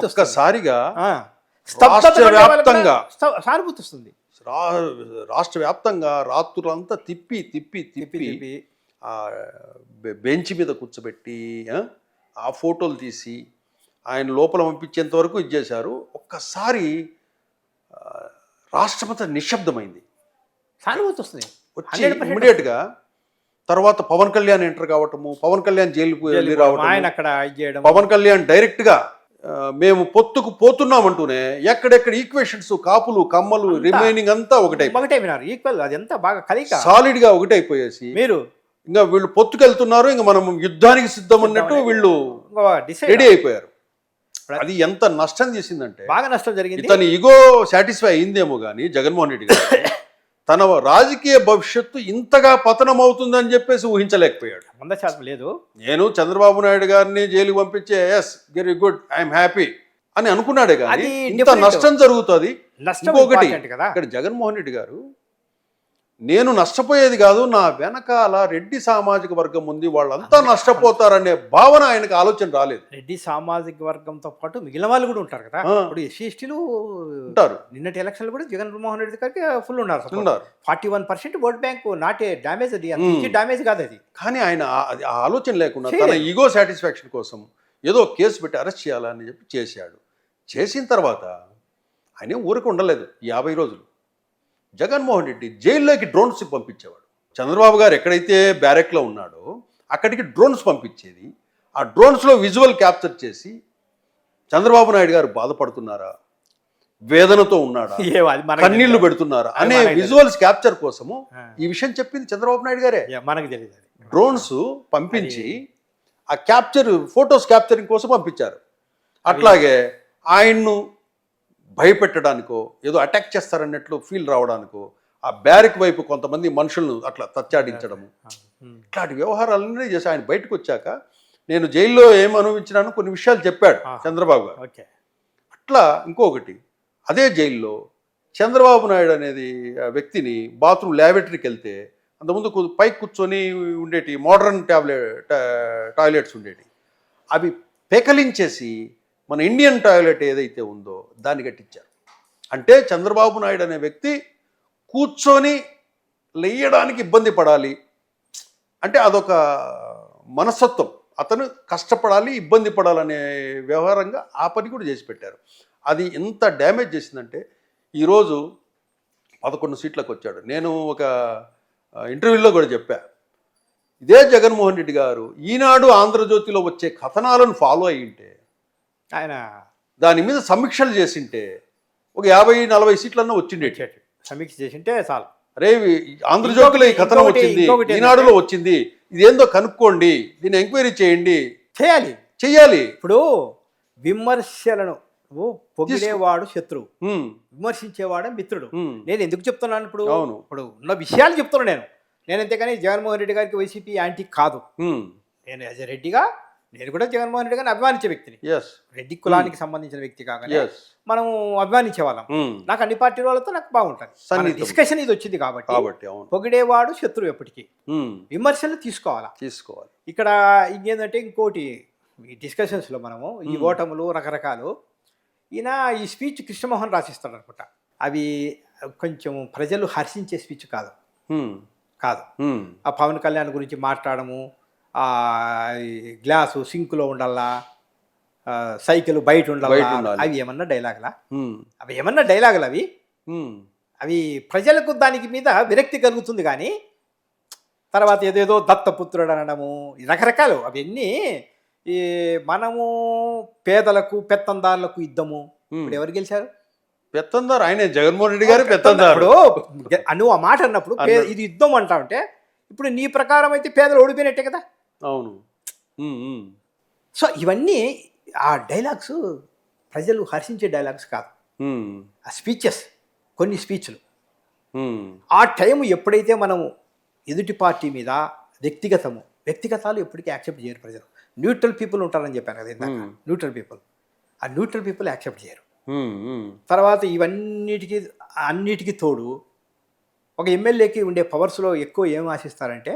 ఒక్కసారిగా సానుభూతి వస్తుంది. రాష్ట్ర వ్యాప్తంగా రాత్రులంతా తిప్పి బెంచ్ మీద కూర్చోబెట్టి ఆ ఫోటోలు తీసి ఆయన లోపల పంపించేంత వరకు ఇచ్చేశారు. ఒక్కసారి రాష్ట్రమంతా నిశ్శబ్దమైంది, సానుభూతి వస్తుంది వచ్చి ఇమ్మీడియట్గా. తర్వాత పవన్ కళ్యాణ్ ఎంటర్ కావటము, పవన్ కళ్యాణ్ జైలుకు వెళ్ళి రావడం, ఆయన అక్కడ పవన్ కళ్యాణ్ డైరెక్ట్గా మేము పొత్తుకు పోతున్నామంటూనే ఎక్కడెక్కడ ఈక్వేషన్స్, కాపులు కమ్మలు రిమైనింగ్ అంతా ఒకటైపోయినారు. ఈక్వల్ అది ఎంత బాగా కలిక సాలిడ్ గా ఒకటైపోయేసి మీరు ఇంకా వీళ్ళు పొత్తుకెళ్తున్నారు, ఇంకా మనం యుద్ధానికి సిద్ధం అన్నట్టు వీళ్ళు రెడీ అయిపోయారు. అది ఎంత నష్టం చేసిందంటే, బాగా నష్టం జరిగింది. తన ఈగో సాటిస్ఫై అయిందేమో కానీ జగన్మోహన్ రెడ్డి గారు తన రాజకీయ భవిష్యత్తు ఇంతగా పతనం అవుతుందని చెప్పేసి ఊహించలేకపోయాడు. 100% లేదు. నేను చంద్రబాబు నాయుడు గారిని జైలుకి పంపించే yes very good I'm happy అని అనుకున్నాడే కానీ ఇంత నష్టం జరుగుతుంది. ఇంకొకటి, ఇక్కడ జగన్మోహన్ రెడ్డి గారు నేను నష్టపోయేది కాదు, నా వెనకాల రెడ్డి సామాజిక వర్గం ఉంది, వాళ్ళంతా నష్టపోతారనే భావన ఆయనకు ఆలోచన రాలేదు. రెడ్డి సామాజిక వర్గంతో పాటు మిగిలిన వాళ్ళు కూడా ఉంటారు కదా. ఇప్పుడు ఎస్సీ ఎస్టీలు ఉంటారు. నిన్నటి ఎలక్షన్లు కూడా జగన్మోహన్ రెడ్డి గారికి ఫుల్ ఉన్నారు. 41% ఓట్ బ్యాంక్ నాటే డ్యామేజ్, అది డ్యామేజ్ కాదు అది. కానీ ఆయన ఆ ఆలోచన లేకుండా తన ఈగో సాటిస్ఫాక్షన్ కోసం ఏదో కేసు పెట్టి అరెస్ట్ చేయాలని చెప్పి చేశాడు. చేసిన తర్వాత ఆయన ఊరికి ఉండలేదు 50 రోజులు. జగన్మోహన్ రెడ్డి జైల్లోకి డ్రోన్స్ పంపించేవాడు. చంద్రబాబు గారు ఎక్కడైతే బ్యారెక్లో ఉన్నాడో అక్కడికి డ్రోన్స్ పంపించేది. ఆ డ్రోన్స్లో విజువల్ క్యాప్చర్ చేసి చంద్రబాబు నాయుడు గారు బాధపడుతున్నారా, వేదనతో ఉన్నాడా, కన్నీళ్లు పెడుతున్నారా అనే విజువల్స్ క్యాప్చర్ కోసము ఈ విషయం చెప్పింది చంద్రబాబు నాయుడు గారే. మనకు తెలియదు. డ్రోన్స్ పంపించి ఆ ఫొటోస్ క్యాప్చరింగ్ కోసం పంపించారు. అట్లాగే ఆయన్ను భయపెట్టడానికో ఏదో అటాక్ చేస్తారన్నట్లు ఫీల్ రావడానికో ఆ బ్యారిక్ వైపు కొంతమంది మనుషులను అట్లా తచ్చాడించడము, ఇట్లాంటి వ్యవహారాలన్నీ చేసి ఆయన బయటకు వచ్చాక నేను జైల్లో ఏం అనుభవించినాను కొన్ని విషయాలు చెప్పాడు చంద్రబాబు గారు. అట్లా ఇంకొకటి, అదే జైల్లో చంద్రబాబు నాయుడు అనేది వ్యక్తిని బాత్రూమ్ ల్యాబరేటరీకి వెళ్తే అంతకుముందు పైకి కూర్చొని ఉండేటి మోడర్న్ టాయిలెట్స్ ఉండేటి, అవి పెకలించేసి మన ఇండియన్ టాయిలెట్ ఏదైతే ఉందో దాన్ని కట్టించారు. అంటే చంద్రబాబు నాయుడు అనే వ్యక్తి కూర్చొని లేయడానికి ఇబ్బంది పడాలి అంటే అదొక మనస్తత్వం, అతను కష్టపడాలి, ఇబ్బంది పడాలనే వ్యవహారంగా ఆ పని కూడా చేసి పెట్టారు. అది ఎంత డ్యామేజ్ చేసిందంటే ఈరోజు 11 సీట్లకు వచ్చాడు. నేను ఒక ఇంటర్వ్యూలో కూడా చెప్పా, ఇదే జగన్మోహన్ రెడ్డి గారు ఈనాడు ఆంధ్రజ్యోతిలో వచ్చే కథనాలను ఫాలో అయ్యి ఉంటే, ఆయన దాని మీద సమీక్షలు చేసింటే ఒక 50-40 సీట్లన్నా వచ్చిండే. సమీక్ష చేసింటే చాలు. అరే ఆంధ్రజ్యోతిలో ఈ కథనం వచ్చింది, ఈనాడులో వచ్చింది, ఇదేందో కనుక్కోండి, దీన్ని ఎంక్వైరీ చేయండి, చెయ్యాలి. ఇప్పుడు విమర్శలను పొగిడేవాడు శత్రువు, విమర్శించేవాడు మిత్రుడు. నేను ఎందుకు చెప్తున్నాను ఇప్పుడు? ఇప్పుడు ఉన్న విషయాలు చెప్తున్నాను నేను అంతేగాని జగన్మోహన్ రెడ్డి గారికి వైసీపీ యాంటీ కాదు. నేను యాజ్ ఎ రెడ్డిగా నేను కూడా జగన్మోహన్ రెడ్డి గారిని అభిమానించే వ్యక్తిని. రెడ్డి కులానికి సంబంధించిన వ్యక్తి కాగానే మనం అభిమానించే వాళ్ళం. నాకు అన్ని పార్టీల వాళ్ళతో నాకు బాగుంటుంది. డిస్కషన్ ఇది వచ్చింది కాబట్టి పొగిడేవాడు శత్రువు ఎప్పటికీ. విమర్శలు తీసుకోవాలి. ఇక్కడ ఇంకేంటంటే ఇంకోటి, ఈ డిస్కషన్స్లో మనము ఈ ఓటములు రకరకాలు, ఈయన ఈ స్పీచ్ కృష్ణమోహన్ రాసిస్తాడు అనుకుంటా. అవి కొంచెం ప్రజలు హర్షించే స్పీచ్ కాదు. ఆ పవన్ కళ్యాణ్ గురించి మాట్లాడము, ఆ గ్లాసు సింకులో ఉండాలా, సైకిల్ బయట ఉండాలా, అవి ఏమన్నా డైలాగులా? అవి ఏమన్నా డైలాగులు? అవి ప్రజలకు దానికి మీద విరక్తి కలుగుతుంది. కానీ తర్వాత ఏదేదో దత్తపుత్రుడు అనడము, రకరకాలు అవన్నీ. ఈ మనము పేదలకు పెత్తందారులకు యుద్ధము. ఇప్పుడు ఎవరు గెలిచారు? పెత్తందారు ఆయనే, జగన్మోహన్ రెడ్డి గారు పెత్తందారు. నువ్వు ఆ మాట అన్నప్పుడు ఇది యుద్ధం అంటా ఉంటే, ఇప్పుడు నీ ప్రకారం అయితే పేదలు ఓడిపోయినట్టే కదా. అవును. సో ఇవన్నీ ఆ డైలాగ్స్ ప్రజలు హర్షించే డైలాగ్స్ కాదు. ఆ స్పీచెస్, కొన్ని స్పీచ్లు ఆ టైం ఎప్పుడైతే మనము ఎదుటి పార్టీ మీద వ్యక్తిగతాలు ఎప్పటికీ యాక్సెప్ట్ చేయరు ప్రజలు. న్యూట్రల్ పీపుల్ ఉంటారని చెప్పాను కదా ఇందాక. ఆ న్యూట్రల్ పీపుల్ యాక్సెప్ట్ చేయరు. తర్వాత అన్నిటికీ తోడు ఒక ఎమ్మెల్యేకి ఉండే పవర్స్లో ఎక్కువ ఏం ఆశిస్తారంటే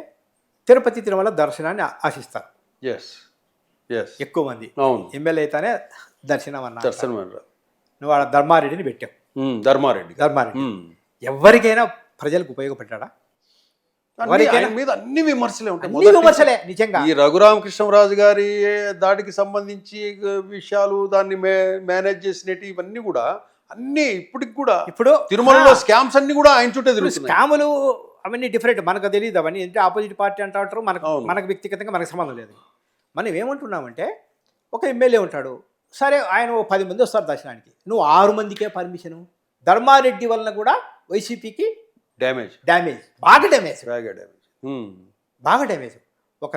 తిరుపతి తిరుమల దర్శనాన్ని ఆశిస్తారు ఎక్కువ మంది. ఎమ్మెల్యే అయితేనే దర్శనం నువ్వు ఆడ ధర్మారెడ్డిని పెట్టావు. ధర్మారెడ్డి ఎవరికైనా ప్రజలకు ఉపయోగపడ్డా? మీద అన్ని విమర్శలే ఉంటాయి. విమర్శలే నిజంగా. ఈ రఘురామకృష్ణరాజు గారి దాడికి సంబంధించి విషయాలు, దాన్ని మేనేజ్ చేసినట్టు ఇవన్నీ కూడా అన్ని ఇప్పటికి కూడా, ఇప్పుడు తిరుమలలో స్కామ్స్ అన్ని కూడా ఆయన చుట్టే తిరుగుతున్నాయి. స్కాములు అవన్నీ డిఫరెంట్, మనకు తెలియదు. అవన్నీ అంటే ఆపోజిట్ పార్టీ అంటూ ఉంటారు. మనకు వ్యక్తిగతంగా మనకు సంబంధం లేదు. మనం ఏమంటున్నామంటే, ఒక ఎమ్మెల్యే ఉంటాడు, సరే ఆయన 10 మంది వస్తారు దర్శనానికి, నువ్వు 6 మందికే పర్మిషను. ధర్మారెడ్డి వలన కూడా వైసీపీకి డ్యామేజ్ బాగా డ్యామేజ్.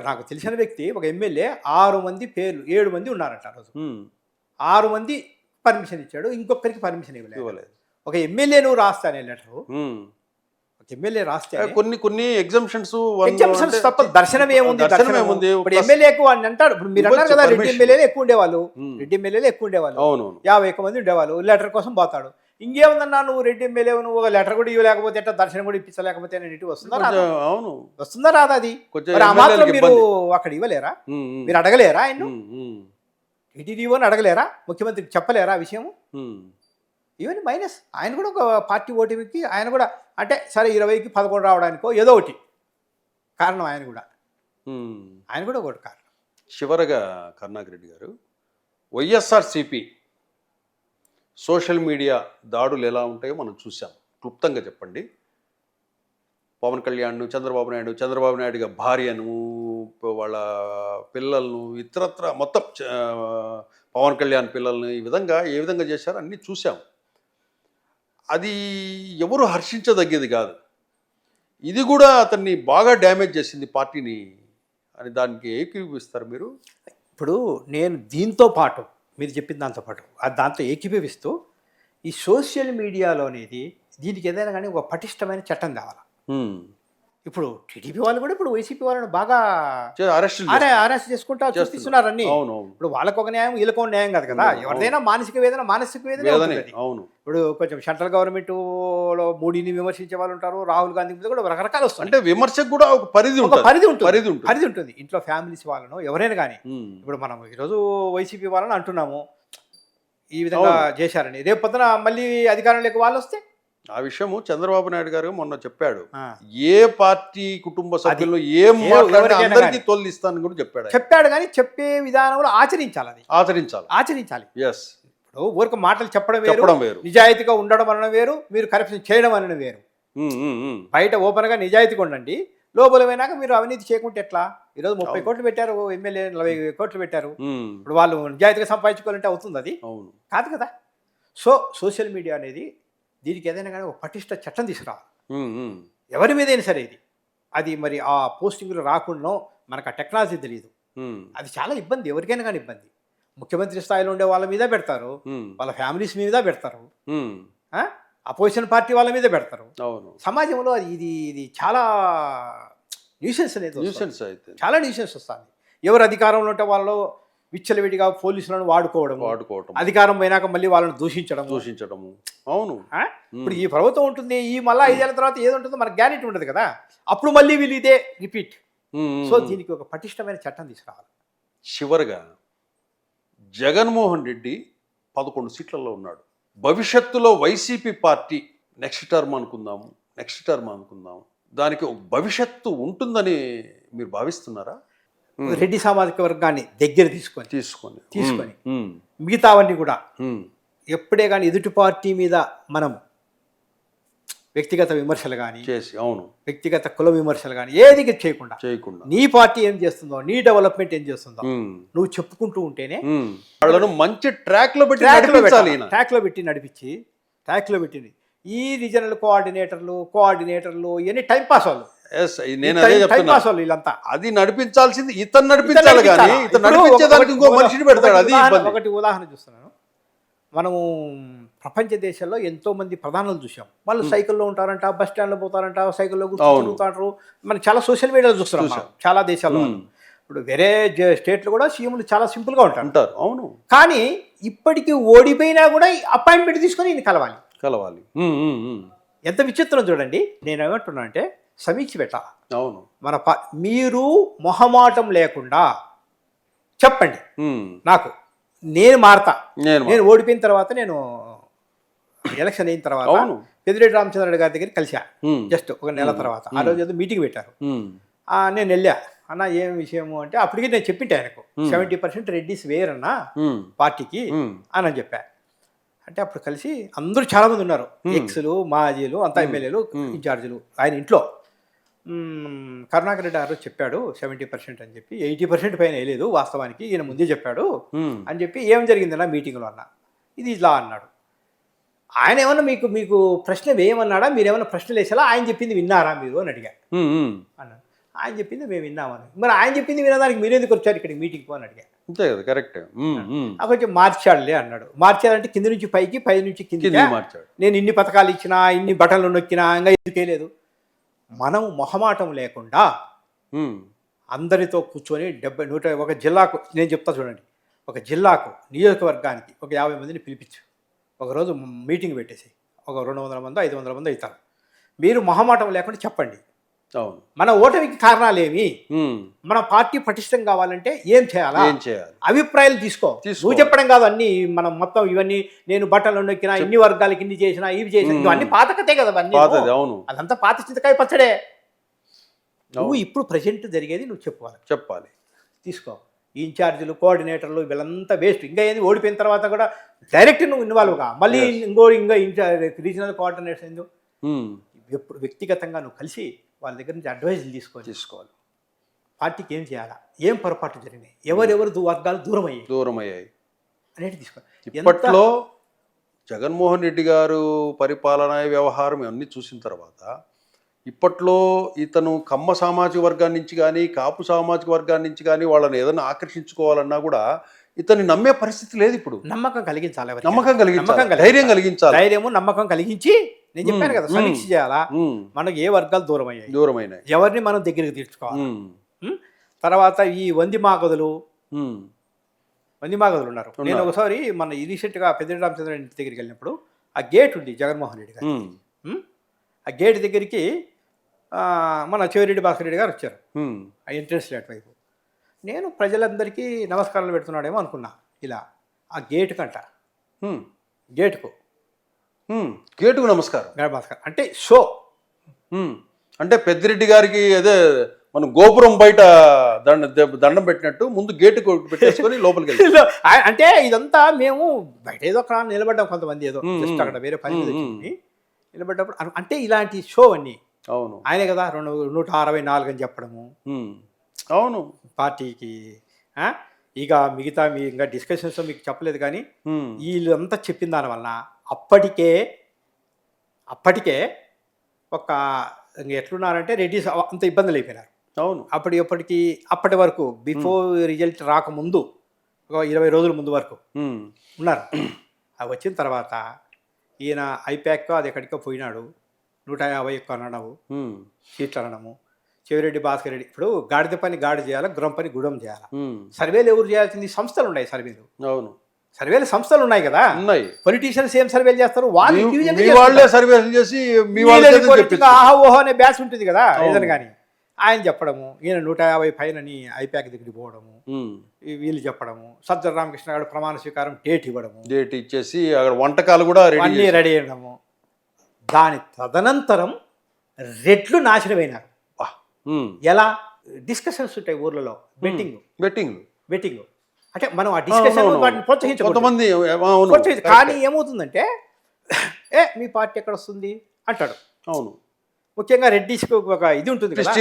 నాకు తెలిసిన వ్యక్తి, ఒక ఎమ్మెల్యే 6 మంది పేర్లు 7 మంది ఉన్నారంట ఆ రోజు. 6 మంది పర్మిషన్ ఇచ్చాడు, ఇంకొకరికి పర్మిషన్ ఇవ్వలేదు. ఒక ఎమ్మెల్యే నువ్వు రాస్తానే లెటరు, ఒక ఎమ్మెల్యే రాస్తే కొన్ని ఎగ్జామ్షన్స్ తప్ప దర్శనం ఏముంది? ఇప్పుడు ఎమ్మెల్యేకు అని అంటాడు. ఇప్పుడు మీరు అన్నారు కదా, రెడ్డి ఎమ్మెల్యేలు ఎక్కువ ఉండేవాళ్ళు, 51 మంది ఉండేవాళ్ళు. లెటర్ కోసం పోతాడు. ఇంకేముందన్నా, నువ్వు రెడ్డి ఎమ్మెల్యే, నువ్వు ఒక లెటర్ కూడా ఇవ్వలేకపోతే ఎట్లా, దర్శనం కూడా ఇప్పించలేకపోతే ఇంటికి వస్తుందా రాదా? అది ఆ మాత్రం మీరు అక్కడ ఇవ్వలేరా? మీరు అడగలేరా? ఆయన టీటీడీఓని అడగలేరా? ముఖ్యమంత్రికి చెప్పలేరా విషయం? ఇవన్నీ మైనస్. ఆయన కూడా ఒక పార్టీ ఓటీపీకి ఆయన కూడా అంటే సరే 20కి 11 రావడానికో ఏదో ఒకటి కారణం. ఆయన కూడా ఒకటి కారణం. చివరగా కరుణాకర్ రెడ్డి గారు, వైఎస్ఆర్సీపీ సోషల్ మీడియా దాడులు ఎలా ఉంటాయో మనం చూసాం. క్లుప్తంగా చెప్పండి. పవన్ కళ్యాణ్, చంద్రబాబు నాయుడు భార్యను, వాళ్ళ పిల్లలను, ఇతరత్ర మొత్తం పవన్ కళ్యాణ్ పిల్లల్ని ఏ విధంగా చేశారో అన్నీ చూసాం. అది ఎవరు హర్షించదగ్గేది కాదు. ఇది కూడా అతన్ని బాగా డ్యామేజ్ చేసింది పార్టీని అని దానికి ఏకీభవిస్తారు మీరు? ఇప్పుడు నేను దీంతో పాటు మీరు చెప్పిన దాంతో ఏకీభవిస్తూ, ఈ సోషల్ మీడియాలో అనేది దీనికి ఏదైనా కానీ ఒక పటిష్టమైన చట్టం కావాలి. ఇప్పుడు టీడీపీ వాళ్ళు కూడా ఇప్పుడు వైసీపీ వాళ్ళని బాగా అరెస్ట్ చేసుకుంటా చూపిస్తున్నారు అన్ని. ఇప్పుడు వాళ్ళకు ఒక న్యాయం, వీళ్ళకు ఒక న్యాయం కాదు కదా. ఎవరిదైనా మానసిక వేదన ఇప్పుడు కొంచెం సెంట్రల్ గవర్నమెంట్ లో మోడీని విమర్శించే వాళ్ళు ఉంటారు, రాహుల్ గాంధీ మీద కూడా రకరకాలు వస్తాయి. అంటే విమర్శకు కూడా ఒక పరిధి ఉంటుంది. ఇంట్లో ఫ్యామిలీస్ వాళ్ళను ఎవరైనా కానీ, ఇప్పుడు మనం ఈరోజు వైసీపీ వాళ్ళని అంటున్నాము ఈ విధంగా చేశారని, రేపు పొద్దున మళ్ళీ అధికారంలోకి వాళ్ళు వస్తే ఆ విషయము చంద్రబాబు నాయుడు గారు మొన్న చెప్పాడు. ఆ. ఏ పార్టీ కుటుంబ సభ్యులు ఏం మాట్లాడినా ఎవరికైనా అందరికీ కానీ. తొలిస్తానని కూడా చెప్పాడు. చెప్పాడు కానీ చెప్పే విధానంలో ఆచరించాలి, అది ఆచరించాలి. ఆచరించాలి. ఎస్, ఇప్పుడు ఊరికి మాటలు చెప్పడం చెప్పడం వేరు. నిజాయితీగా ఉండడం అన్న వేరు, మీరు కరప్షన్ చేయడం అన్న వేరు. బయట ఓపెన్గా నిజాయితీగా ఉండండి, లోపల పోయినాక మీరు అవినీతి చేయకుంటే ఎట్లా? ఈరోజు 30 కోట్లు పెట్టారు, ఎమ్మెల్యే 40 కోట్లు పెట్టారు. ఇప్పుడు వాళ్ళు నిజాయితీగా సంపాదించుకోవాలంటే అవుతుంది? అది అవును, కాదు కదా. సో సోషల్ మీడియా అనేది దీనికి ఏదైనా కానీ ఒక పటిష్ట చట్టం తీసుకురావాలి, ఎవరి మీదైనా సరే. ఇది అది మరి ఆ పోస్టింగ్లు రాకుండా మనకు ఆ టెక్నాలజీ తెలియదు, అది చాలా ఇబ్బంది, ఎవరికైనా కానీ ఇబ్బంది. ముఖ్యమంత్రి స్థాయిలో ఉండే వాళ్ళ మీద పెడతారు, వాళ్ళ ఫ్యామిలీస్ మీద పెడతారు, అపోజిషన్ పార్టీ వాళ్ళ మీద పెడతారు. అవును, సమాజంలో అది ఇది ఇది చాలా న్యూసెన్స్ అనేది వస్తుంది. న్యూసెన్స్ అయితే చాలా న్యూసెన్స్ వస్తుంది. ఎవరు అధికారంలో ఉంటే వాళ్ళు విచ్చలవిడిగా పోలీసులను వాడుకోవడం, అధికారం పోయినాక మళ్ళీ వాళ్ళని దూషించడము. అవును, ఇప్పుడు ఈ ప్రభుత్వం ఉంటుంది, ఈ మళ్ళీ 5 ఏళ్ళ తర్వాత ఏది ఉంటుందో మనకు గ్యారెంటీ ఉండదు కదా, అప్పుడు మళ్ళీ వీళ్ళు ఇదే రిపీట్. సో దీనికి ఒక పటిష్టమైన చట్టం తీసుకురావాలి. చివరిగా జగన్మోహన్ రెడ్డి 11 సీట్లలో ఉన్నాడు. భవిష్యత్తులో వైసీపీ పార్టీ నెక్స్ట్ టర్మ్ అనుకుందాము, దానికి ఒక భవిష్యత్తు ఉంటుందని మీరు భావిస్తున్నారా? రెడ్డి సామాజిక వర్గాన్ని దగ్గర తీసుకొని మిగతావన్నీ కూడా ఎప్పుడే కానీ ఎదుటి పార్టీ మీద మనం వ్యక్తిగత విమర్శలు కానీ చేసి, అవును, వ్యక్తిగత కుల విమర్శలు కానీ ఏది చేయకుండా నీ పార్టీ ఏం చేస్తుందో, నీ డెవలప్మెంట్ ఏం చేస్తుందో నువ్వు చెప్పుకుంటూ ఉంటేనే వాళ్ళను మంచి ట్రాక్ లో పెట్టి నడిపించి ఈ రీజనల్ కోఆర్డినేటర్లు ఇవన్నీ టైం పాస్ వాళ్ళు. నేను అదే చెప్తున్నా, వీళ్ళంతా అది నడిపించాల్సింది ఇతను నడిపించాలి కానీ ఇతను నడిపించేదానికి ఇంకో మనిషిని పెడతాడు. అది ఒకటి ఉదాహరణ చూస్తున్నాను. మనము ప్రపంచ దేశాల్లో ఎంతో మంది ప్రధానులు చూసాం, వాళ్ళు సైకిల్లో ఉంటారంట, బస్ స్టాండ్లో పోతారంట, సైకిల్లో కూర్చుంటారు. మనం చాలా సోషల్ మీడియాలో చూస్తున్నాం చాలా దేశాల్లో. ఇప్పుడు వేరే స్టేట్లో కూడా సీఎంలు చాలా సింపుల్గా ఉంటారు. అవును, కానీ ఇప్పటికీ ఓడిపోయినా కూడా అపాయింట్మెంట్ తీసుకొని ఈయన కలవాలి. ఎంత విచిత్రం చూడండి. నేను ఏమంటున్నా అంటే సమీక్ష పెట్టాలి. అవును, మీరు మొహమాటం లేకుండా చెప్పండి, నాకు నేను మారతా, నేను ఓడిపోయిన తర్వాత, నేను ఎలక్షన్ అయిన తర్వాత పెద్దిరెడ్డి రామచంద్రరెడ్డి గారి దగ్గర కలిసా, జస్ట్ ఒక నెల తర్వాత. ఆ రోజు ఏదో మీటింగ్ పెట్టారు, నేను వెళ్ళా. అన్న ఏం విషయము అంటే అప్పటికి నేను చెప్పింటే ఆయనకు 70% రెడ్డిస్ వేరన్నా పార్టీకి అని చెప్పా. అంటే అప్పుడు కలిసి అందరూ చాలా మంది ఉన్నారు, ఎక్స్లు, మాజీలు, అంతా ఎమ్మెల్యేలు, ఇన్ఛార్జీలు. ఆయన ఇంట్లో కరుణాకర్ రెడ్డి గారు చెప్పాడు 70% అని చెప్పి, 80% పైన వేయలేదు వాస్తవానికి, ఈయన ముందే చెప్పాడు అని చెప్పి. ఏం జరిగిందన్నా మీటింగ్లో అన్న, ఇది ఇలా అన్నాడు. ఆయన ఏమన్నా మీకు ప్రశ్న వేయమన్నాడా, మీరు ఏమన్నా ప్రశ్నలు వేసేలా, ఆయన చెప్పింది విన్నారా మీరు అని అడిగా. అన్నాడు ఆయన చెప్పింది మేము విన్నామని. మరి ఆయన చెప్పింది వినడానికి మీరు ఎందుకు వచ్చారు ఇక్కడికి మీటింగ్ పో అని అడిగా. అంతే కదా, కరెక్ట్. కొంచెం మార్చాడులే అన్నాడు. మార్చాడంటే కింద నుంచి పైకి, పై నుంచి కింద మార్చాడు. నేను ఇన్ని పథకాలు ఇచ్చినా, ఇన్ని బటన్లు నొక్కినా ఇంకా ఎందుకేలేదు. మనం మొహమాటం లేకుండా అందరితో కూర్చొని 101 జిల్లాకు, నేను చెప్తా చూడండి, ఒక జిల్లాకు నియోజకవర్గానికి ఒక 50 మందిని పిలిపించు, ఒకరోజు మీటింగ్ పెట్టేసి, ఒక 200 మంది 500 మంది అవుతారు. మీరు మొహమాటం లేకుండా చెప్పండి మన ఓటమికి కారణాలేమి, మన పార్టీ పటిష్టం కావాలంటే ఏం చేయాలా, అభిప్రాయాలు తీసుకో. నువ్వు చెప్పడం కాదు అన్ని, మనం మొత్తం ఇవన్నీ నేను బట్టలు నొక్కినా, ఇన్ని వర్గాలకి ఇన్ని చేసినా, ఇవి చేసినా, ఇవన్నీ పాత కథే కదా అన్నీ. అదంతా పాత చింతకాయ పచ్చడే. నువ్వు ఇప్పుడు ప్రజెంట్ జరిగేది నువ్వు చెప్పాలి. తీసుకో. ఈ ఇన్ఛార్జీలు, కోఆర్డినేటర్లు వీళ్ళంతా వేస్ట్. ఇంకా ఏంది, ఓడిపోయిన తర్వాత కూడా డైరెక్ట్ నువ్వు ఇన్వాల్వ్గా మళ్ళీ ఇంకా రీజనల్ కోఆర్డినేటర్ ఎందుకు. ఎప్పుడు వ్యక్తిగతంగా నువ్వు కలిసి వాళ్ళ దగ్గర నుంచి అడ్వైజులు తీసుకోవాలి. పార్టీకి ఏం చేయాలా, ఏం పొరపాటు జరిగినాయి, ఎవరెవరు వర్గాలు దూరం అయ్యాయి అనేది తీసుకోవాలి. ఇప్పట్లో జగన్మోహన్ రెడ్డి గారు పరిపాలనా వ్యవహారం అన్నీ చూసిన తర్వాత, ఇప్పట్లో ఇతను కమ్మ సామాజిక వర్గాన్ని నుంచి కానీ, కాపు సామాజిక వర్గాన్ని నుంచి కానీ వాళ్ళని ఏదైనా ఆకర్షించుకోవాలన్నా కూడా ఇతన్ని నమ్మే పరిస్థితి లేదు. ఇప్పుడు నమ్మకం కలిగించాలి, ధైర్యం కలిగించాలి. ధైర్యము, నమ్మకం కలిగించి, నేను చెప్పాను కదా, సమీక్ష చేయాలా, మనకు ఏ వర్గాలు దూరమైనాయి, ఎవరిని మనం దగ్గరికి తీర్చుకోవాలి. తర్వాత ఈ వంది మాగదులు ఉన్నారు. నేను ఒకసారి మన రీసెంట్గా పెద్దిరెడ్డి రామచంద్ర ఇంటి దగ్గరికి వెళ్ళినప్పుడు ఆ గేట్ ఉంది జగన్మోహన్ రెడ్డి గారు, ఆ గేట్ దగ్గరికి మన చెవిరెడ్డి భాస్కర్ రెడ్డి గారు వచ్చారు, ఆ ఎంట్రన్స్ గేట్ వైపు. నేను ప్రజలందరికీ నమస్కారాలు పెడుతున్నాడేమో అనుకున్నా. ఇలా ఆ గేటుకు గేటుకు నమస్కారం. నమస్కారం అంటే షో. అంటే పెద్దిరెడ్డి గారికి అదే మనం గోపురం బయట దండం పెట్టినట్టు ముందు గేటు పెట్టేసుకొని లోపలికి వెళ్ళి అంటే ఇదంతా మేము బయట ఏదో అక్కడ నిలబడ్డాం, కొంతమంది ఏదో జస్ట్ అక్కడ వేరే పని మీద నిలబడ్డప్పుడు అంటే ఇలాంటి షో అన్నీ. అవును, ఆయనే కదా 164 అని చెప్పడము. అవును, పార్టీకి ఇక మిగతా ఇంకా డిస్కషన్స్ మీకు చెప్పలేదు కానీ వీళ్ళంతా చెప్పిన దానివల్ల అప్పటికే ఒక ఎట్లున్నారంటే రెడ్డిస్ అంత ఇబ్బందులు అయిపోయినారు. అవును, అప్పటి వరకు బిఫోర్ రిజల్ట్ రాకముందు ఒక 20 రోజుల ముందు వరకు ఉన్నారు. అవి వచ్చిన తర్వాత ఈయన ఐప్యాక్ అది ఎక్కడికో పోయినాడు, 150 అనడము, సీట్లు అనడము. చెవిరెడ్డి భాస్కర్ రెడ్డి ఇప్పుడు గాడిద పని గాడి చేయాలి, గుర్రం పని గుడం చేయాలి. సర్వేలు ఎవరు చేయాల్సింది? సంస్థలు ఉన్నాయి సర్వేలు. అవును, సర్వేలు సంస్థలు ఉన్నాయి కదా, ఉన్నాయి. పొలిటీషియన్స్ ఏం సర్వేలు చేస్తారు? వాళ్ళే సర్వేలు చేసి ఆహా ఓహో అనే బ్యాచ్ ఉంటుంది కదా ఏదైనా కానీ. ఆయన చెప్పడము, ఈయన 150 పైనని ఐప్యాక్ దగ్గరికి పోవడము, వీళ్ళు చెప్పడము, సజ్జల రామకృష్ణ గారు ప్రమాణ స్వీకారం డేట్ ఇవ్వడము, డేట్ ఇచ్చేసి అక్కడ వంటకాలు కూడా అన్నీ రెడీ అయ్యడము. దాని తదనంతరం రెట్లు నాశనమైనారు. ఎలా? డిస్కషన్స్ ఉంటాయి ఊర్లలో, బెట్టింగ్ అంటే మనం ఆ డిస్కషన్ వాటిని ప్రోత్సహించకూడదు. కానీ ఏమవుతుందంటే మీ పార్టీ ఎక్కడ వస్తుంది అంటాడు. అవును, ముఖ్యంగా రెడ్డిస్కి ఒక ఇది ఉంటుంది కదా,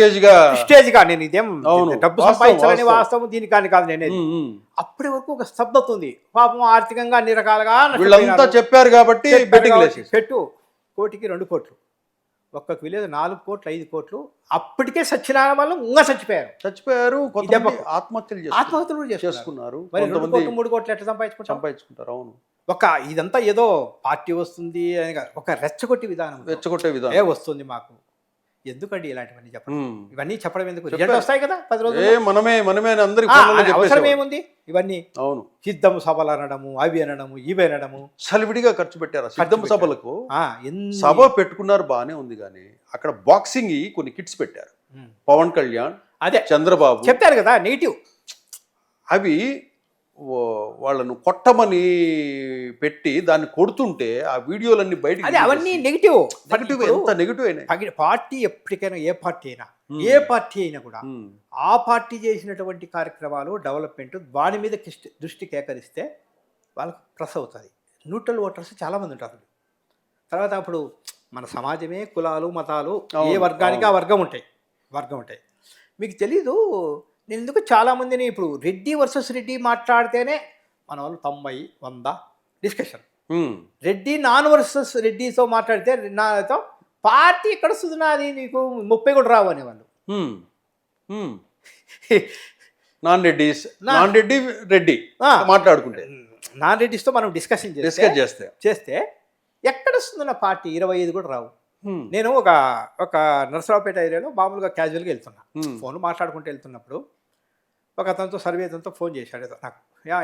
స్టేజ్గా నేను ఇదేం డబ్బు సంపాదించాలని వాస్తవం దీనికి కానీ కాదు నేనేది. అప్పటి వరకు ఒక స్తబ్దత ఉంది. పాపం ఆర్థికంగా అన్ని రకాలుగా వీళ్ళంతా చెప్పారు కాబట్టి పెట్టు, కోటికి 2 కోట్లు, ఒక్కొక్క విలేజ్ 4 కోట్లు 5 కోట్లు. అప్పటికే సత్యనారాయణ వాళ్ళు ఇంకా చచ్చిపోయారు. ఆత్మహత్యలు కూడా చేసుకున్నారు. మరి 2 కోట్లు 3 కోట్లు ఎట్లా సంపాదించుకుంటారు? అవును, ఒక ఇదంతా ఏదో పార్టీ వస్తుంది అని ఒక రెచ్చగొట్టే విధానం వస్తుంది మాకు. ఎందుకండి ఇలాంటివన్నీ చెప్పడం? ఇవన్నీ చెప్పడం ఎందుకు? రిజల్ట్ వస్తాయి కదా 10 రోజులు, మనమే అవసరం ఏముంది ఇవన్నీ? అవును, సిద్ధం సభలు అనడము, అవి అనడము, ఇవి అనడము, సలివిడిగా ఖర్చు పెట్టారు. సిద్ధం సభలకు సభ పెట్టుకున్నారు, బాగానే ఉంది. కానీ అక్కడ బాక్సింగ్ కొన్ని కిట్స్ పెట్టారు. పవన్ కళ్యాణ్, అదే చంద్రబాబు చెప్పారు కదా నెగిటివ్. అవి వాళ్ళను కొట్టమని పెట్టి దాన్ని కొడుతుంటే ఆ వీడియోలన్నీ బయట, అవన్నీ నెగిటివ్. ఎంత నెగిటివ్ అయినాయి. పార్టీ ఎప్పటికైనా ఏ పార్టీ అయినా కూడా ఆ పార్టీ చేసినటువంటి కార్యక్రమాలు డెవలప్మెంట్ వాడి మీద దృష్టి కేకరిస్తే వాళ్ళకు ప్లస్ అవుతుంది. న్యూట్రల్ ఓటర్స్ చాలామంది ఉంటారు. తర్వాత అప్పుడు మన సమాజమే కులాలు మతాలు ఏ వర్గానికి ఆ వర్గం ఉంటాయి. మీకు తెలీదు, నేను ఎందుకు చాలామందిని ఇప్పుడు రెడ్డి వర్సెస్ రెడ్డి మాట్లాడితేనే మన వాళ్ళు 90-100 డిస్కషన్. రెడ్డి నాన్ వర్సెస్ రెడ్డితో మాట్లాడితే నాతో పార్టీ ఎక్కడ వస్తుంది, నాది నీకు 30 కూడా రావు అనేవాళ్ళు. రెడ్డి మాట్లాడుకుంటే నాన్ రెడ్డిస్తో మనం డిస్కషన్ చేస్తే ఎక్కడ వస్తుంది నా పార్టీ 25 కూడా రావు. నేను ఒక నరసరావుపేట ఏరియాలో మామూలుగా క్యాజువల్గా వెళ్తున్నా, ఫోన్ మాట్లాడుకుంటూ వెళ్తున్నప్పుడు ఒక అతనితో సర్వే అతనితో ఫోన్ చేశాడు. నాకు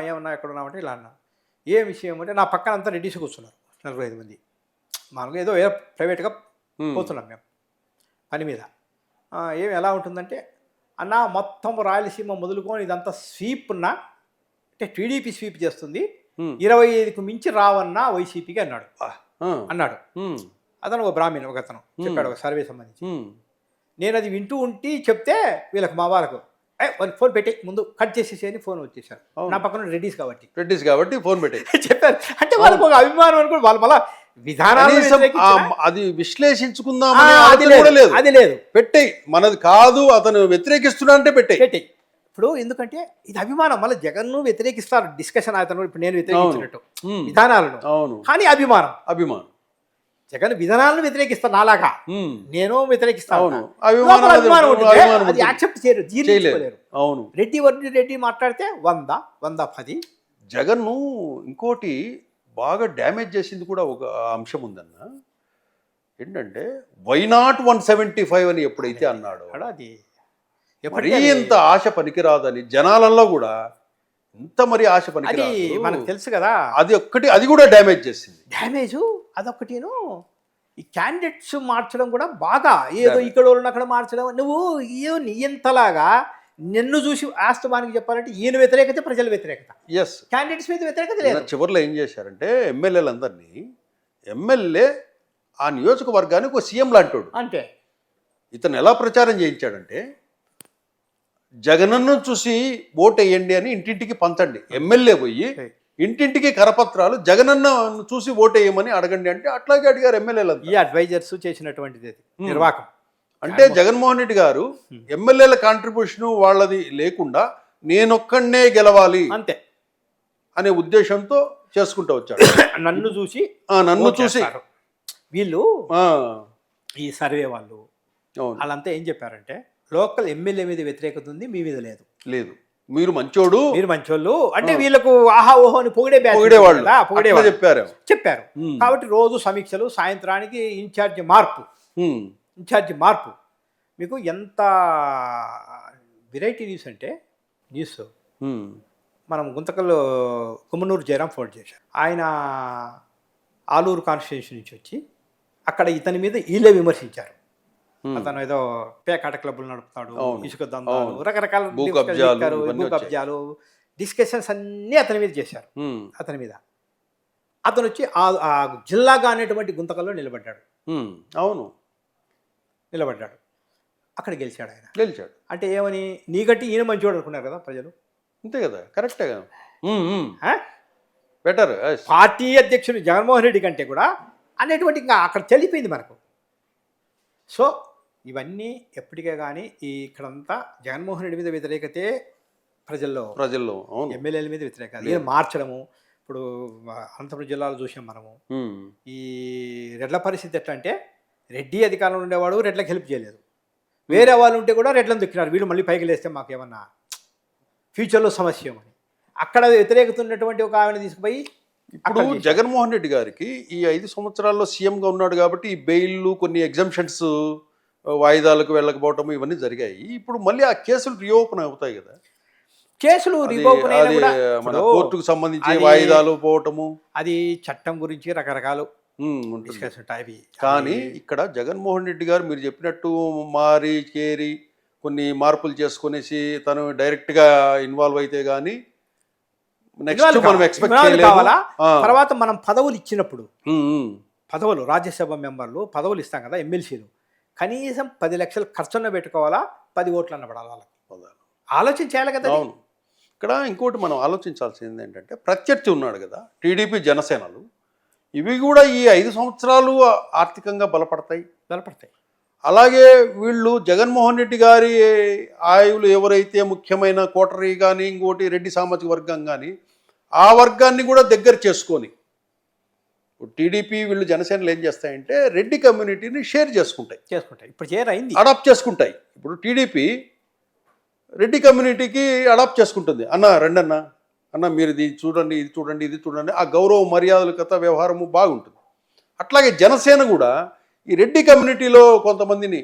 ఏమన్నా ఎక్కడ ఉన్నామంటే ఇలా అన్నా. ఏ విషయం అంటే నా పక్కన అంతా రెడ్డిస్ కూర్చున్నారు 45 మంది. మామూలుగా ఏదో ప్రైవేట్గా పోతున్నాం మేము పని మీద. ఎలా ఉంటుందంటే, అన్న మొత్తం రాయలసీమ మొదలుకొని ఇదంతా స్వీప్ ఉన్నా అంటే టీడీపీ స్వీప్ చేస్తుంది, 25కు మించి రావన్నా వైసీపీకి అన్నాడు. అతను ఒక బ్రాహ్మణ్, ఒక అతను చెప్పాడు ఒక సర్వే సంబంధించి. నేను అది వింటూ ఉంటే చెప్తే వీళ్ళకి మా వాళ్ళకు ఫోన్ పెట్టి ముందు కట్ చేసేసి అని ఫోన్ వచ్చేసారు. నా పక్కన రెడ్డిస్ కాబట్టి ఫోన్ పెట్టి చెప్పారు. అంటే వాళ్ళకి ఒక అభిమానం అనుకో, వాళ్ళు మళ్ళీ విధానాలు అది విశ్లేషించుకుందాం అది లేదు. పెట్టేయి, మనది కాదు, అతను వ్యతిరేకిస్తున్నా అంటే పెట్టేయి. ఇప్పుడు ఎందుకంటే ఇది అభిమానం. మళ్ళీ జగన్ను వ్యతిరేకిస్తారు డిస్కషన్, అతను ఇప్పుడు నేను వ్యతిరేకించినట్టు విధానాలను. కానీ అభిమానం జగన్ విధానాలను వ్యతిరేకిస్తాను, నాలాగా నేను వ్యతిరేకిస్తాను. అది యాక్సెప్ట్ చేయరు, జీర్ణించుకోలేరు. రెడ్డి మాట్లాడితే 100-110. జగన్ను ఇంకోటి బాగా డ్యామేజ్ చేసింది కూడా ఒక అంశం ఉందన్న. ఏంటంటే వైనాట్ 175 అని ఎప్పుడైతే అన్నాడో, అది మరీ ఇంత ఆశ పనికిరాదని జనాలలో కూడా ఇంత మరి ఆశ పనికిరాదు మనకు తెలుసు కదా. అది కూడా డ్యామేజ్ చేసింది. అదొకటిను. ఈ క్యాండిడేట్స్ మార్చడం కూడా బాగా, ఏదో ఇక్కడ వాళ్ళని అక్కడ మార్చడం. నువ్వు నియంతలాగా నిన్ను చూసి వాస్తవానికి చెప్పాలంటే ఈయన వ్యతిరేకత, ప్రజల వ్యతిరేకత, క్యాండిడేట్స్ మీద వ్యతిరేకత లేదు. చివరిలో ఏం చేశారంటే ఎమ్మెల్యేలందరినీ ఎమ్మెల్యే ఆ నియోజకవర్గానికి ఒక సీఎం లాంటోడు. అంతే. ఇతను ఎలా ప్రచారం చేయించాడంటే జగనన్ను చూసి ఓటేయండి అని ఇంటింటికి పంచండి, ఎమ్మెల్యే పోయి ఇంటింటికి కరపత్రాలు జగనన్న చూసి ఓటేయమని అడగండి అంటే అట్లాగే అడిగారు ఎమ్మెల్యేలు. ఈ అడ్వైజర్స్ చేసినటువంటిది నిర్వాహకం. అంటే జగన్మోహన్ రెడ్డి గారు ఎమ్మెల్యేల కాంట్రిబ్యూషన్ వాళ్ళది లేకుండా నేనొక్కడనే గెలవాలి అంతే అనే ఉద్దేశంతో చేసుకుంటూ వచ్చాడు. నన్ను చూసి వీళ్ళు ఈ సర్వే వాళ్ళు వాళ్ళంతా ఏం చెప్పారంటే లోకల్ ఎమ్మెల్యే మీద వ్యతిరేకత ఉంది, మీ మీద లేదు. మీరు మంచోడు, మీరు మంచోళ్ళు అంటే వీళ్ళకు ఆహా ఓహో అని పొగిడేవాళ్ళు చెప్పారు. కాబట్టి రోజు సమీక్షలు, సాయంత్రానికి ఇన్ఛార్జి మార్పు. మీకు ఎంత వెరైటీ న్యూస్ అంటే న్యూస్ మనం గుంతకల్లో కుమ్మనూరు జయరాం ఫోన్ చేశారు. ఆయన ఆలూరు కాన్స్టిట్యూన్సీ నుంచి వచ్చి అక్కడ ఇతని మీద వీళ్ళే విమర్శించారు. అతను ఏదో పేకాట క్లబ్బులు నడుపుతాడు, ఇసుక దందాలు, రకరకాల భూ కబ్జాలు డిస్కషన్స్ అన్నీ అతని మీద చేశారు. అతని మీద అతను వచ్చి ఆ జిల్లాగా అనేటువంటి గుంతకల్లో నిలబడ్డాడు. అక్కడ గెలిచాడు. అంటే ఏమని నీగట్టి ఈయన మంచివాడు అనుకున్నారు కదా ప్రజలు. అంతే కదా, కరెక్టే కదా. బెటర్ పార్టీ అధ్యక్షుడు జగన్మోహన్ రెడ్డి కంటే కూడా అనేటువంటి ఇంకా అక్కడ తెలిపోయింది మనకు. సో ఇవన్నీ ఎప్పటికే కానీ ఇక్కడంతా జగన్మోహన్ రెడ్డి మీద వ్యతిరేకతే ప్రజల్లో ఎమ్మెల్యేల మీద వ్యతిరేకత. ఈయన మార్చడము. ఇప్పుడు అనంతపురం జిల్లాలో చూసాం మనము. ఈ రెడ్ల పరిస్థితి ఎట్లా అంటే రెడ్డి అధికారంలో ఉండేవాడు రెడ్లకు హెల్ప్ చేయలేదు, వేరే వాళ్ళు ఉంటే కూడా రెడ్లను దొక్కినారు. వీళ్ళు మళ్ళీ పైకి లేస్తే మాకేమన్నా ఫ్యూచర్లో సమస్య అని అక్కడ వ్యతిరేకత ఉన్నటువంటి ఒక ఆమెను తీసుకుపోయి ఇప్పుడు జగన్మోహన్ రెడ్డి గారికి ఈ 5 సంవత్సరాల్లో సీఎంగా ఉన్నాడు కాబట్టి ఈ బెయిల్లు, కొన్ని ఎగ్జామ్షన్స్, వాయిదాలకు వెళ్ళకపోవటం ఇవన్నీ జరిగాయి. ఇప్పుడు మళ్ళీ ఆ కేసులు రీఓపెన్ అవుతాయి కదా. కేసులు రీఓపెన్ మన కోర్టుకు సంబంధించి వాయిదాలు పోవటము, అది చట్టం గురించి రకరకాలు డిస్కషన్ ఉంటాయి. కానీ ఇక్కడ జగన్మోహన్ రెడ్డి గారు మీరు చెప్పినట్టు చేరి కొన్ని మార్పులు చేసుకునేసి తను డైరెక్ట్గా ఇన్వాల్వ్ అయితే కానీ నెక్స్ట్ మనం ఎక్స్పెక్ట్ చేయలేము. తర్వాత మనం పదవులు ఇచ్చినప్పుడు పదవులు రాజ్యసభ మెంబర్లు పదవులు ఇస్తాం కదా, ఎమ్మెల్సీలు కనీసం 10 లక్షలు ఖర్చున్న పెట్టుకోవాలా, 10 ఓట్లు అన్నపడాలి. వాళ్ళకి ఆలోచన చేయాలి కదా. అవును. ఇక్కడ ఇంకోటి మనం ఆలోచించాల్సింది ఏంటంటే ప్రత్యర్థి ఉన్నాడు కదా, టీడీపీ జనసేనలు, ఇవి కూడా ఈ 5 సంవత్సరాలు ఆర్థికంగా బలపడతాయి. అలాగే వీళ్ళు జగన్మోహన్ రెడ్డి గారి ఆయువులు ఎవరైతే ముఖ్యమైన కోటరీ కానీ ఇంకోటి రెడ్డి సామాజిక వర్గం కానీ ఆ వర్గాన్ని కూడా దగ్గర చేసుకొని టీడీపీ వీళ్ళు జనసేనలు ఏం చేస్తాయంటే రెడ్డి కమ్యూనిటీని షేర్ చేసుకుంటాయి. ఇప్పుడు షేర్ అయింది, అడాప్ట్ చేసుకుంటాయి. ఇప్పుడు టీడీపీ రెడ్డి కమ్యూనిటీకి అడాప్ట్ చేసుకుంటుంది. రండి అన్న మీరు ఇది చూడండి, ఇది చూడండి, ఆ గౌరవ మర్యాదలు కథ వ్యవహారము బాగుంటుంది. అట్లాగే జనసేన కూడా ఈ రెడ్డి కమ్యూనిటీలో కొంతమందిని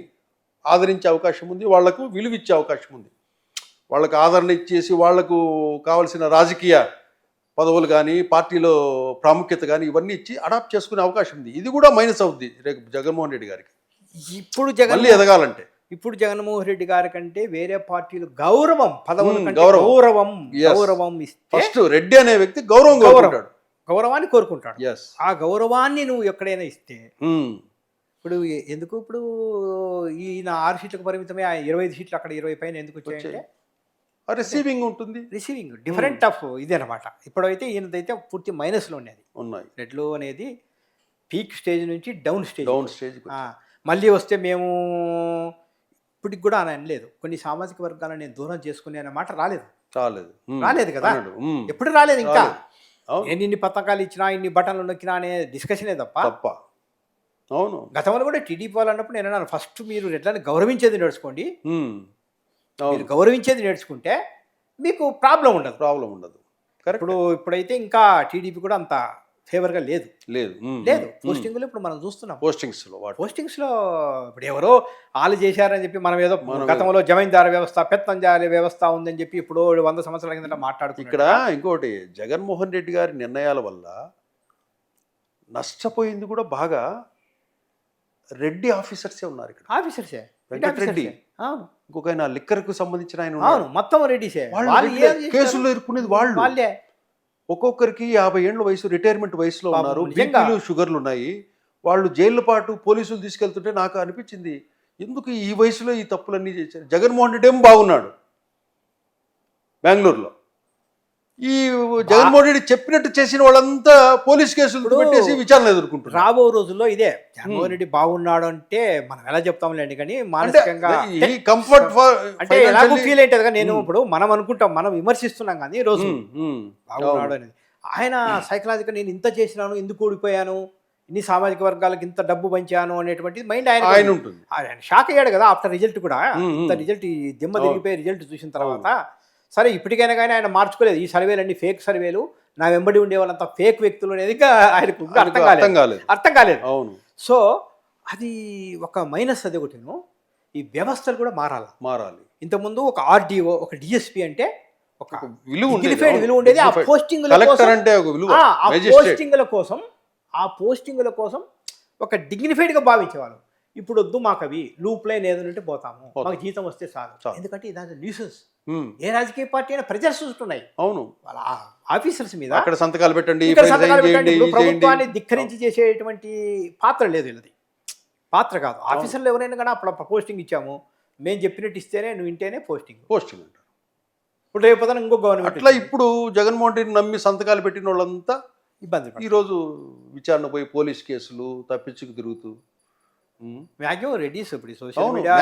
ఆదరించే అవకాశం ఉంది, వాళ్లకు విలువిచ్చే అవకాశం ఉంది. వాళ్ళకు ఆదరణ ఇచ్చేసి వాళ్లకు కావలసిన రాజకీయ పదవులు కానీ పార్టీలో ప్రాముఖ్యత కానీ ఇవన్నీ ఇచ్చి అడాప్ట్ చేసుకునే అవకాశం ఉంది. ఇది కూడా మైనస్ అవుద్ది రేపు జగన్మోహన్ రెడ్డి గారికి ఇప్పుడు ఎదగాలంటే. ఇప్పుడు జగన్మోహన్ రెడ్డి గారి కంటే వేరే పార్టీలు గౌరవం, పదవుల గౌరవం ఫస్ట్ రెడ్డి అనే వ్యక్తి గౌరవాన్ని కోరుకుంటాడు. ఆ గౌరవాన్ని నువ్వు ఎక్కడైనా ఇస్తే ఇప్పుడు ఎందుకు ఇప్పుడు ఈయన 6 సీట్లకు పరిమితమే 25 సీట్లు అక్కడ 20 పైన ఎందుకు వచ్చాయంటే రిసీవింగ్ ఉంటుంది. రిసీవింగ్ డిఫరెంట్ ఆఫ్ ఇది అనమాట. ఇప్పుడైతే ఈయనదైతే పూర్తి మైనస్లో ఉన్నాయి. రెడ్లు అనేది పీక్ స్టేజ్ నుంచి డౌన్ స్టేజ్ మళ్ళీ వస్తే మేము ఇప్పటికి కూడా అని అనలేదు. కొన్ని సామాజిక వర్గాలను నేను దూరం చేసుకునే అనే మాట రాలేదు కదా, ఎప్పుడు రాలేదు. ఇంకా నేను ఇన్ని పథకాలు ఇచ్చినా ఇన్ని బటన్లు నొక్కినా అనే డిస్కషనే తప్ప. అవును, గతంలో కూడా టీడీపీ వాళ్ళు అన్నప్పుడు నేను అన్నాను ఫస్ట్ మీరు రెడ్లని గౌరవించేది నేర్చుకోండి. మీరు గౌరవించేది నేర్చుకుంటే మీకు ప్రాబ్లం ఉండదు. ఇప్పుడైతే ఇంకా టీడీపీ కూడా అంత ఫేవర్గా లేదు. పోస్టింగ్లో ఇప్పుడు మనం చూస్తున్నాం. పోస్టింగ్స్లో ఇప్పుడు ఎవరో వాళ్ళు చేశారని చెప్పి మనం ఏదో గతంలో జమీందారు వ్యవస్థ, పెత్తంజారీ వ్యవస్థ ఉందని చెప్పి ఇప్పుడు 100 సంవత్సరాల కింద మాట్లాడుతున్నాం. ఇక్కడ ఇంకోటి జగన్మోహన్ రెడ్డి గారి నిర్ణయాల వల్ల నష్టపోయింది కూడా బాగా రెడ్డి ఆఫీసర్సే ఉన్నారు. ఇక్కడ ఆఫీసర్సే వెంకటరెడ్డి, ఇంకొక లిక్కర్ కు సంబంధించిన ఆయన మొత్తం రెడ్డిసే. కేసుల్లో ఇరుక్కునేది వాళ్ళే. ఒక్కొక్కరికి 50 ఏళ్ళ వయసు, రిటైర్మెంట్ వయసులో పాపం ఉన్నారు, నిజంగా. బీపీలు షుగర్లు ఉన్నాయి. వాళ్ళు జైలు పాటు పోలీసులు తీసుకెళ్తుంటే నాకు అనిపించింది, ఎందుకు ఈ వయసులో ఈ తప్పులన్నీ చేశారు. జగన్మోహన్ రెడ్డి ఏమో బాగున్నాడు బెంగళూరులో. ఈ జగన్మోహన్ రెడ్డి చెప్పినట్టు చేసిన వాళ్ళంతా పోలీస్ కేసులు పెట్టేసి విచారణ ఎదుర్కొంటున్నారు. రాబో రోజుల్లో ఇదే జగన్మోహన్ రెడ్డి బాగున్నాడు అంటే మనం ఎలా చెప్తాంలేండి, కానీ మానసికంగా ఈ కంఫర్ట్ అంటే ఎలాగో ఫీల్ అయింటది కదా. నేను ఇప్పుడు మనం అనుకుంటాం, మనం విమర్శిస్తున్నాం కానీ ఈ రోజు బాగున్నాడు అనేది. ఆయన సైకలాజికల్ నేను ఇంత చేసినాను, ఎందుకు ఓడిపోయాను, ఇన్ని సామాజిక వర్గాలకు ఇంత డబ్బు పంచాను అనేటువంటి మైండ్ ఆయన ఉంటుంది. ఆయన షాక్ అయ్యాడు కదా ఆఫ్టర్ రిజల్ట్ కూడా. ఇంత రిజల్ట్ దిమ్మ తిరిగిపోయి రిజల్ట్ చూసిన తర్వాత సరే ఇప్పటికైనా కానీ ఆయన మార్చుకోలేదు. ఈ సర్వేలన్నీ ఫేక్ సర్వేలు, నా వెంబడి ఉండే వాళ్ళంతా ఫేక్ వ్యక్తులు అనేది ఆయనకు అర్థం కాలేదు. అవును. సో అది ఒక మైనస్. అది ఒకటిను. ఈ వ్యవస్థలు కూడా మారాలి. ఇంతకుముందు ఒక ఆర్డీఓ, ఒక డిఎస్పి అంటే ఒక విలువ ఉండేది. ఆ పోస్టింగుల కోసం ఒక డిగ్నిఫైడ్గా భావించేవాళ్ళు. ఇప్పుడు వద్దు, మాకు అవి లూప్ లైన్ ఏదంటే పోతాము, మాకు జీతం వస్తే చాలు. ఎందుకంటే ఇదంతా న్యూసెన్స్. ఏ రాజకీయ పార్టీ అయినా ప్రెజర్స్ వస్తున్నాయి. అవును, వాళ్ళ ఆఫీసర్స్ మీద అక్కడ సంతకాలు పెట్టండి. ప్రభుత్వాన్ని ధిక్కరించి చేసేటువంటి పాత్ర లేదు వీళ్ళది. పాత్ర కాదు. ఆఫీసర్లు ఎవరైనా కానీ అప్పుడు పోస్టింగ్ ఇచ్చాము, మేము చెప్పినట్టు ఇస్తేనే, నువ్వు ఇంటేనే పోస్టింగ్ అంటారు. ఇప్పుడు రేపు ఇంకో గవర్నమెంట్ అట్లా ఇప్పుడు జగన్మోహన్ రెడ్డి నమ్మి సంతకాలు పెట్టిన వాళ్ళంతా ఇబ్బంది. ఈరోజు విచారణ పోయి పోలీస్ కేసులు తప్పించుకు తిరుగుతూ మ్యాక్సిమం రెడ్డిస్ ఇప్పుడు సోషల్ మీడియా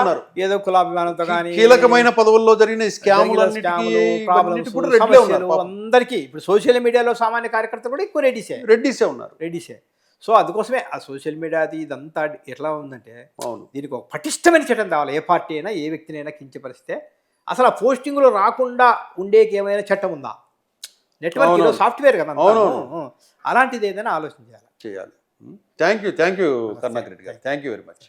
ఉన్నారు. ఏదో కులాభిమానంతో కానీ కీలకమైన పదవుల్లో జరిగిన స్కాములు అందరికీ ఇప్పుడు సోషల్ మీడియాలో సామాన్య కార్యకర్తలు కూడా ఎక్కువ రెడ్డిసే ఉన్నారు. సో అందుకోసమే ఆ సోషల్ మీడియా ఇదంతా ఎట్లా ఉందంటే దీనికి ఒక పటిష్టమైన చట్టం కావాలి. ఏ పార్టీ అయినా ఏ వ్యక్తినైనా కించపరిస్తే అసలు ఆ పోస్టింగ్లో రాకుండా ఉండేకి ఏమైనా చట్టం ఉందా? నెట్వర్క్ సాఫ్ట్వేర్ కదా, అలాంటిది ఏదైనా ఆలోచన చేయాలి. థ్యాంక్ యూ కరుణాకర్ రెడ్డి గారు. Thank you very much.